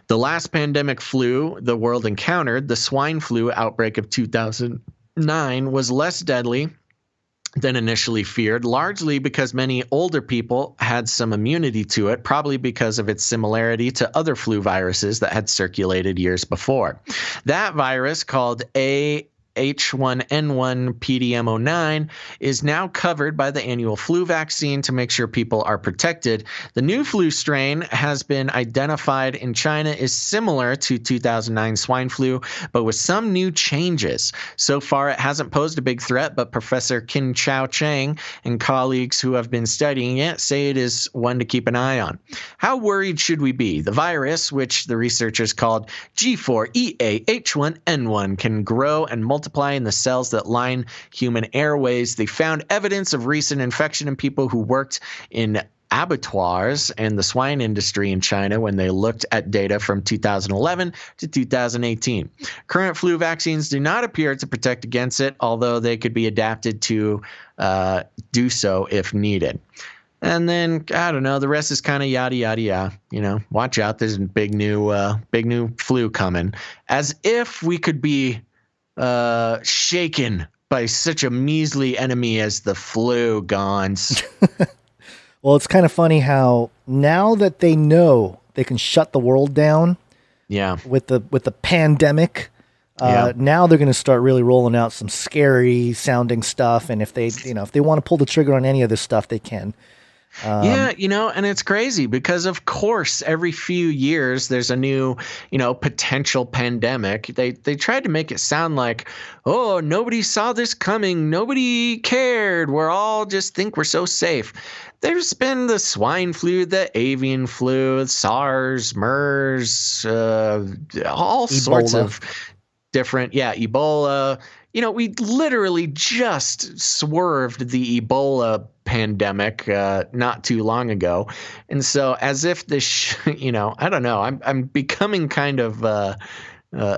The last pandemic flu the world encountered, the swine flu outbreak of 2009, was less deadly than initially feared, largely because many older people had some immunity to it, probably because of its similarity to other flu viruses that had circulated years before. That virus, called H1N1 PDM09, is now covered by the annual flu vaccine to make sure people are protected. The new flu strain has been identified in China is similar to 2009 swine flu, but with some new changes. So far, it hasn't posed a big threat, but Professor Qin Chao Cheng and colleagues who have been studying it say it is one to keep an eye on. How worried should we be? The virus, which the researchers called G4EA-H1N1, can grow and multiply in the cells that line human airways. They found evidence of recent infection in people who worked in abattoirs and the swine industry in China when they looked at data from 2011 to 2018. Current flu vaccines do not appear to protect against it, although they could be adapted to do so if needed. And then, I don't know, the rest is kind of yada, yada, yada. You know, watch out. There's a big new flu coming. As if we could be shaken by such a measly enemy as the flu, Gons. Well, it's kind of funny how now that they know they can shut the world down, with the pandemic, now they're going to start really rolling out some scary sounding stuff. And if they want to pull the trigger on any of this stuff, they can. And it's crazy because, of course, every few years there's a new, potential pandemic. They tried to make it sound like, oh, nobody saw this coming. Nobody cared. We're all just think we're so safe. There's been the swine flu, the avian flu, SARS, MERS, all sorts of different, Ebola. We literally just swerved the Ebola pandemic not too long ago. And so as if this, I don't know, I'm becoming kind of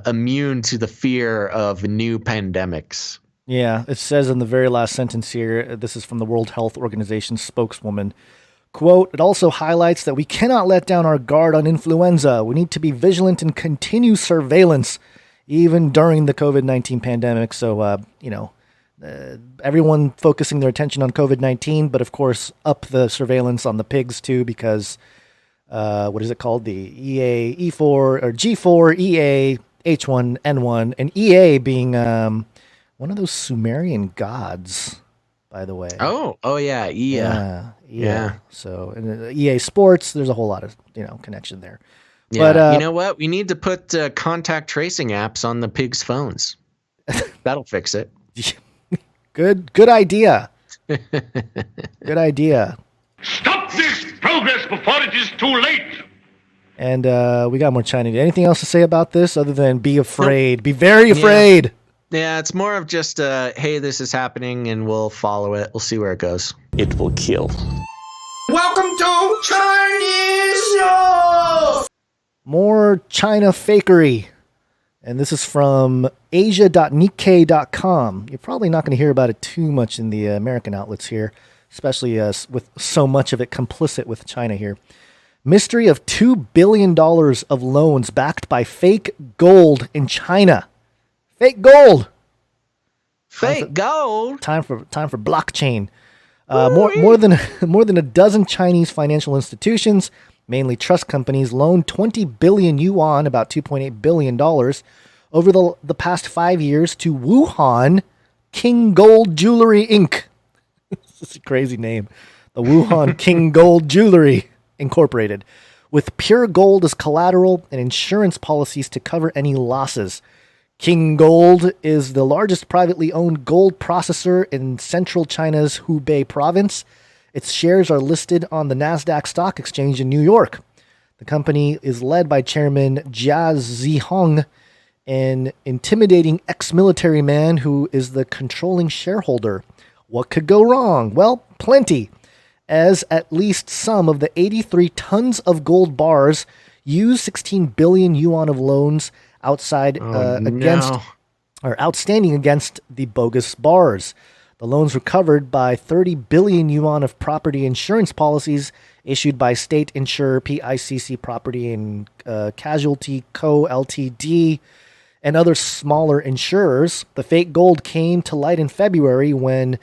immune to the fear of new pandemics. Yeah, it says in the very last sentence here, this is from the World Health Organization spokeswoman, quote, it also highlights that we cannot let down our guard on influenza. We need to be vigilant and continue surveillance even during the COVID-19 pandemic. So, everyone focusing their attention on COVID-19, but of course, up the surveillance on the pigs too, because what is it called? The E4 or G4 EA H1N1, and EA being one of those Sumerian gods, by the way. Oh yeah, Yeah. So in EA Sports, there's a whole lot of connection there. Yeah, But you know what? We need to put contact tracing apps on the pigs' phones. That'll fix it. Good idea. Good idea. Stop this progress before it is too late. And we got more China. Anything else to say about this other than be afraid? Nope. Be very afraid. Yeah, it's more of just hey, this is happening, and we'll follow it. We'll see where it goes. It will kill. Welcome to Chinese News. More China fakery. And this is from asia.nikkei.com. You're probably not going to hear about it too much in the American outlets here, especially with so much of it complicit with China here. Mystery of $2 billion of loans backed by fake gold in China. Fake gold. Fake gold. Time for blockchain. More than a dozen Chinese financial institutions, mainly trust companies, loaned 20 billion yuan, about $2.8 billion, over the past 5 years to Wuhan King Gold Jewelry Inc. This is a crazy name. The Wuhan King Gold Jewelry Incorporated, with pure gold as collateral and insurance policies to cover any losses. King Gold is the largest privately owned gold processor in central China's Hubei province. Its shares are listed on the Nasdaq Stock Exchange in New York. The company is led by Chairman Jia Zihong, an intimidating ex-military man who is the controlling shareholder. What could go wrong? Well, plenty, as at least some of the 83 tons of gold bars use 16 billion yuan of loans outstanding against the bogus bars. The loans were covered by 30 billion yuan of property insurance policies issued by state insurer PICC Property and Casualty Co. Ltd. and other smaller insurers. The fake gold came to light in February when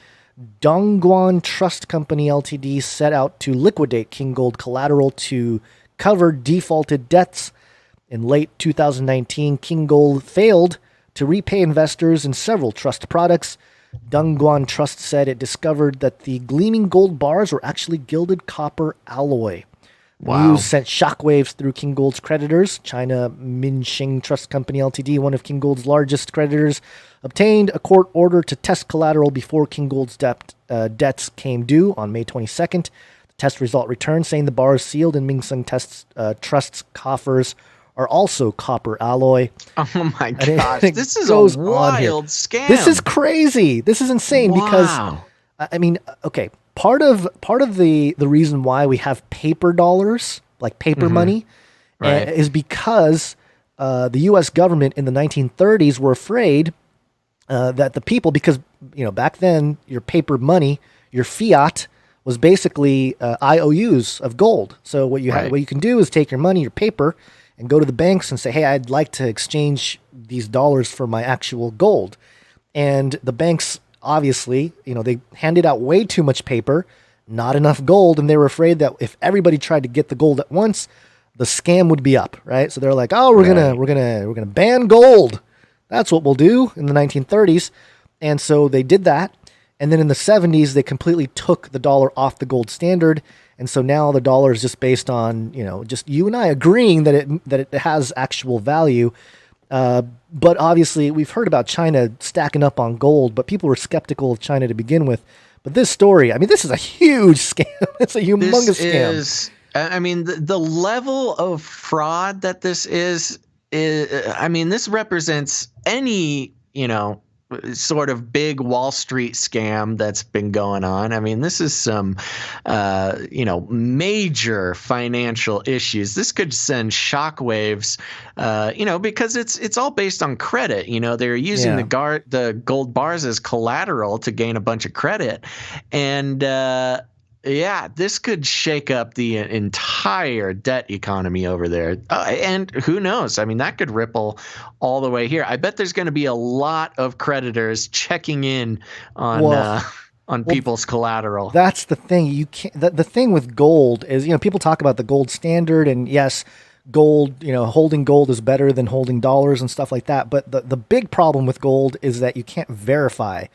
Dongguan Trust Company Ltd. set out to liquidate King Gold collateral to cover defaulted debts. In late 2019, King Gold failed to repay investors in several trust products. Dongguan Trust said it discovered that the gleaming gold bars were actually gilded copper alloy. Wow. News sent shockwaves through King Gold's creditors. China Minsheng Trust Company Ltd., one of King Gold's largest creditors, obtained a court order to test collateral before King Gold's debts came due on May 22nd. The test result returned, saying the bars sealed in Minsheng Trust's coffers are also copper alloy. Oh my gosh, this is a wild scam. This is crazy. This is insane because, I mean, okay, part of the reason why we have paper dollars, like paper money, is because the U.S. government in the 1930s were afraid that the people, because back then your paper money, your fiat, was basically IOUs of gold. So what you can do is take your money, your paper, and go to the banks and say, hey, I'd like to exchange these dollars for my actual gold. And the banks, obviously, they handed out way too much paper, not enough gold, and they were afraid that if everybody tried to get the gold at once, the scam would be up, right? So they're like, oh, we're gonna ban gold. That's what we'll do in the 1930s. And so they did that. And then in the 70s, they completely took the dollar off the gold standard. And so now the dollar is just based on, just you and I agreeing that it has actual value. But obviously, we've heard about China stacking up on gold, but people were skeptical of China to begin with. But this story, I mean, this is a huge scam. It's a humongous scam. I mean, the level of fraud that this is, I mean, this represents any, sort of big Wall Street scam that's been going on. I mean, this is some, major financial issues. This could send shockwaves, because it's all based on credit. They're using the gold bars as collateral to gain a bunch of credit, and this could shake up the entire debt economy over there. And who knows? I mean, that could ripple all the way here. I bet there's going to be a lot of creditors checking in on people's collateral. That's the thing. You can't. The thing with gold is, people talk about the gold standard, and yes, gold, holding gold is better than holding dollars and stuff like that. But the big problem with gold is that you can't verify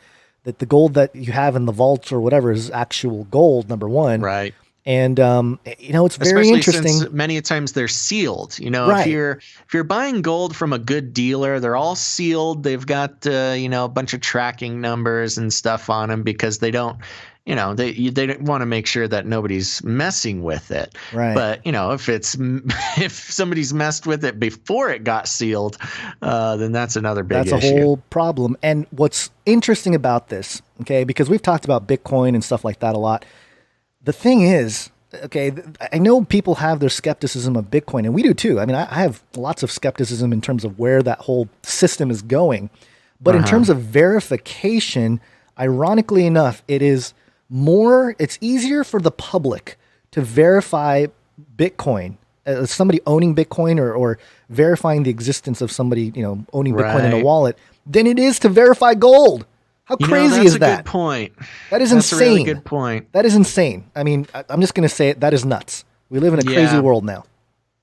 that the gold that you have in the vaults or whatever is actual gold, number one. Right. And it's very Especially interesting. Since many times they're sealed. Right. If you're buying gold from a good dealer, they're all sealed. They've got a bunch of tracking numbers and stuff on them because they don't. They want to make sure that nobody's messing with it. Right. But if somebody's messed with it before it got sealed, then that's another big issue. That's a whole problem. And what's interesting about this, okay, because we've talked about Bitcoin and stuff like that a lot. The thing is, okay, I know people have their skepticism of Bitcoin, and we do too. I mean, I have lots of skepticism in terms of where that whole system is going. But in terms of verification, ironically enough, it's easier for the public to verify Bitcoin, somebody owning Bitcoin or verifying the existence of somebody, owning Bitcoin in a wallet than it is to verify gold. How crazy is that? That's a good point. That is that's insane. A really good point. That is insane. I mean, I'm just going to say it. That is nuts. We live in a crazy world now.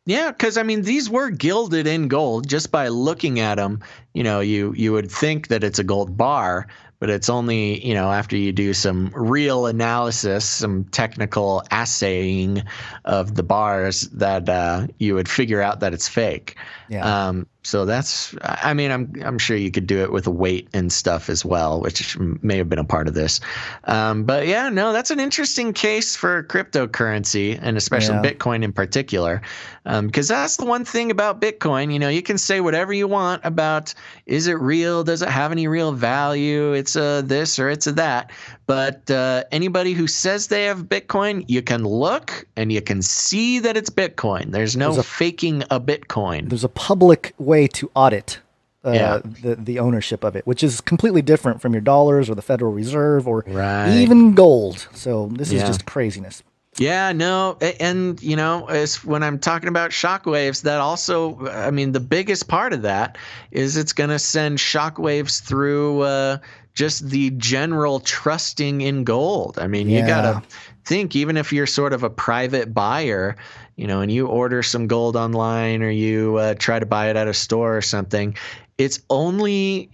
Yeah, because these were gilded in gold. Just by looking at them, you would think that it's a gold bar, but it's only after you do some real analysis, some technical assaying of the bars that you would figure out that it's fake. Yeah. So that's, I'm sure you could do it with a weight and stuff as well, which may have been a part of this. But yeah, no, that's an interesting case for cryptocurrency and especially Bitcoin in particular. Because that's the one thing about Bitcoin, you can say whatever you want about, is it real? Does it have any real value? It's a this or it's a that. But anybody who says they have Bitcoin, you can look and you can see that it's Bitcoin. There's no faking a Bitcoin. There's a public way to audit the ownership of it, which is completely different from your dollars or the Federal Reserve or even gold. So this is just craziness. Yeah, no. And, when I'm talking about shockwaves, that also, the biggest part of that is it's going to send shockwaves through just the general trusting in gold. You got to think, even if you're sort of a private buyer, and you order some gold online or you try to buy it at a store or something, it's only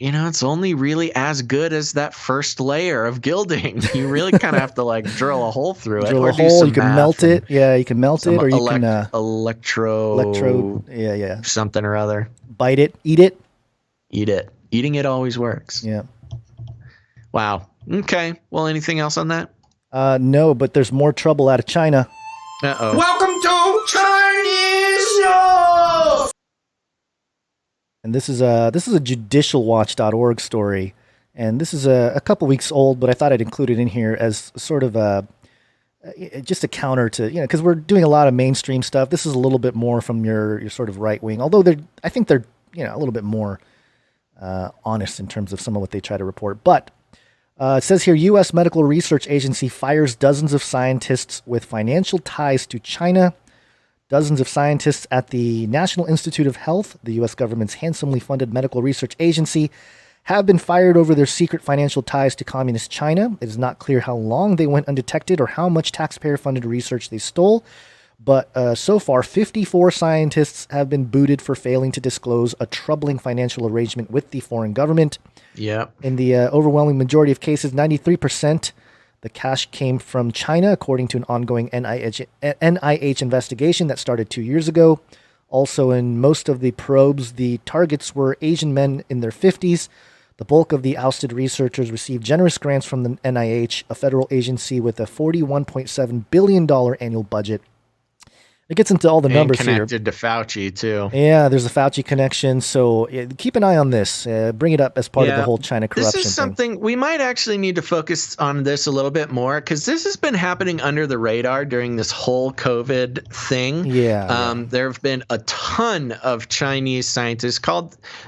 really as good as that first layer of gilding. You really kind of have to drill a hole through it. Drill or a hole, you can melt it. Yeah, you can melt it, or you can electrode. Yeah. Something or other. Bite it, eat it. Eat it. Eating it always works. Yeah. Wow. Okay. Well, anything else on that? No, but there's more trouble out of China. Uh-oh. Welcome to Chinese News! And this is a judicialwatch.org story. And this is a couple weeks old, but I thought I'd include it in here as sort of just a counter to, because we're doing a lot of mainstream stuff. This is a little bit more from your sort of right wing, although I think they're, a little bit more honest in terms of some of what they try to report. But it says here, U.S. Medical Research Agency fires dozens of scientists with financial ties to China. Dozens of scientists at the National Institute of Health, the U.S. government's handsomely funded medical research agency, have been fired over their secret financial ties to communist China. It is not clear how long they went undetected or how much taxpayer-funded research they stole. But so far, 54 scientists have been booted for failing to disclose a troubling financial arrangement with the foreign government. Yeah. In the overwhelming majority of cases, 93%, the cash came from China, according to an ongoing NIH investigation that started 2 years ago. Also, in most of the probes, the targets were Asian men in their 50s. The bulk of the ousted researchers received generous grants from the NIH, a federal agency with a $41.7 billion annual budget. It gets into all the numbers here. Connected to Fauci, too. Yeah, there's a Fauci connection. So keep an eye on this. Bring it up as part of the whole China corruption This is something we might actually need to focus on this a little bit more, because this has been happening under the radar during this whole COVID thing. There have been a ton of Chinese scientists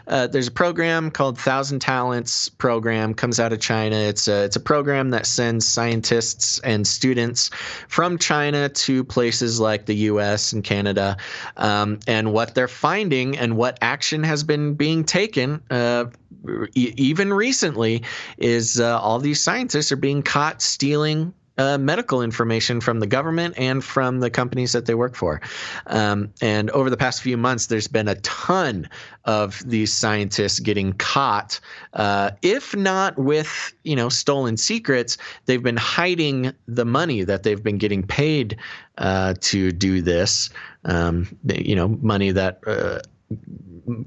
there's a program called 1,000 Talents program, comes out of China. It's a program that sends scientists and students from China to places like the U.S. and Canada, and what they're finding and what action has been being taken even recently is all these scientists are being caught stealing medical information from the government and from the companies that they work for. And over the past few months, there's been a ton of these scientists getting caught. If not with, stolen secrets, they've been hiding the money that they've been getting paid to do this. Money that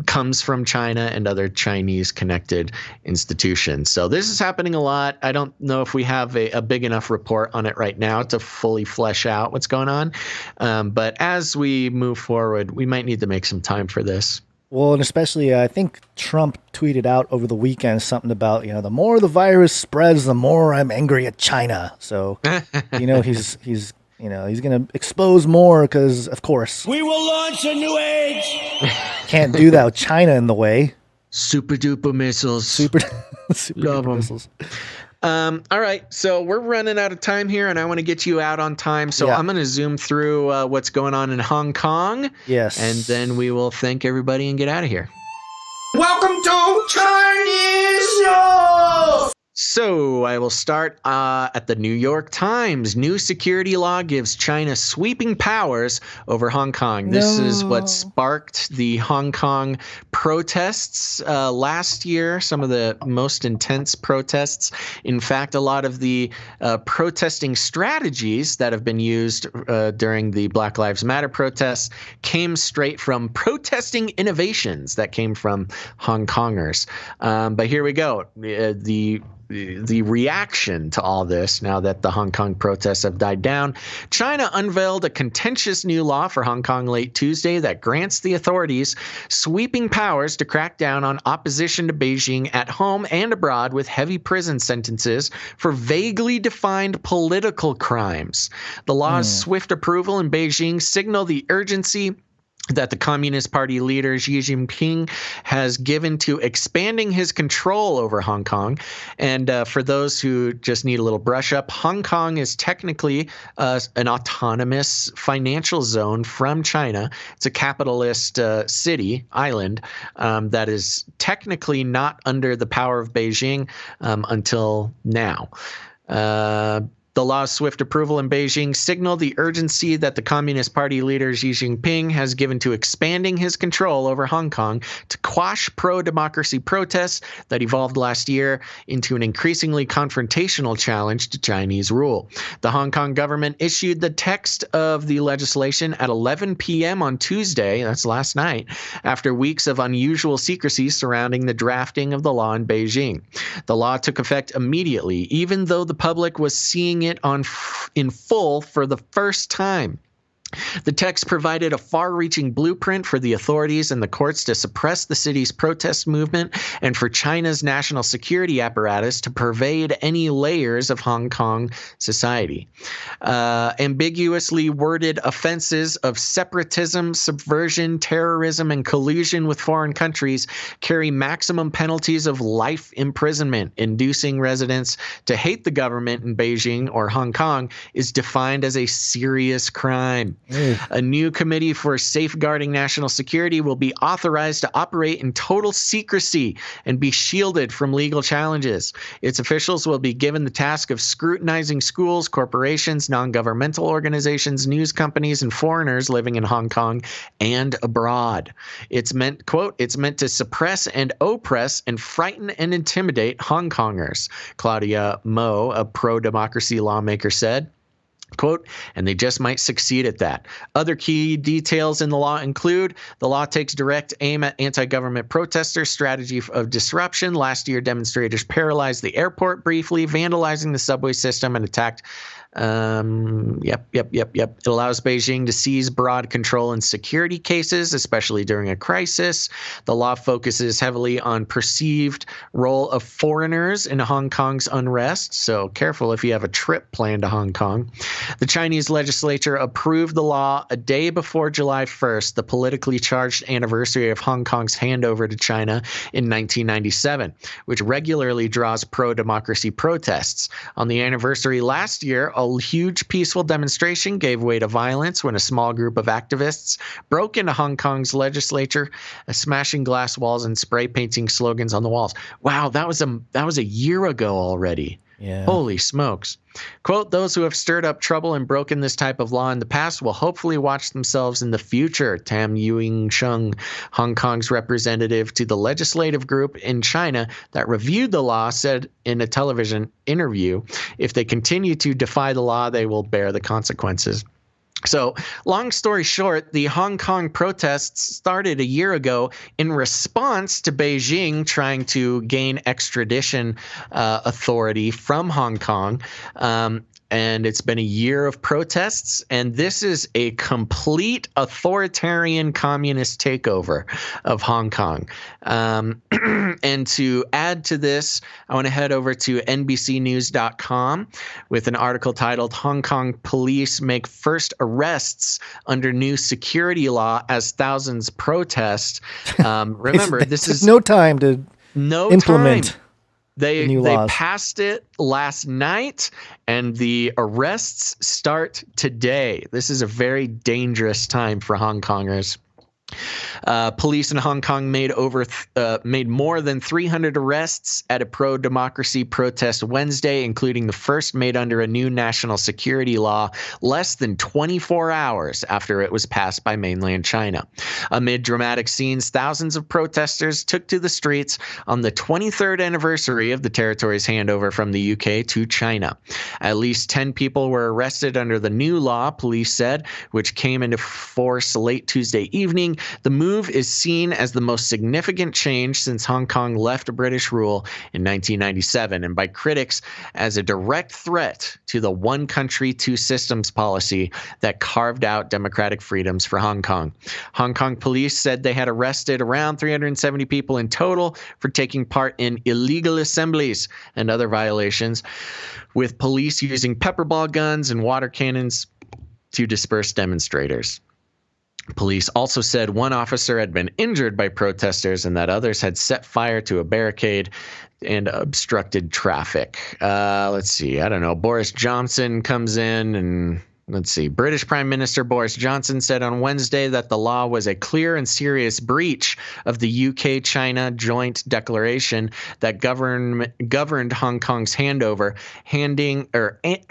comes from China and other Chinese connected institutions. So this is happening a lot. I don't know if we have a big enough report on it right now to fully flesh out what's going on. But as we move forward, we might need to make some time for this. Well, and especially I think Trump tweeted out over the weekend something about, the more the virus spreads, the more I'm angry at China. So, he's going to expose more because, of course, We will launch a new age. can't do that with China in the way. Super duper missiles. Super Love 'em. missiles. All right, so we're running out of time here, and I want to get you out on time. So I'm going to zoom through what's going on in Hong Kong. Yes. And then we will thank everybody and get out of here. Welcome to Chinese News. So I will start at the New York Times. New security law gives China sweeping powers over Hong Kong. This is what sparked the Hong Kong protests last year, some of the most intense protests. In fact, a lot of the protesting strategies that have been used during the Black Lives Matter protests came straight from protesting innovations that came from Hong Kongers. But here we go. The reaction to all this, now that the Hong Kong protests have died down, China unveiled a contentious new law for Hong Kong late Tuesday that grants the authorities sweeping powers to crack down on opposition to Beijing at home and abroad with heavy prison sentences for vaguely defined political crimes. The law's swift approval in Beijing signal the urgency that the Communist Party leader Xi Jinping has given to expanding his control over Hong Kong. And for those who just need a little brush up, Hong Kong is technically an autonomous financial zone from China. It's a capitalist city, island, that is technically not under the power of Beijing until now. The law's swift approval in Beijing signaled the urgency that the Communist Party leader Xi Jinping has given to expanding his control over Hong Kong to quash pro-democracy protests that evolved last year into an increasingly confrontational challenge to Chinese rule. The Hong Kong government issued the text of the legislation at 11 p.m. on Tuesday, that's last night, after weeks of unusual secrecy surrounding the drafting of the law in Beijing. The law took effect immediately, even though the public was seeing it in full for the first time. The text provided a far-reaching blueprint for the authorities and the courts to suppress the city's protest movement and for China's national security apparatus to pervade any layers of Hong Kong society. Ambiguously worded offenses of separatism, subversion, terrorism, and collusion with foreign countries carry maximum penalties of life imprisonment. Inducing residents to hate the government in Beijing or Hong Kong is defined as a serious crime. A new committee for safeguarding national security will be authorized to operate in total secrecy and be shielded from legal challenges. Its officials will be given the task of scrutinizing schools, corporations, non-governmental organizations, news companies, and foreigners living in Hong Kong and abroad. It's meant, quote, it's meant to suppress and oppress and frighten and intimidate Hong Kongers, Claudia Mo, a pro-democracy lawmaker, said. Quote, and they just might succeed at that. Other key details in the law include the law takes direct aim at anti-government protesters' strategy of disruption. Last year, demonstrators paralyzed the airport briefly, vandalizing the subway system and attacked. It allows Beijing to seize broad control in security cases, especially during a crisis. The law focuses heavily on perceived role of foreigners in Hong Kong's unrest. So careful if you have a trip planned to Hong Kong. The Chinese legislature approved the law a day before July 1st, the politically charged anniversary of Hong Kong's handover to China in 1997, which regularly draws pro-democracy protests. On the anniversary last year, a huge peaceful demonstration gave way to violence when a small group of activists broke into Hong Kong's legislature, smashing glass walls and spray painting slogans on the walls. Wow, that was a year ago already. Yeah. Holy smokes. Quote, those who have stirred up trouble and broken this type of law in the past will hopefully watch themselves in the future, Tam Ewing-Shung, Hong Kong's representative to the legislative group in China that reviewed the law, said in a television interview, if they continue to defy the law, they will bear the consequences. So, long story short, the Hong Kong protests started a year ago in response to Beijing trying to gain extradition authority from Hong Kong. And it's been a year of protests, and this is a complete authoritarian communist takeover of Hong Kong. And to add to this, I want to head over to NBCnews.com with an article titled Hong Kong Police Make First Arrests Under New Security Law as Thousands Protest. Remember, this is no time to implement. Time. They passed it last night, and the arrests start today. This is a very dangerous time for Hong Kongers. Police in Hong Kong made more than 300 arrests at a pro-democracy protest Wednesday, including the first made under a new national security law less than 24 hours after it was passed by mainland China. Amid dramatic scenes, thousands of protesters took to the streets on the 23rd anniversary of the territory's handover from the UK to China. At least 10 people were arrested under the new law, police said, which came into force late Tuesday evening. The move is seen as the most significant change since Hong Kong left British rule in 1997, and by critics as a direct threat to the one country, two systems policy that carved out democratic freedoms for Hong Kong. Hong Kong police said they had arrested around 370 people in total for taking part in illegal assemblies and other violations, with police using pepper ball guns and water cannons to disperse demonstrators. Police also said one officer had been injured by protesters and that others had set fire to a barricade and obstructed traffic. Let's see. I don't know. Boris Johnson comes in and let's see. British Prime Minister Boris Johnson said on Wednesday that the law was a clear and serious breach of the UK-China joint declaration that governed Hong Kong's handover,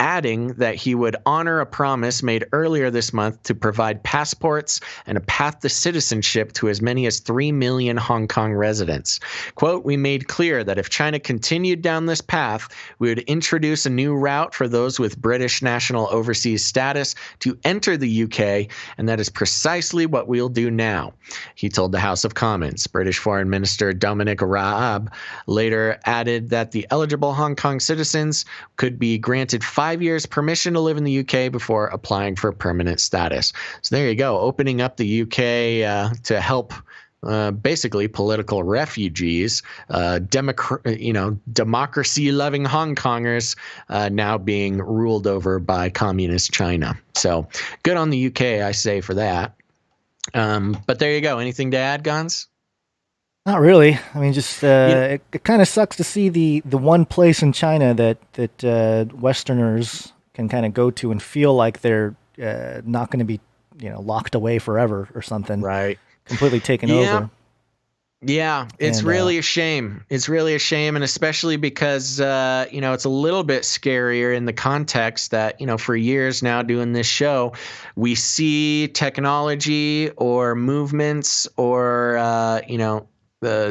adding that he would honor a promise made earlier this month to provide passports and a path to citizenship to as many as 3 million Hong Kong residents. Quote, we made clear that if China continued down this path, we would introduce a new route for those with British national overseas status to enter the UK, and that is precisely what we'll do now, he told the House of Commons. British Foreign Minister Dominic Raab later added that the eligible Hong Kong citizens could be granted 5 years permission to live in the UK before applying for permanent status. So there you go, opening up the UK to help basically political refugees, democracy-loving Hong Kongers now being ruled over by communist China. So good on the UK, I say, for that. But there you go. Anything to add, Gons? Not really. I mean, just it kind of sucks to see the one place in China that Westerners can kind of go to and feel like they're not going to be locked away forever or something. Right. Completely taken over. Yeah, it's really a shame. It's really a shame, and especially because, it's a little bit scarier in the context that, for years now doing this show, we see technology or movements or,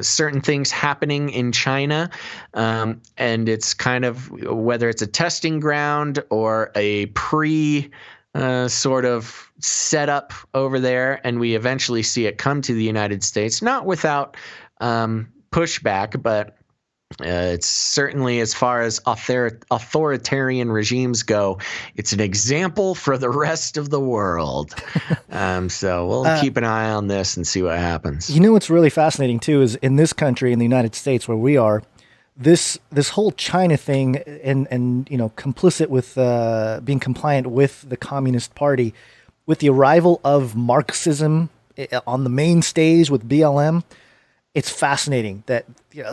certain things happening in China, and it's kind of whether it's a testing ground or a sort of setup over there, and we eventually see it come to the United States, not without pushback, but it's certainly, as far as authoritarian regimes go, it's an example for the rest of the world. So we'll keep an eye on this and see what happens. What's really fascinating too is in this country, in the United States, where we are, this whole China thing and complicit with being compliant with the Communist Party, with the arrival of Marxism on the main stage with BLM, it's fascinating that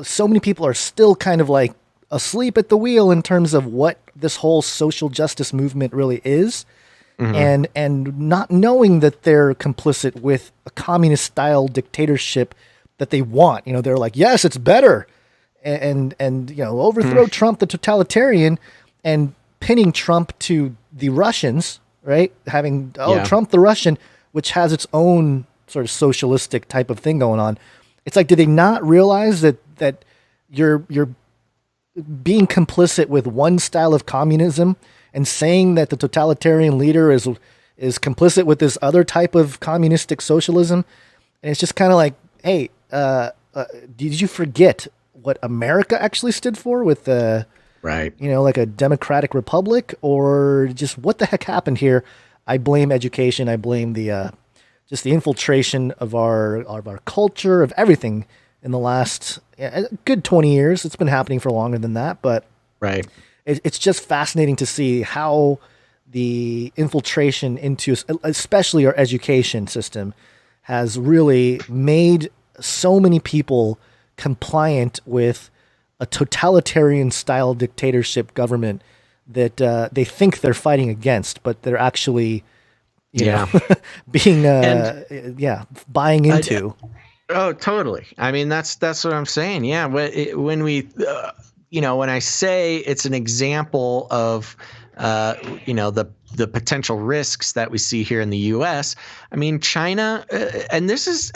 so many people are still kind of like asleep at the wheel in terms of what this whole social justice movement really is, and not knowing that they're complicit with a communist style dictatorship that they want. They're like, yes, it's better. and overthrow Trump, the totalitarian, and pinning Trump to the Russians, right? Having Trump the Russian, which has its own sort of socialistic type of thing going on. It's like, did they not realize that you're being complicit with one style of communism and saying that the totalitarian leader is complicit with this other type of communistic socialism? And it's just kind of like, hey, did you forget what America actually stood for with right, like a democratic republic, or just what the heck happened here? I blame education. I blame the just the infiltration of our culture, of everything in the last good 20 years. It's been happening for longer than that, but right. It's just fascinating to see how the infiltration into especially our education system has really made so many people compliant with a totalitarian style dictatorship government that they think they're fighting against, but they're actually, being, buying into. Oh, totally. I mean, that's what I'm saying. Yeah. When we, when I say it's an example of, the potential risks that we see here in the U.S. I mean, China, and this is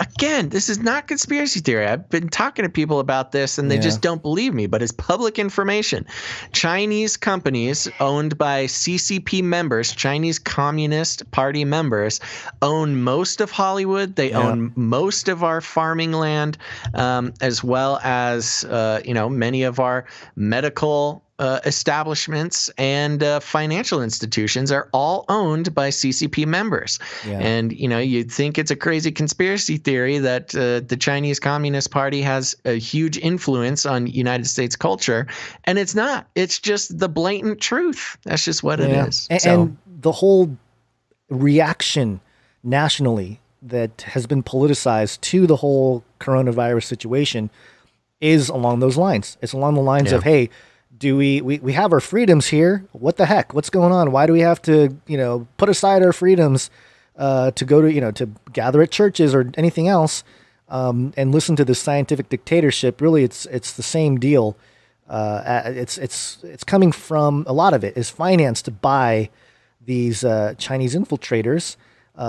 not conspiracy theory. I've been talking to people about this and they just don't believe me, but it's public information. Chinese companies owned by CCP members, Chinese Communist Party members, own most of Hollywood. They own most of our farming land, as well as, many of our medical establishments and financial institutions are all owned by CCP members. Yeah. And, you'd think it's a crazy conspiracy theory that the Chinese Communist Party has a huge influence on United States culture. And it's not. It's just the blatant truth. That's just what it is. And the whole reaction nationally that has been politicized to the whole coronavirus situation is along those lines. It's along the lines of, hey, do we have our freedoms here? What the heck? What's going on? Why do we have to, put aside our freedoms to go to, to gather at churches or anything else and listen to this scientific dictatorship? Really, it's the same deal. It's coming from, a lot of it is financed by these Chinese infiltrators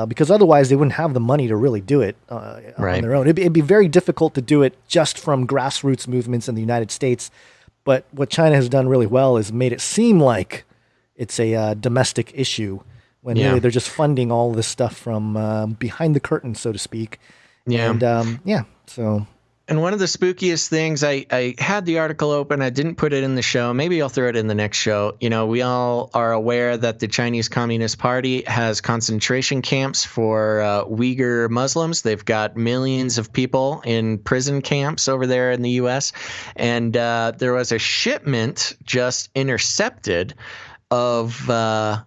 because otherwise they wouldn't have the money to really do it on their own. It'd be very difficult to do it just from grassroots movements in the United States. But what China has done really well is made it seem like it's a domestic issue when really they're just funding all this stuff from behind the curtain, so to speak. Yeah. And so. And one of the spookiest things, I had the article open. I didn't put it in the show. Maybe I'll throw it in the next show. We all are aware that the Chinese Communist Party has concentration camps for Uyghur Muslims. They've got millions of people in prison camps over there in the U.S. And there was a shipment just intercepted of, I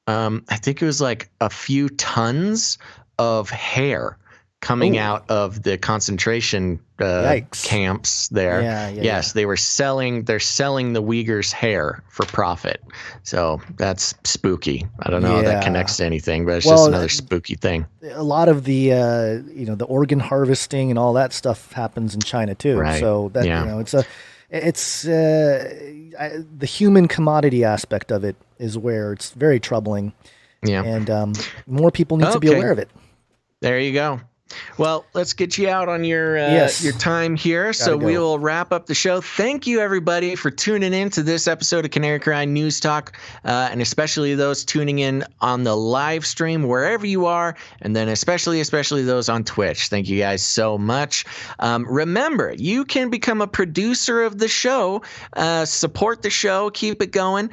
think it was like a few tons of hair coming out of the concentration camps there. Yes, they're selling the Uyghurs' hair for profit. So that's spooky. I don't know how that connects to anything, but it's just another spooky thing. A lot of the the organ harvesting and all that stuff happens in China too. Right. So that it's the human commodity aspect of it is where it's very troubling. Yeah. And more people need to be aware of it. There you go. Well, let's get you out on your time here. So we will wrap up the show. Thank you, everybody, for tuning in to this episode of Canary Cry News Talk, and especially those tuning in on the live stream, wherever you are, and then especially those on Twitch. Thank you guys so much. Remember, you can become a producer of the show, support the show, keep it going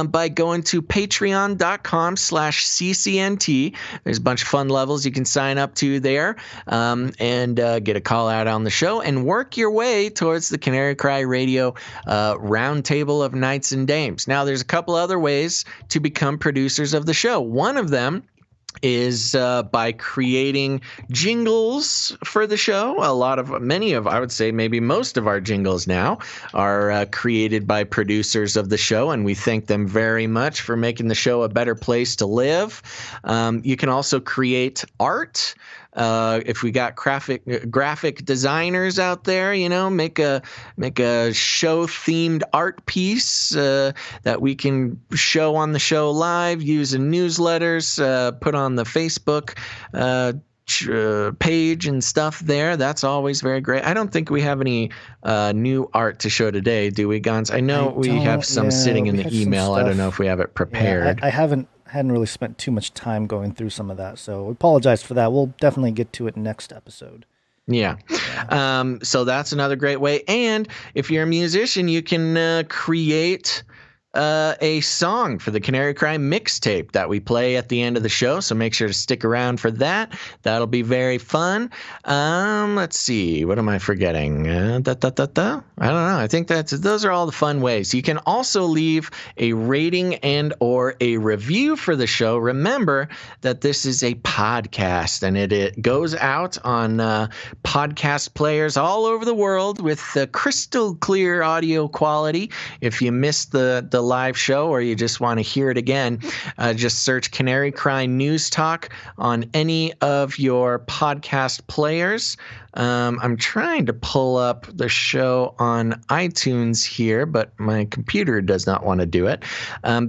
by going to patreon.com/CCNT. There's a bunch of fun levels you can sign up to there. And get a call out on the show and work your way towards the Canary Cry Radio roundtable of Knights and Dames. Now, there's a couple other ways to become producers of the show. One of them is by creating jingles for the show. I would say maybe most of our jingles now are created by producers of the show, and we thank them very much for making the show a better place to live. You can also create art If we got graphic designers out there, make a show themed art piece that we can show on the show live, use in newsletters, put on the Facebook page and stuff there. That's always very great. I don't think we have any new art to show today, do we, Gons? I know we have some sitting in the email. I don't know if we have it prepared. Yeah, I hadn't really spent too much time going through some of that, so I apologize for that. We'll definitely get to it next episode. Yeah. So that's another great way. And if you're a musician, you can create a song for the Canary Cry mixtape that we play at the end of the show. So make sure to stick around for that. That'll be very fun. Let's see. What am I forgetting? I don't know. I think those are all the fun ways. You can also leave a rating and or a review for the show. Remember that this is a podcast and it goes out on podcast players all over the world with crystal clear audio quality. If you missed the live show or you just want to hear it again, just search Canary Cry News Talk on any of your podcast players. I'm trying to pull up the show on iTunes here, but my computer does not want to do it,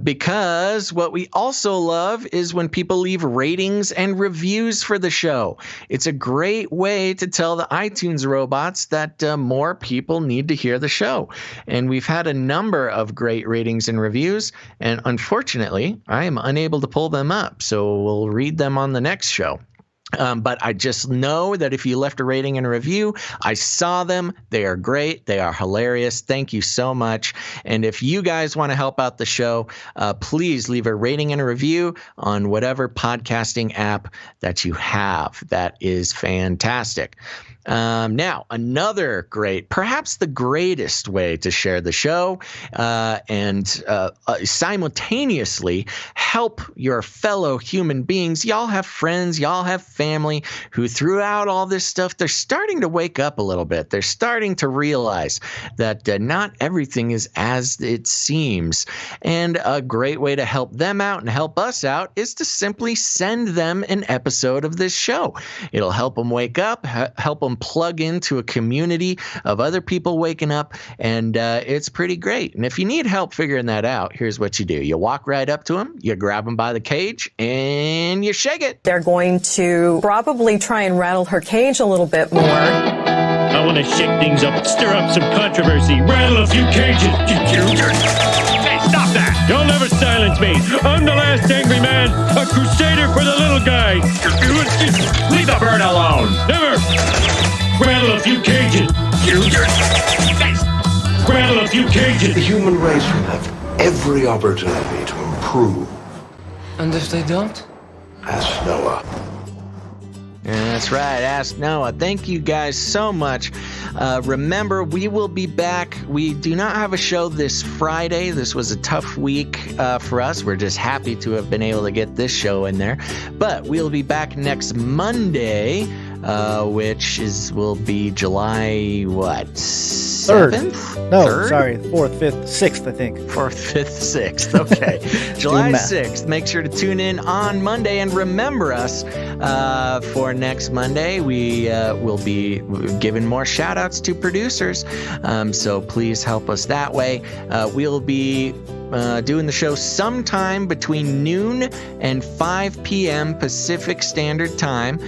because what we also love is when people leave ratings and reviews for the show. It's a great way to tell the iTunes robots that more people need to hear the show. And we've had a number of great ratings and reviews, and unfortunately, I am unable to pull them up, so we'll read them on the next show. But I just know that if you left a rating and a review, I saw them. They are great. They are hilarious. Thank you so much. And if you guys want to help out the show, please leave a rating and a review on whatever podcasting app that you have. That is fantastic. Now, another great, perhaps the greatest way to share the show and simultaneously help your fellow human beings. Y'all have friends, y'all have family who throughout all this stuff, they're starting to wake up a little bit. They're starting to realize that not everything is as it seems. And a great way to help them out and help us out is to simply send them an episode of this show. It'll help them wake up, help them plug into a community of other people waking up, and it's pretty great. And if you need help figuring that out, here's what you do. You walk right up to them, you grab them by the cage, and you shake it. They're going to probably try and rattle her cage a little bit more. I want to shake things up, stir up some controversy, rattle a few cages. Hey, stop that! You'll never silence me. I'm the last angry man, a crusader for the little guy. Leave the bird alone. Never. Rattle a few cages. Rattle a few cages. The human race will have every opportunity to improve. And if they don't? Ask Noah. That's right. Ask Noah. Thank you guys so much. Remember, we will be back. We do not have a show this Friday. This was a tough week for us. We're just happy to have been able to get this show in there. But we'll be back next Monday, which will be July, what? 7th? No, 3rd? sorry, 4th, 5th, 6th, I think. 4th, 5th, 6th. Okay. July 6th. Make sure to tune in on Monday and remember us for next Monday. We will be giving more shout outs to producers. So please help us that way. We'll be doing the show sometime between noon and 5 p.m. Pacific Standard Time.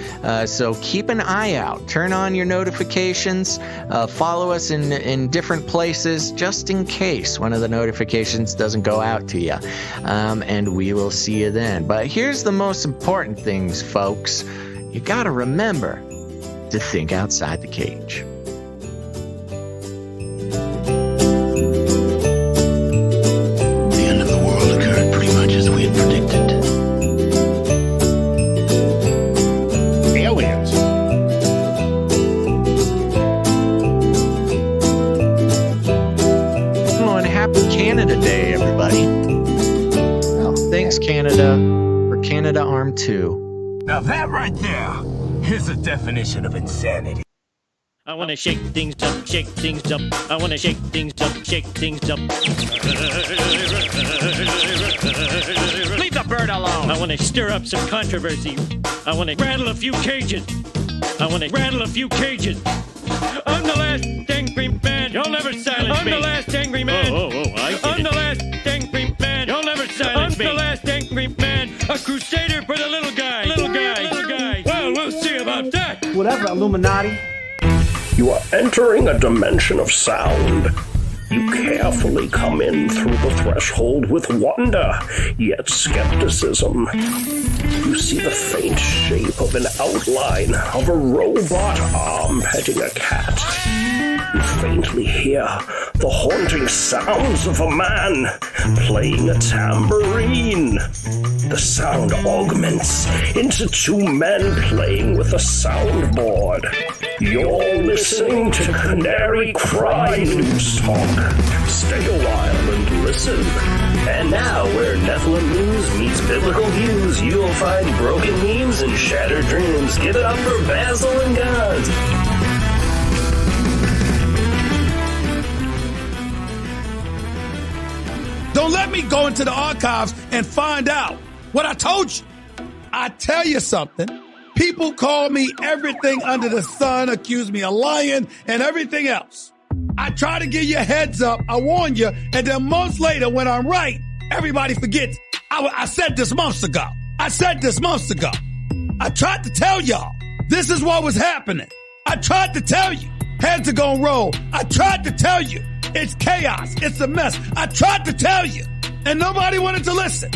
So keep an eye out. Turn on your notifications. Follow us in different places just in case one of the notifications doesn't go out to you. And we will see you then. But here's the most important things, folks. You got to remember to think outside the cage. Canada Day, everybody. Thanks, Canada, for Canada Arm 2. Now that right there is a definition of insanity. I want to shake things up, shake things up. I want to shake things up, shake things up. Leave the bird alone. zone. I want to stir up some controversy. I want to rattle a few cages. I'm the last angry man. You'll never silence me. I'm the last angry man. I'm the last angry man. You'll never silence me. I'm the last angry man. A crusader for the little guy. Well, we'll see about that. Whatever, Illuminati. You are entering a dimension of sound. You carefully come in through the threshold with wonder, yet skepticism. You see the faint shape of an outline of a robot arm petting a cat. You faintly hear the haunting sounds of a man playing a tambourine. The sound augments into two men playing with a soundboard. You're listening to Canary Cry News Talk. Stay a while and listen. And now, where Nephilim news meets biblical views, you'll find broken memes and shattered dreams. Give it up for Basil and God. Don't let me go into the archives and find out what I told you. I tell you something. People call me everything under the sun, accuse me of lying and everything else. I try to give you a heads up. I warn you. And then months later, when I'm right, everybody forgets. I said this months ago. I tried to tell y'all this is what was happening. I tried to tell you heads are gonna roll. I tried to tell you it's chaos. It's a mess. I tried to tell you and nobody wanted to listen.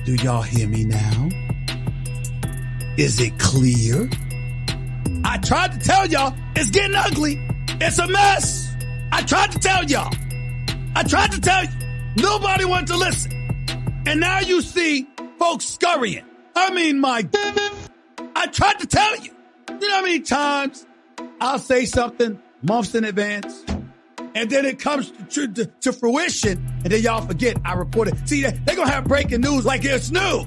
Do y'all hear me now? Is it clear? I tried to tell y'all it's getting ugly. It's a mess. I tried to tell y'all. Nobody wanted to listen. And now you see folks scurrying. I tried to tell you. You know how many times I'll say something months in advance and then it comes to fruition and then y'all forget I reported. See, they're going to have breaking news like it's news.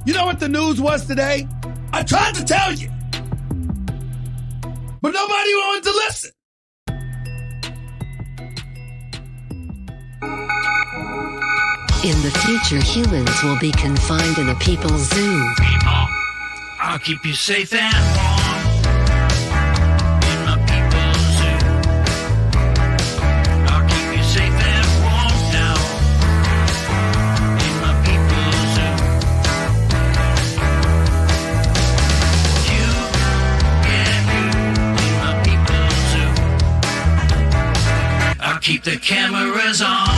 You know what the news was today? I tried to tell you. But nobody wanted to listen. In the future, humans will be confined in a people's zoo. People, I'll keep you safe and warm. In my people's zoo. I'll keep you safe and warm now. In my people's zoo. You, in my people's zoo. I'll keep the cameras on.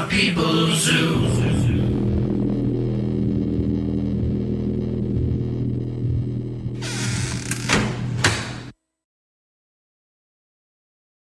People's zoo.